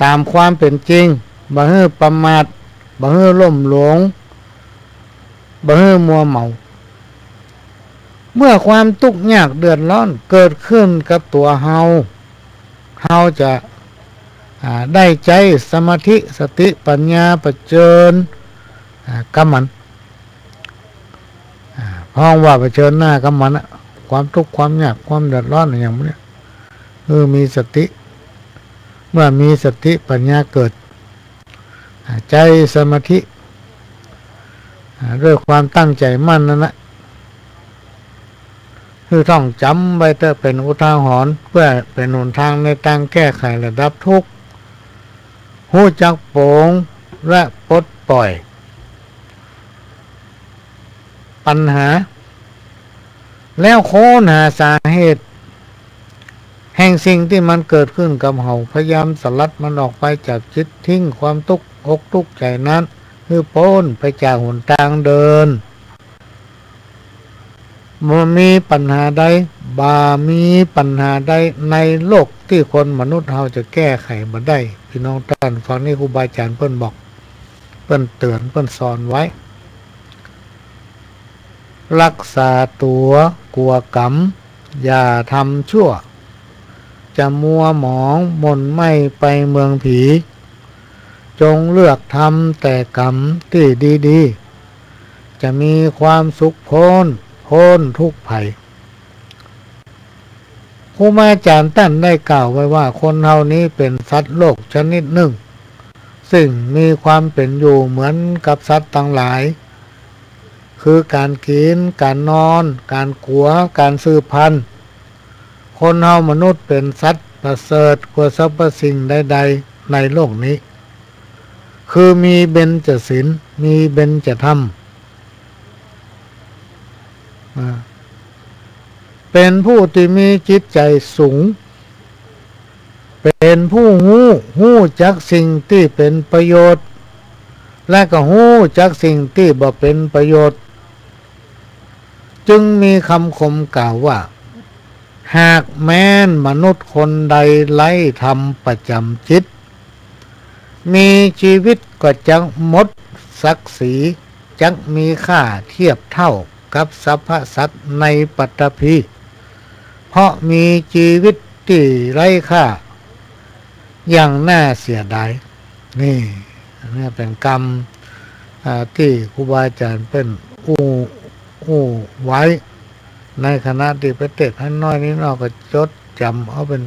ตามความเป็นจริงบ่ให้ประมาทบ่ให้ล่มหลงบ่ให้มัวเมาเมื่อความทุกข์ยากเดือดร้อนเกิดขึ้นกับตัวเฮาจะได้ใจสมาธิสติปัญญาเผชิญกับมันพ้องว่าเผชิญหน้ากับมันความทุกข์ความยากความเดือดร้อนอย่างนี้มีสติเมื่อมีสติปัญญาเกิดใจสมาธิด้วยความตั้งใจมั่นนั่นแหละคือต้องจำไว้เถอะเป็นอุทาหรณ์เพื่อเป็นหนทางในการแก้ไขระดับทุกข์หู้จักโปร่งและปลดปล่อยปัญหาแล้วค้นหาสาเหตุแห่งสิ่งที่มันเกิดขึ้นกับเราพยายามสลัดมันออกไปจากจิตทิ้งความทุกข์อกทุกข์ใจนั้นคือพ้นไปจากหนทางเดิน มันมีปัญหาใดมีปัญหาใดในโลกที่คนมนุษย์เราจะแก้ไขบ่ได้พี่น้องท่านฟังนี่ครูบาอาจารย์เพิ่นบอกเพิ่นเตือนเพิ่นสอนไว้รักษาตัวกลัวกรรมอย่าทำชั่วจะมัวหมองมนไม่ไปเมืองผีจงเลือกทำแต่กรรมที่ดีๆจะมีความสุขพ้นทุกภัยครูบาอาจารย์ท่านได้กล่าวไว้ว่าคนเฮานี้เป็นสัตว์โลกชนิดหนึ่งซึ่งมีความเป็นอยู่เหมือนกับสัตว์ทั้งหลายคือการกินการนอนการกัวการสืบพันธุ์คนเฮามนุษย์เป็นสัตว์ประเสริฐกว่าสรรพสิ่งใดๆในโลกนี้คือมีเบญจศีลมีเบญจธรรมเป็นผู้ที่มีจิตใจสูงเป็นผู้หู้จักสิ่งที่เป็นประโยชน์และก็หู้จักสิ่งที่บ่เป็นประโยชน์จึงมีคำคมกล่าวว่าหากแม้นมนุษย์คนใดไร้ธรรมประจำจิตมีชีวิตก็จักหมดศักดิ์ศรีจักมีค่าเทียบเท่ากับสรรพสัตว์ในปัตตภีเพราะมีชีวิตที่ไร้ค่าอย่างน่าเสียดายนี่เป็นกรรมที่ครูบาอาจารย์เป็นอู้ไว้ในคณะที่ไปเทศน์ให้น้อยนี้เราก็จดจำเอาเป็น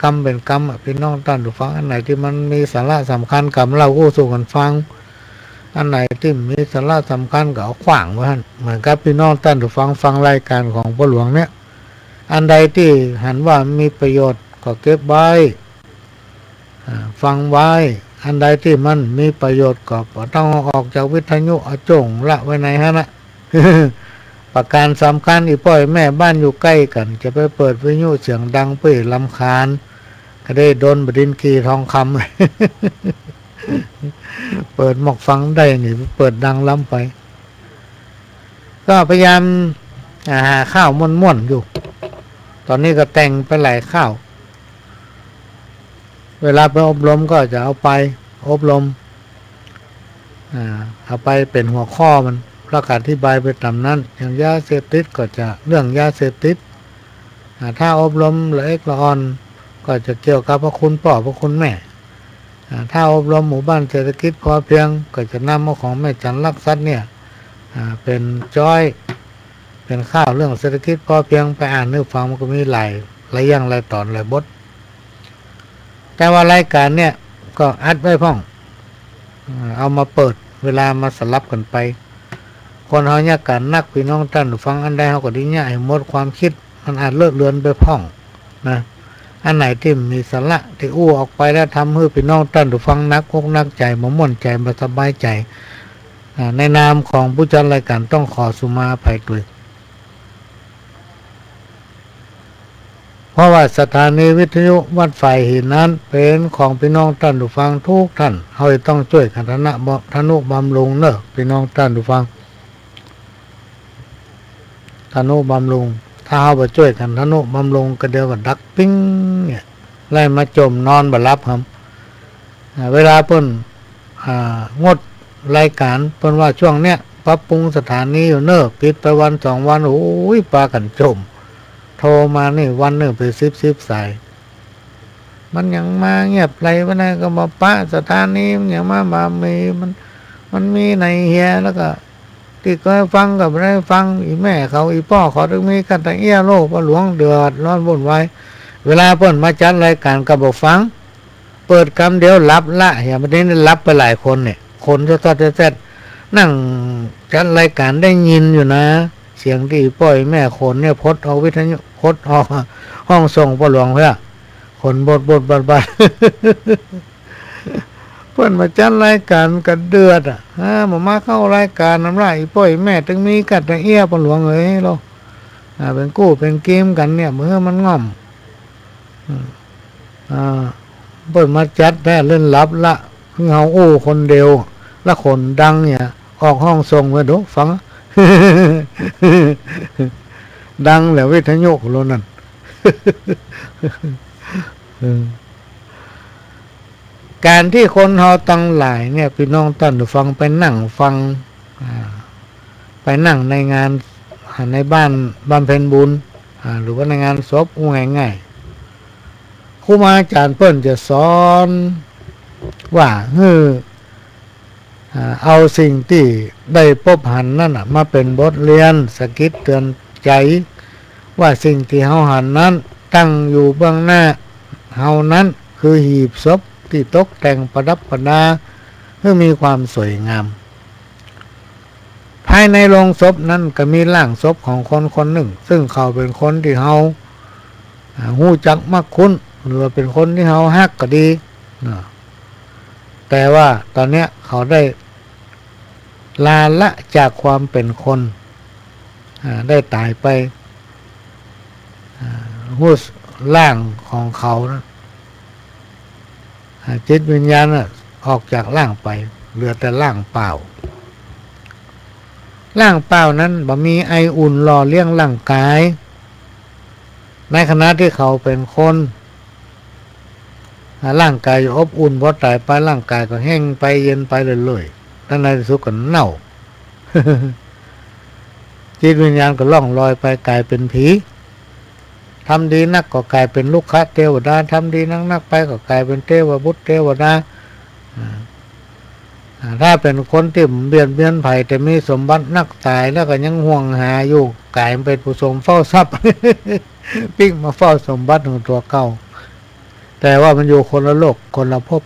กรรมเป็นกรรมพี่น้องท่านผู้ฟังอันไหนที่มันมีสาระสำคัญกับเราก็สู่กันฟังอันไหนที่มีสาระสำคัญก็เอาขวางไว้เหมือนกับพี่น้องท่านผู้ฟังรายการของพ่อหลวงเนี่ยอันใดที่หันว่ามีประโยชน์ก็เก็บไว้ฟังไว้อันใดที่มันมีประโยชน์ก็ต้องออกจากวิทยุเอาจงละไว้ในฮะนะ ประการสำคัญอีกพ่อยแม่บ้านอยู่ใกล้กันจะไปเปิดวิทยุเสียงดังเปื่อยลำคาญก็ได้โดนบดินกีทองคำ เปิดหมอกฟังได้นี่เปิดดังล้ำไปก็พยายามหาข้าวม่วนๆอยู่ตอนนี้ก็แต่งไปหลายข้าวเวลาไปอบรมก็จะเอาไปอบรมเอาไปเป็นหัวข้อมันประกาศอธิบายไปตามนั้นอย่างยาเสพติดก็จะเรื่องยาเสพติดถ้าอบรมละเอียดละอ่อนก็จะเกี่ยวกับพระคุณพ่อพระคุณแม่ถ้าอบรมหมู่บ้านเศรษฐกิจพอเพียงก็จะนำเอาของแม่จันลักษัตเนี่ยเป็นจ้อยเป็นข้าวเรื่องเศรษฐกิจพอเพียงไปอ่านเนื้อฟังมันก็มีหลายอย่างหลายตอนหลายบทแต่ว่ารายการเนี่ยก็อัดไว้พ่องเอามาเปิดเวลามาสลับกันไปคนเขาเนี่ยการนักพี่น้องท่านฟังอันใดเขาก็ดีเนี่ยให้หมดความคิดมันอาจเลิกเลือนไปพ่องนะอันไหนที่มีสาระที่ออกไปแล้วทำให้พี่น้องท่านฟังนักพกนักใจม่วนใจมาสบายใจในนามของผู้จัดรายการต้องขอสุมาภัยด้วยเพราะว่าสถานีวิทยุวัดไฟหินนั้นเป็นของพี่น้องท่านผู้ฟังทุกท่านเขาต้องช่วยกันทนุบำรุงเนอะพี่น้องท่านผู้ฟังทนุบำรุงถ้าเขาไปช่วยกันทนุบำรุงก็เดียวกับดักปิ้งเนี่ยไล่มาจมนอนบ่รับครับเวลาเพิ่นงดรายการเพิ่นว่าช่วงเนี้ยปรับปรุงสถานีอยู่เนอะปิดไปวัน2 วันโอ้ยปลากันจมโทรมานี่วันหนึ่งไป10สายมันยังมาเงียบไรวะนะก็มาปะสถานีมันยังมามันมีในเฮียแล้วก็ที่ก็ฟังกับได้ฟังอีแม่เขาอีพ่อเขาถึงมีกันแต่เอี้ยโลกว่าหลวงเดือดร้อนวุ่นวายเวลาเพิ่นมาจัดรายการกับบอกฟังเปิดคำเดียวรับละอย่างวันนี้รับไปหลายคนเนี่ยคนจะทอดจะแซ่นั่งจัดรายการได้ยินอยู่นะเสียงที่ป้อยแม่คนเนี่ยพดเอาวิทยุพดเอาห้องส่งพ่อหลวงเพื่อคนบดบัดเพื่อนมาจัดรายการกันเดือดมาเข้ารายการน้ำลายป้อยแม่ถึงมีกัดตะเอี้ยพ่อหลวงเลยเราเป็นกู้เป็นเกมกันเนี่ยเมื่อมันง่อมเปิดมาจัดแท้เล่นลับละเงาอู้คนเดียวและคนดังเนี่ยออกห้องส่งไปดูฟัง ดังแล้ววิทยุโลนั่นการที่คนเฮาตั้งหลายเนี่ยพี่น้องท่านผู้ฟังไปนั่งฟังไปนั่งในงานในบ้านบำเพ็ญบุญหรือว่าในงานศพง่ายๆครูบาอาจารย์เปิ้นจะสอนว่าเอาสิ่งที่ได้พบหันนั่นมาเป็นบทเรียนสะกิดเตือนใจว่าสิ่งที่เฮาหันนั้นตั้งอยู่เบื้องหน้าเฮานั้นคือหีบศพที่ตกแต่งประดับประดาเพื่อมีความสวยงามภายในโรงศพนั้นก็มีร่างศพของคนคนหนึ่งซึ่งเขาเป็นคนที่เฮาฮู้จักมักคุ้นหรือเป็นคนที่เฮาฮักก็ดีแต่ว่าตอนเนี้ยเขาได้ลาละจากความเป็นคนได้ตายไปหู้ร่างของเขานะจิตวิญญาณออกจากร่างไปเหลือแต่ร่างเปล่าร่างเปล่านั้นบ่มีไออุ่นหล่อเลี้ยงร่างกายในขณะที่เขาเป็นคนร่างกายอบอุ่นพอตายไปร่างกายก็แห้งไปเย็นไปเรื่อยๆตั้งในที่สุดก็เน่า จิตวิญญาณก็ล่องลอยไปกลายเป็นผีทำดีนักก็กลายเป็นลูกค้าเทวดาทำดีนักไปก็กลายเป็นเทวบุตรเทวดาถ้าเป็นคนที่เบียดเบียนภัยแต่มีสมบัตินักตายแล้วก็ยังห่วงหาอยู่กลายเป็นผู้ทรงเฝ้าทรัพย์ ปิ้งมาเฝ้าสมบัติของตัวเก่าแต่ว่ามันอยู่คนละโลกคนละภพ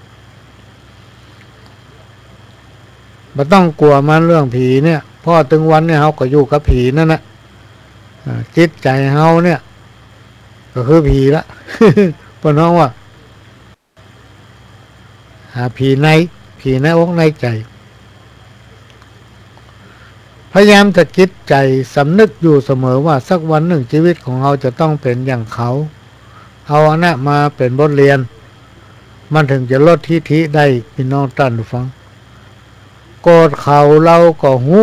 ไม่ต้องกลัวมันเรื่องผีเนี่ยเพราะถึงวันเนี่ยเขาก็อยู่กับผีนั่นแหละจิตใจเขาเนี่ยก็คือผีละ เพราะน้องว่าผีในอกในใจพยายามจะคิดใจสำนึกอยู่เสมอว่าสักวันหนึ่งชีวิตของเราจะต้องเป็นอย่างเขาเอาอันนั้นมาเป็นบทเรียนมันถึงจะลดทิฐิได้พี่น้องท่านผู้ฟังโกรธเขาเราก็หู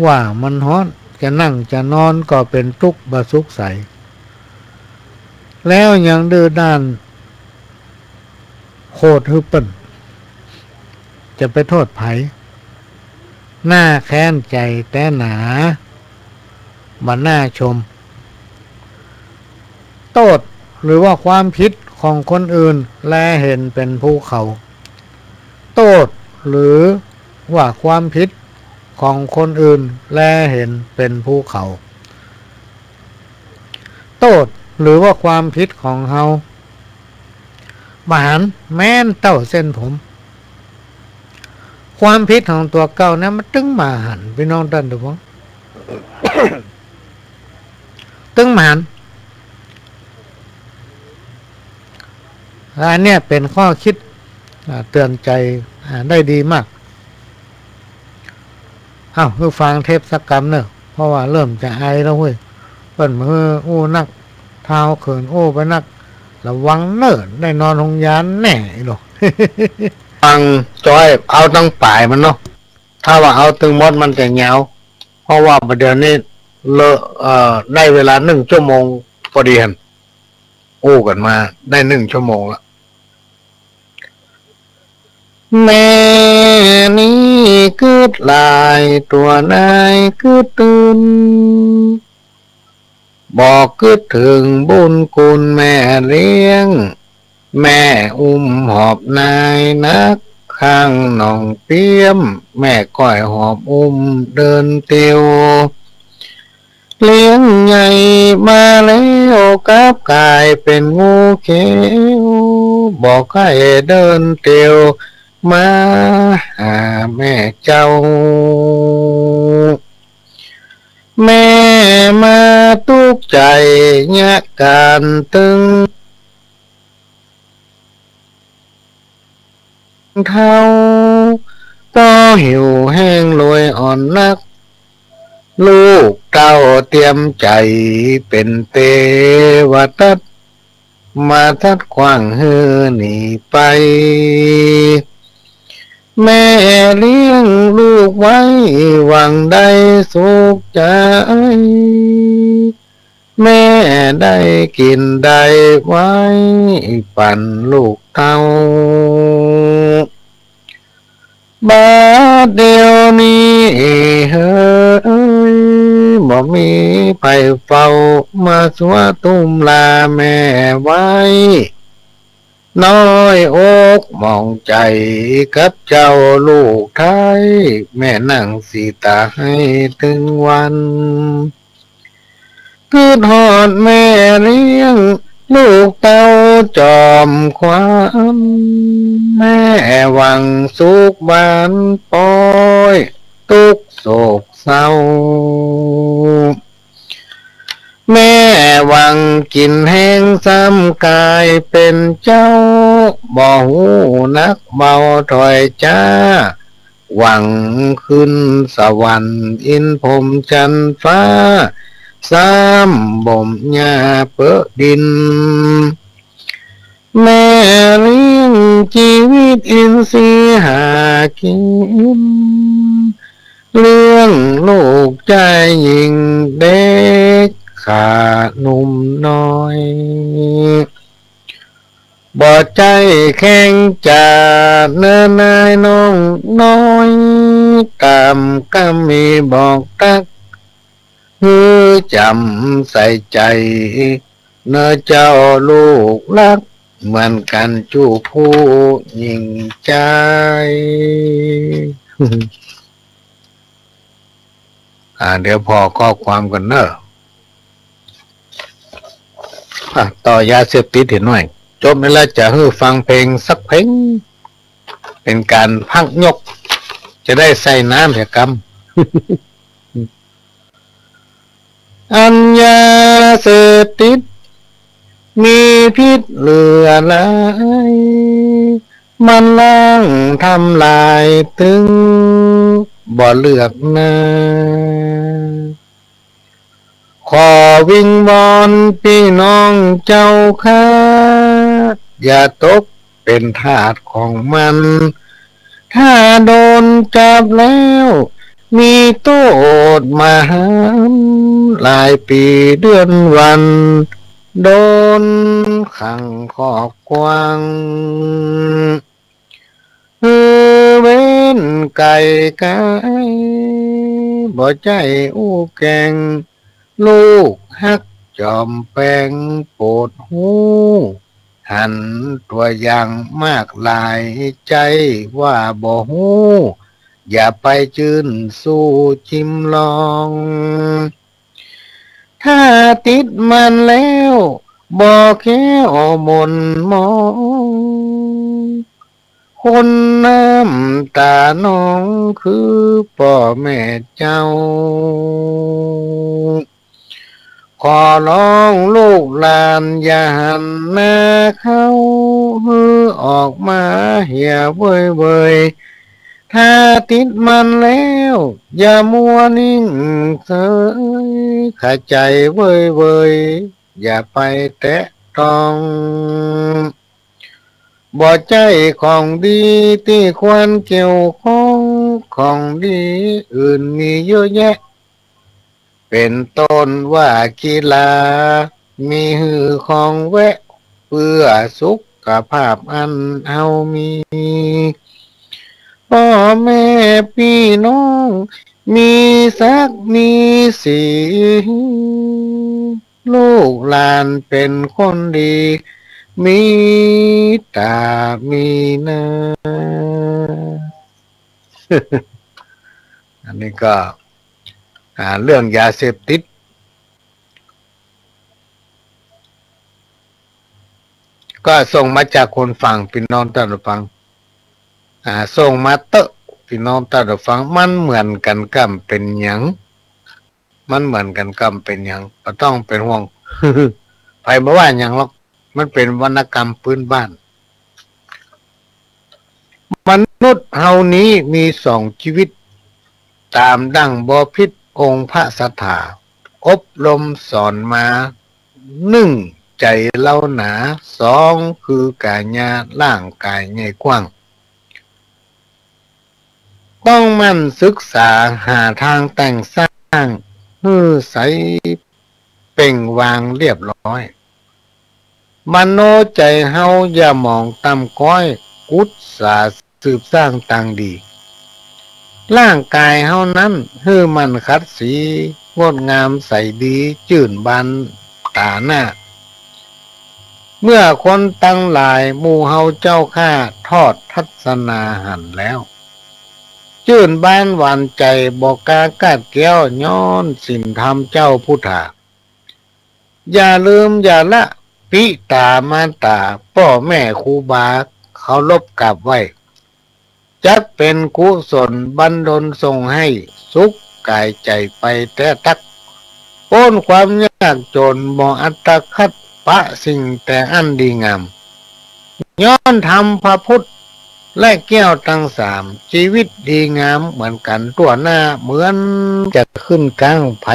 ว่ามันฮ้อนจะนั่งจะนอนก็เป็นทุกข์บ่สุขใสแล้วยังดื้อด้านโคตรฮึเปิ้นจะไปโทษไผหน้าแค้นใจแต่หนาบัดหน้าชมโทษหรือว่าความผิดของคนอื่นแลเห็นเป็นภูเขาโทษหรือว่าความผิดของคนอื่นแลเห็นเป็นภูเขาโทษหรือว่าความผิดของเฮาบานแม่นเต้าเส้นผมความผิดของตัวเก่านะมันตึงมาหันพี่น้องท่านทุกคน ตึงมาหันอันนี้เป็นข้อคิดเตือนใจได้ดีมากคือฟังเทปสักกรรมเนอะเพราะว่าเริ่มจะไอแล้วเว้ยเปิ่นมืออู้นักเท้าเขินโอ้ไปนักระวังเนิ่นได้นอนหงยานแน่หรอก
ฟังจอยเอาตั้งป่ายมันเนาะถ้าว่าเอาตึงมดมันจะเงาเพราะว่าประเดี๋ยวนี้ได้เวลา1 ชั่วโมงพอดีหันโอ้กันมาได้1 ชั่วโมงละแม่นี้กึดลายตัวนายกึดตื่นบอกกึดถึงบุญคุณแม่เลี้ยงแม่อุ้มหอบนายนักข้างหนองเปี้ยมแม่ก้อยหอบอุ้มเดินเตียวเลี้ยงใหญ่มาแล้วกับกายเป็นงูเขียวบอกให้เดินเตียวมาหาแม่เจ้าแม่มาทุกใจยะการตึงเท่าก็หิวแห้งรวยอ่อนนักลูกเต้าเตรียมใจเป็นเทวทัตมาทัดขวางเฮือหนีไป แม่เลี้ยงลูกไว้หวังได้สุขใจแม่ได้กินได้ไว้ปั่นลูกเต้าบาดเดียวนี้เฮ้ยบ่มีไปเฝ้ามาสวตุ้มลาแม่ไว้น้อยอกมองใจกับเจ้าลูกไทยแม่นั่งสีตาให้ถึงวันคือทอดแม่เลี้ยงลูกเต้าจอมความแม่หวังสุขบานปอยทุกโศกเศร้าแม่หวังกินแห้งซ้ำกายเป็นเจ้าบ่หูนักเบาถอยจ้าหวังขึ้นสวรรค์อินพรหมจันทร์ฟ้าซ้ำบ่มหญ้าเปื้อดินแม่เลี้ยงชีวิตอินทรีย์หากินเลี้ยงลูกใจหญิงเด็กขาหนุ่มน้อยบ่ใจแข็งจะเนื้อนายน้องน้อยตามกำมีบอกตักคือจำใส่ใจเนื้อเจ้าลูกรักเหมือนกันจูผู้ยิ่งใจ เดี๋ยวพอข้อความกันเนอะต่อยาเสพติดเห็นหน่อยจบแล้วจะให้ฟังเพลงสักเพลงเป็นการพักยกจะได้ใส่น้ำเถอะกำอัญญาเสพติดมีพิษเหลือหลายมันล้างทำลายถึงบ่เลือกหน้าขอวิงวอนพี่น้องเจ้าข้าอย่าตกเป็นทาสของมันถ้าโดนจับแล้วมีโทษมหันต์หลายปีเดือนวันโดนขังขอบกวางเว้นไก่กายบ่ใจอู้แกงลูกฮักจอมแปงโปรดหูหันตัวอย่างมากลายใจว่าบ่หูอย่าไปจื้นสู้ชิมลองถ้าติดมันแล้วบอกแค่มนมองคนน้ำตาน้องคือพ่อแม่เจ้าขอร้องลูกหลานอย่าหันหน้าเข้าออกมาเหี่ยเว่ยเว่ยถ้าติดมันแล้วอย่ามัวนิ่งเฉยขาใจเว่ยเว่ยอย่าไปแตะต้องบ่ใจของดีที่ควรเกี่ยวข้องของดีอื่นมีเยอะแยะเป็นต้นว่ากีฬามีหือของแวะเพื่อสุขภาพอันเอามีพ่อแม่พี่น้องมีศักดิ์มีสีลูกหลานเป็นคนดีมีตามีนา อันนี้ก็เรื่องยาเสพติดก็ส่งมาจากคนฟังพี่น้องท่านผู้ฟังส่งมาเตอะพี่น้องท่านผู้ฟังมันเหมือนกันกำเป็นหยังมันเหมือนกันกำเป็นหยังก็ต้องเป็นห่วง ไปบ่ว่าหยังหรอกมันเป็นวรรณกรรมพื้นบ้านมนุษย์เฮานี้มี2ชีวิตตามดั้งบ่ผิดองค์พระสถาอบรมสอนมา1ใจเล่าหนา2คือกายญาร่างกายใหญ่กว้าง ต้องมั่นศึกษาหาทางแต่งสร้างให้ใสเปล่งวางเรียบร้อยมโนใจเฮาอย่ามองต่ำก้อยกุศสาสืบสร้างต่างดีร่างกายเฮานั้นให้มันคัดสีงดงามใสดีจื่นบานตาหน้าเมื่อคนตั้งหลายหมู่เฮาเจ้าข้าทอดทัศนาหันแล้วจื่นบ้านหวานใจบอกกากาดแก้วย้อนสินธรรมเจ้าพุทธาอย่าลืมอย่าละปิตามาตาพ่อแม่ครูบาเขาลบกลับไว้จักเป็นกุศลบันดลส่งให้สุขกายใจไปแต่ตักโพ้นความยากจนบ่อัตคัดปะสิ่งแต่อันดีงามย้อนทำพระพุทธและแก้วทั้งสามชีวิตดีงามเหมือนกันตัวหน้าเหมือนจะขึ้นกลางไผ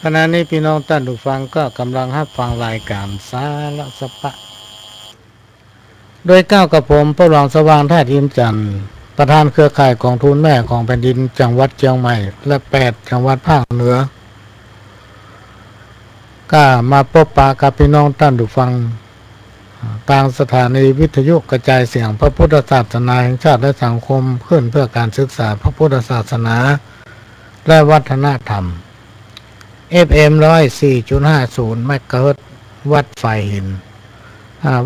ขณะนี้พี่น้องท่านผู้ฟังก็กำลังรับฟังรายการสาระสปะโดยก้าวกับผมพระรองสว่างท่าทีมจันทร์ประธานเครือข่ายกองทุนแม่ของแผ่นดินจังหวัดเชียงใหม่และ8จังหวัดภาคเหนือก็มาพบปะกับพี่น้องท่านผู้ฟังทางสถานีวิทยุกระจายเสียงพระพุทธศาสนาแห่งชาติและสังคมขึ้นเพื่อการศึกษาพระพุทธศาสนาและวัฒนธรรม FM 104.50 เมกะเฮิรตซ์วัดไฟหิน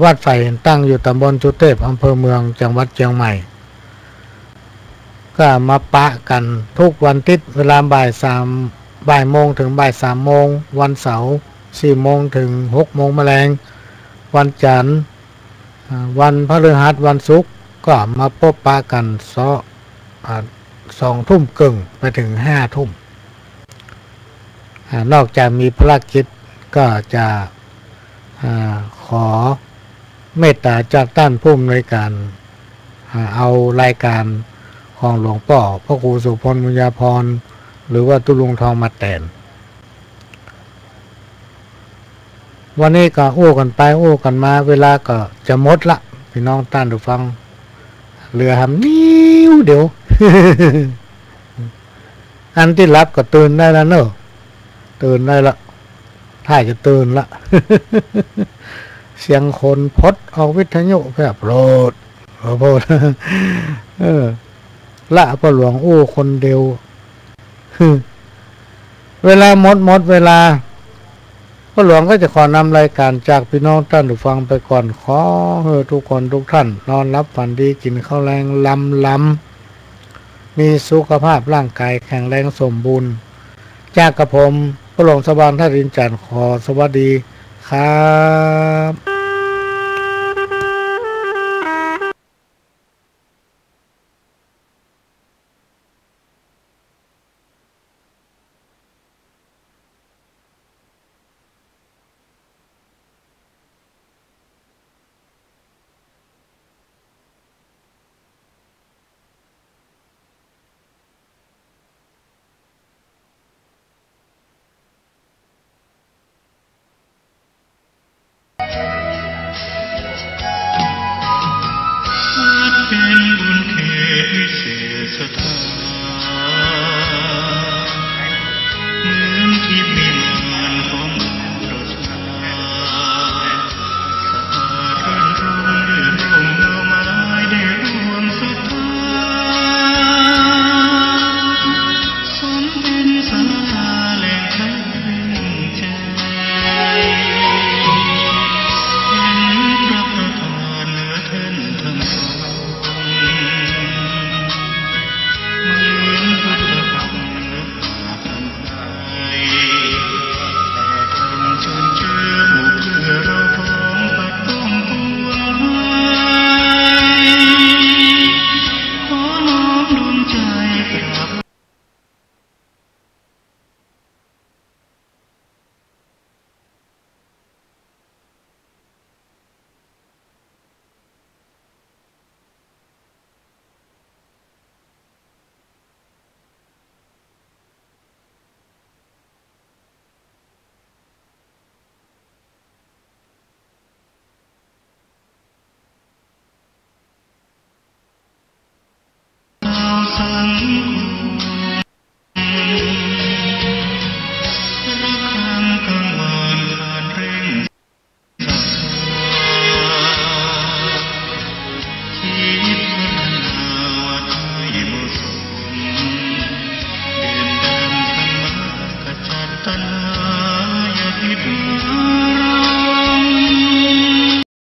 วัดไฟหินตั้งอยู่ตำบลสุเทพอำเภอเมืองจังหวัดเชียงใหม่ก็มาปะกันทุกวันอาทิตย์เวลาบ่ายโมงถึงบ่าย3 โมงวันเสาร์4 โมงถึง6 โมงแมลงวันจันทร์วันพฤหัสวันศุกร์ก็มาพบปะกัน2 ทุ่มครึ่งไปถึง5 ทุ่มนอกจากมีภารกิจก็จะขอเมตตาจากท่านผู้อำนวยการเอารายการของหลวงพ่อพระครูสุพลมุญญาภรณ์หรือว่าตุลุงทองมาแตนวันนี้ก็โอ้กันไปโอ้กันมาเวลาก็จะหมดละพี่น้องท่านผู้ฟังเรือหำนิ้วเดี๋ยว อันที่รับก็ตื่นได้แล้วเนอะตื่นได้ละถ้าจะตื่นละ เสียงคนพดออกวิทยุแบบโปรดละพระหลวงอู้คนเดียว เวลาหมดเวลาพระหลวงก็จะขอนำรายการจากพี่น้องท่านผู้ฟังไปก่อนขอให้ทุกคนทุกท่านนอนรับฝันดีกินข้าวแรงลำมีสุขภาพร่างกายแข็งแรงสมบูรณ์จากกระผมพระหลวงสว่างท่าดินจันทร์ขอสวัสดีครับ
ตัณหาอย่าผิดหวัง